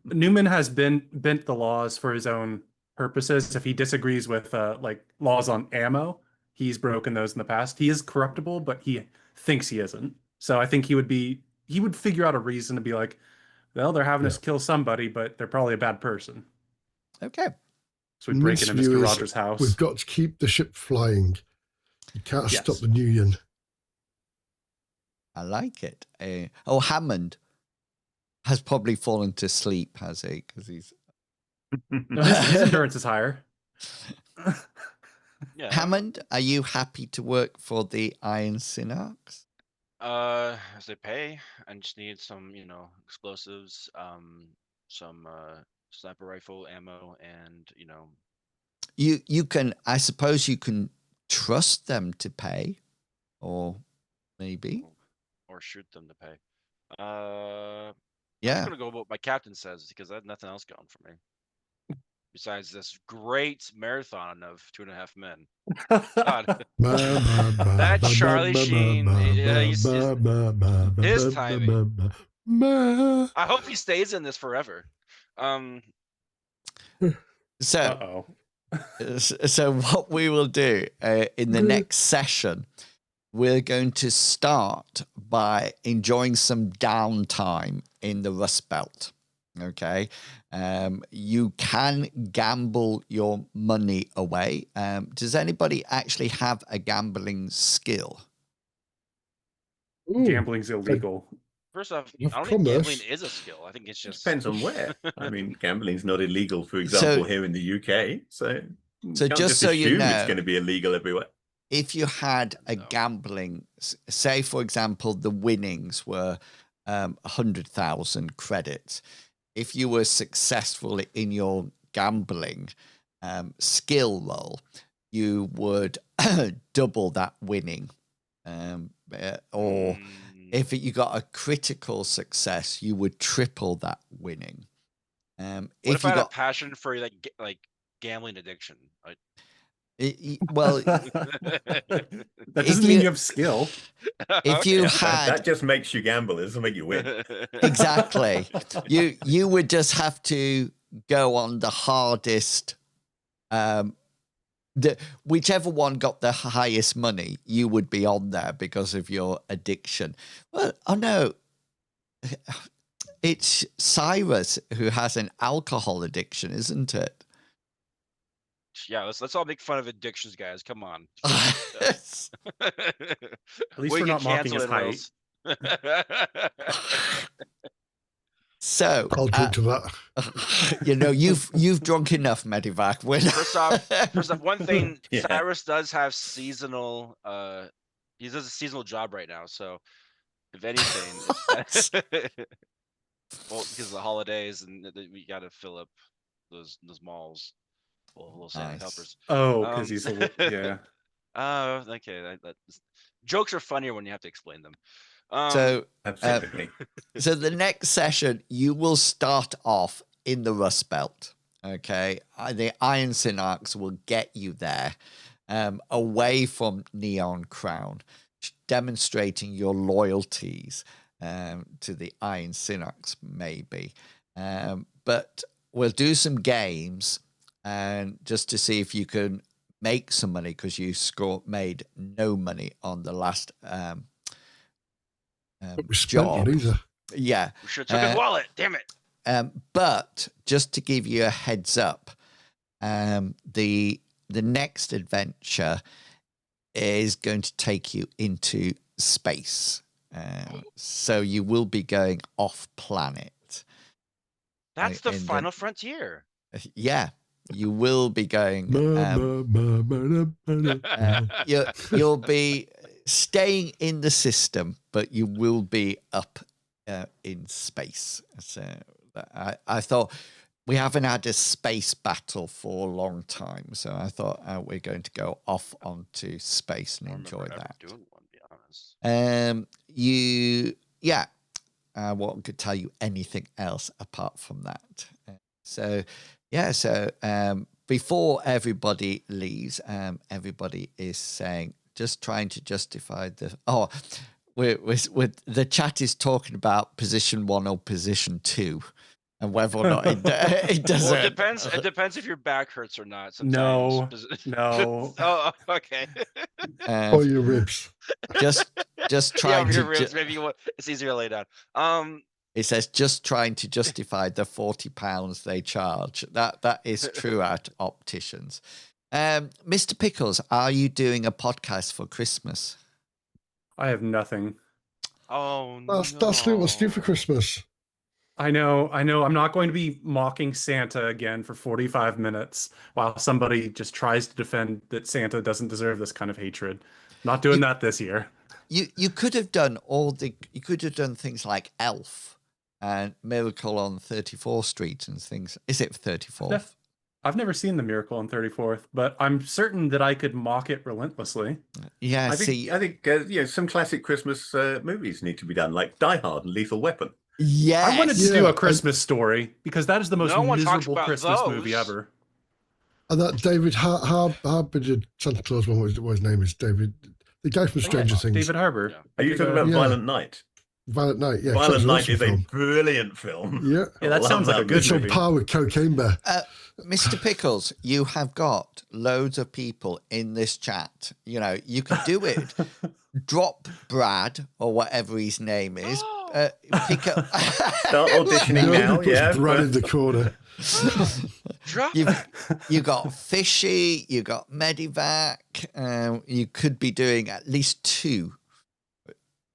Newman has bent the laws for his own purposes. If he disagrees with like laws on ammo, he's broken those in the past. He is corruptible, but he thinks he isn't. So I think he would figure out a reason to be like, well, they're having Yeah. us kill somebody, but they're probably a bad person. Okay. So we break Min's into view Mr. is Rogers' house. we've got to keep the ship flying. You can't Yes. stop the Union. I like it. Hammond has probably fallen to sleep, has he? Because he's No, his endurance is higher. Yeah. Hammond, are you happy to work for the Iron Synarchs? As they pay, I just need some, explosives, some sniper rifle ammo, and You can, I suppose, you can trust them to pay, or maybe. or shoot them to pay. I'm Yeah. gonna go with what my captain says because I have nothing else going for me. Besides this great marathon of 2.5 men. God, that Charlie Sheen, his timing. I hope he stays in this forever. So, so what we will do in the next session, we're going to start by enjoying some downtime in the Rust Belt. Okay. You can gamble your money away. Does anybody actually have a gambling skill? Gambling's illegal. First off, Of I don't think gambling commerce. is a skill. I think it's just depends on where. I mean, gambling's not illegal, for example, here in the UK. So you can't just so you assume know, it's going to be illegal everywhere. If you had a gambling, say, for example, the winnings were 100,000 credits. If you were successful in your gambling skill roll, you would double that winning. Or if you got a critical success, you would triple that winning. What if I had a passion for like gambling addiction? Well, that doesn't mean you have skill. If you had that just makes you gamble. It doesn't make you win. Exactly. You would just have to go on the hardest. Whichever one got the highest money, you would be on there because of your addiction. Well, oh no, it's Cyrus who has an alcohol addiction, isn't it? Yeah, let's all make fun of addictions, guys. Come on. At least we're not mocking his height. So I'll drink to that. You've drunk enough, Medivac. First off, one thing, Cyrus does have seasonal. He does a seasonal job right now, so if anything, well, because of the holidays and we got to fill up those malls. Little Santa helpers. Oh, because he's yeah. Okay. Jokes are funnier when you have to explain them. So absolutely. So the next session, you will start off in the Rust Belt. Okay, the Iron Synarchs will get you there, away from Neon Crown, demonstrating your loyalties to the Iron Synarchs, maybe. But we'll do some games, and just to see if you can make some money, because you made no money on the last job. Either. Yeah. We should have took his wallet. Damn it. But just to give you a heads up, the next adventure is going to take you into space. So you will be going off planet. That's the final frontier. Yeah. You will be going. You'll be staying in the system, but you will be up in space. So I thought we haven't had a space battle for a long time, so I thought we're going to go off onto space and I don't enjoy remember ever that. doing one, to be honest. I won't tell you anything else apart from that. So before everybody leaves, everybody is saying, just trying to justify the chat is talking about position 1 or position 2, and whether or not it doesn't. Well, it depends if your back hurts or not. Sometimes. No. Oh, okay. Or your ribs. Just trying your to. ribs, maybe it's easier to lay down. It says just trying to justify the £40 they charge. That is true at opticians. Mr. Pickles, are you doing a podcast for Christmas? I have nothing. Oh, That's what to do for Christmas. I know. I'm not going to be mocking Santa again for 45 minutes while somebody just tries to defend that Santa doesn't deserve this kind of hatred. Not doing that this year. You could have done you could have done things like Elf and Miracle on 34th Street and things. Is it 34th? I've never seen The Miracle on 34th, but I'm certain that I could mock it relentlessly. Yeah, I think some classic Christmas movies need to be done, like Die Hard and Lethal Weapon. Yeah, I wanted to do A Christmas Story because that is the most No one talks miserable about Christmas those. movie ever. And that David Harbour did Santa Claus one. What his name is? David, the guy from Stranger Things. David Harbour. Yeah. Are you talking about Violent Night? Violent Night, yeah. Violent Night awesome is a film. brilliant film. Yeah. Yeah, that sounds like a good It's on movie. par with Cocaine Bear. Mr. Pickles, you have got loads of people in this chat. You know, you could do it. Drop Brad or whatever his name is. Pick up. Start auditioning now, Nobody puts Brad in the corner. You got Fishy, you got Medivac. You could be doing at least 2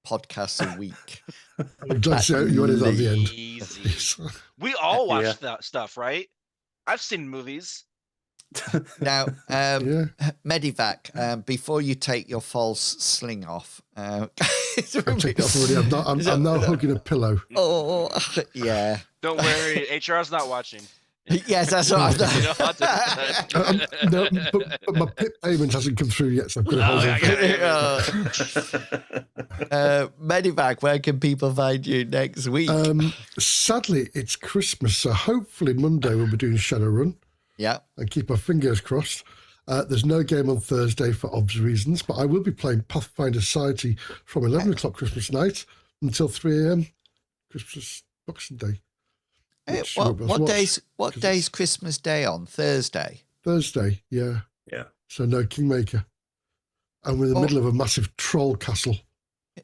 podcasts a week. I'm glad you wanted that at the end. Easy. We all watch that stuff, right? I've seen movies. Now, Medivac, before you take your false sling off, I've taken it off already. I'm now hugging a pillow. Oh, yeah. Don't worry, HR's not watching. Yes, that's what No, but my PIP payment hasn't come through yet, so I've got to hold on. Medivac, where can people find you next week? Sadly, it's Christmas, so hopefully Monday we'll be doing Shadowrun. Yeah. And keep our fingers crossed. There's no game on Thursday for obvious reasons, but I will be playing Pathfinder Society from 11 o'clock Christmas night until 3 a.m. Christmas Boxing Day. What day's Christmas Day on? Thursday? Thursday, yeah. Yeah. So no Kingmaker. And we're in the middle of a massive troll castle.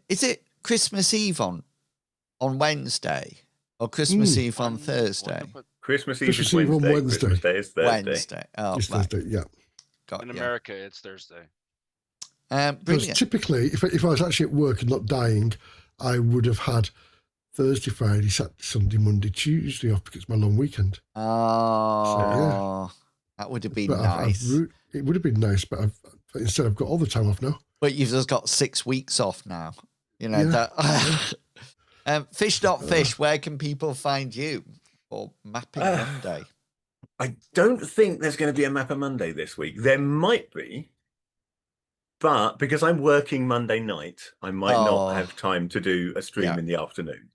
Is it Christmas Eve on Wednesday? Or Christmas Eve on Thursday? Christmas Eve is on Wednesday. Wednesday. Christmas Day is Thursday. Wednesday. Oh, It's right. Thursday, yeah. In America, it's Thursday. Because Brilliant. typically, if I was actually at work and not dying, I would have had Thursday, Friday, Saturday, Sunday, Monday, Tuesday off because it's my long weekend. Oh, that would have been But nice. it would have been nice, but instead I've got all the time off now. But you've just got 6 weeks off now. You know Yeah. that. Fish not fish. Where can people find you for Mapping Monday? I don't think there's going to be a Mapper Monday this week. There might be, but because I'm working Monday night, I might not have time to do a stream in the afternoon.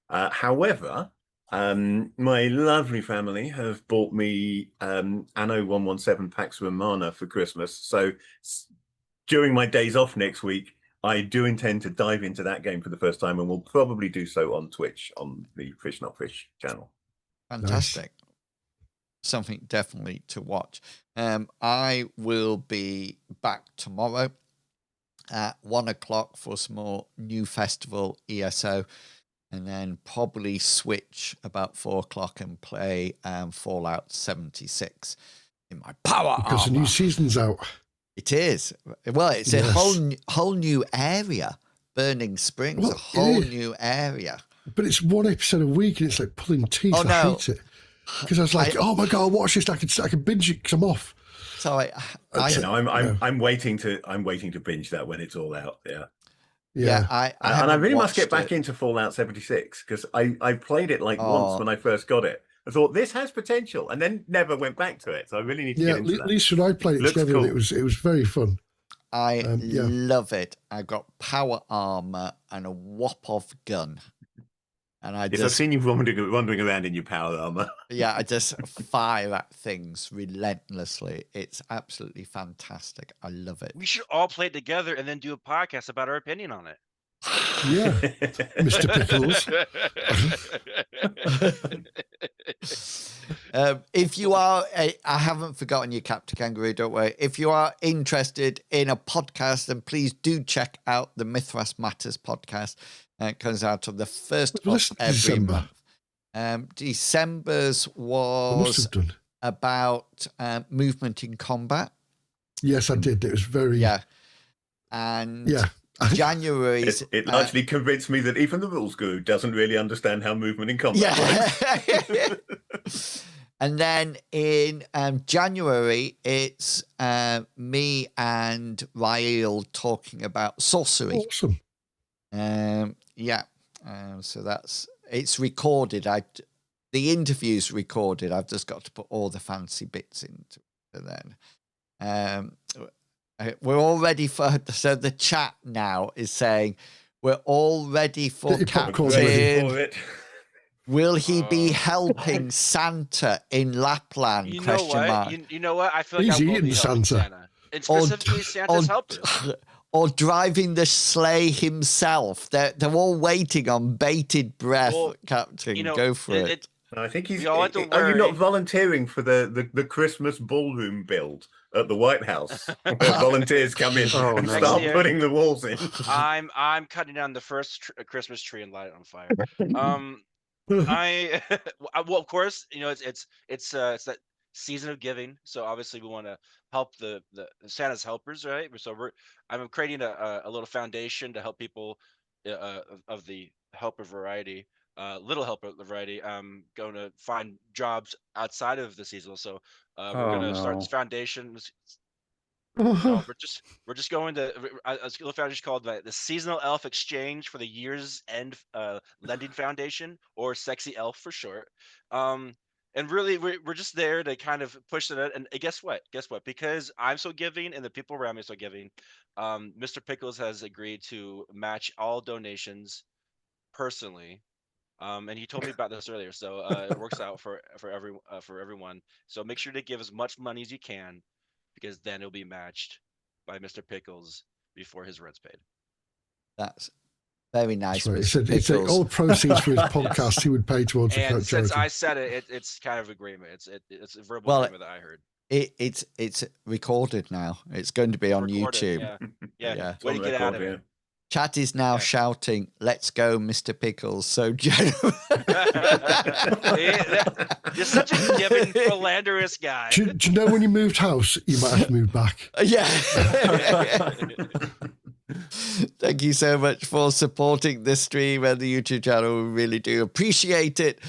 However, my lovely family have bought me Anno 117 Pax Romana for Christmas. So during my days off next week, I do intend to dive into that game for the first time, and we'll probably do so on Twitch on the Fish Not Fish channel. Fantastic. Nice. Something definitely to watch. I will be back tomorrow at 1 o'clock for some more New Festival ESO, and then probably switch about 4 o'clock and play Fallout 76 in my power because armor. the new season's out. It is. Well, it's a whole new area. Burning Springs, a whole new area. But it's 1 episode a week, and it's like pulling teeth. I hate it because I was like, "Oh my god, I'll watch this! I can binge it because I'm off." So I'm waiting to binge that when it's all out. Yeah. I really must get back into Fallout 76 because I played it once when I first got it, I thought this has potential, and then never went back to it. So I really need to get into that. Lisa and I played it Looks together, cool. and it was very fun. I Yeah. love it. I got power armor and a whop of gun. And I Yes, I've just, seen you wandering around in your power armor. yeah, I just fire at things relentlessly. It's absolutely fantastic. I love it. We should all play it together and then do a podcast about our opinion on it. Yeah, Mr. Pickles. If you are, I haven't forgotten you, Captain Kangaroo, don't worry. If you are interested in a podcast, then please do check out the Mythras Matters podcast. It comes out on the first of every December. month. December's I must was have done. about movement in combat. Yes, I did. It was very. Yeah. And Yeah. January's... It largely convinced me that even the rules guru doesn't really understand how movement in combat works. Yeah. And then in January, it's me and Rael talking about sorcery. Awesome. Yeah. So it's recorded. The interview's recorded. I've just got to put all the fancy bits into it then. We're all ready for... So the chat now is saying, we're all ready for Captain. Will he be helping Santa in Lapland? You know what? You know what? I feel like He's I will eating be helping Santa. Santa. And specifically Santa's helpers. Or driving the sleigh himself. They're all waiting on bated breath, Captain. Go for it. I think he's... Are you not volunteering for the Christmas ballroom build at the White House, where volunteers come in and start putting the walls in? I'm cutting down the first Christmas tree and light it on fire. Well, of course, it's that season of giving, so obviously we want to help the Santa's helpers, right? So I'm creating a little foundation to help people of the helper variety. Little helper variety. Going to find jobs outside of the seasonal. So we're gonna start this foundation. No, we're just going to a little foundation called the Seasonal Elf Exchange for the Year's End Lending Foundation, or Sexy Elf for short. And really, we're just there to kind of push it. And guess what? Because I'm so giving and the people around me are so giving, Mr. Pickles has agreed to match all donations personally. And he told me about this earlier, so it works out for everyone. So make sure to give as much money as you can, because then it'll be matched by Mr. Pickles before his rent's paid. That's very nice. Right. It's all proceeds for his podcast he would pay towards the charity. Since I said it's kind of agreement. It's a verbal agreement that I heard. It's recorded now. It's going to be on YouTube. Yeah. Way to get out of it. Chat is now shouting, "Let's go, Mr. Pickles!" So generous. You're such a giving, philanderous guy. Do you know when you moved house, you might have to move back? Yeah. Thank you so much for supporting this stream and the YouTube channel. We really do appreciate it.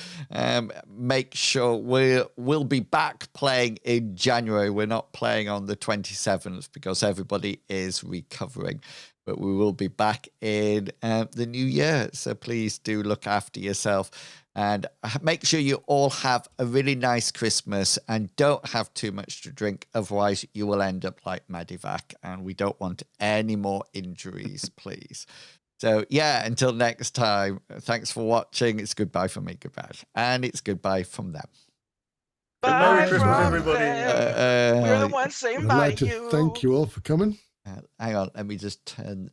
Make sure we'll be back playing in January. We're not playing on the 27th because everybody is recovering. But we will be back in the new year. So please do look after yourself and make sure you all have a really nice Christmas and don't have too much to drink. Otherwise, you will end up like Medivac, and we don't want any more injuries, please. So, yeah, until next time, thanks for watching. It's goodbye from me, goodbye. And it's goodbye from them. Merry Christmas, everybody. We're the ones saying I'd bye like to thank you all for coming. Hang on, let me just turn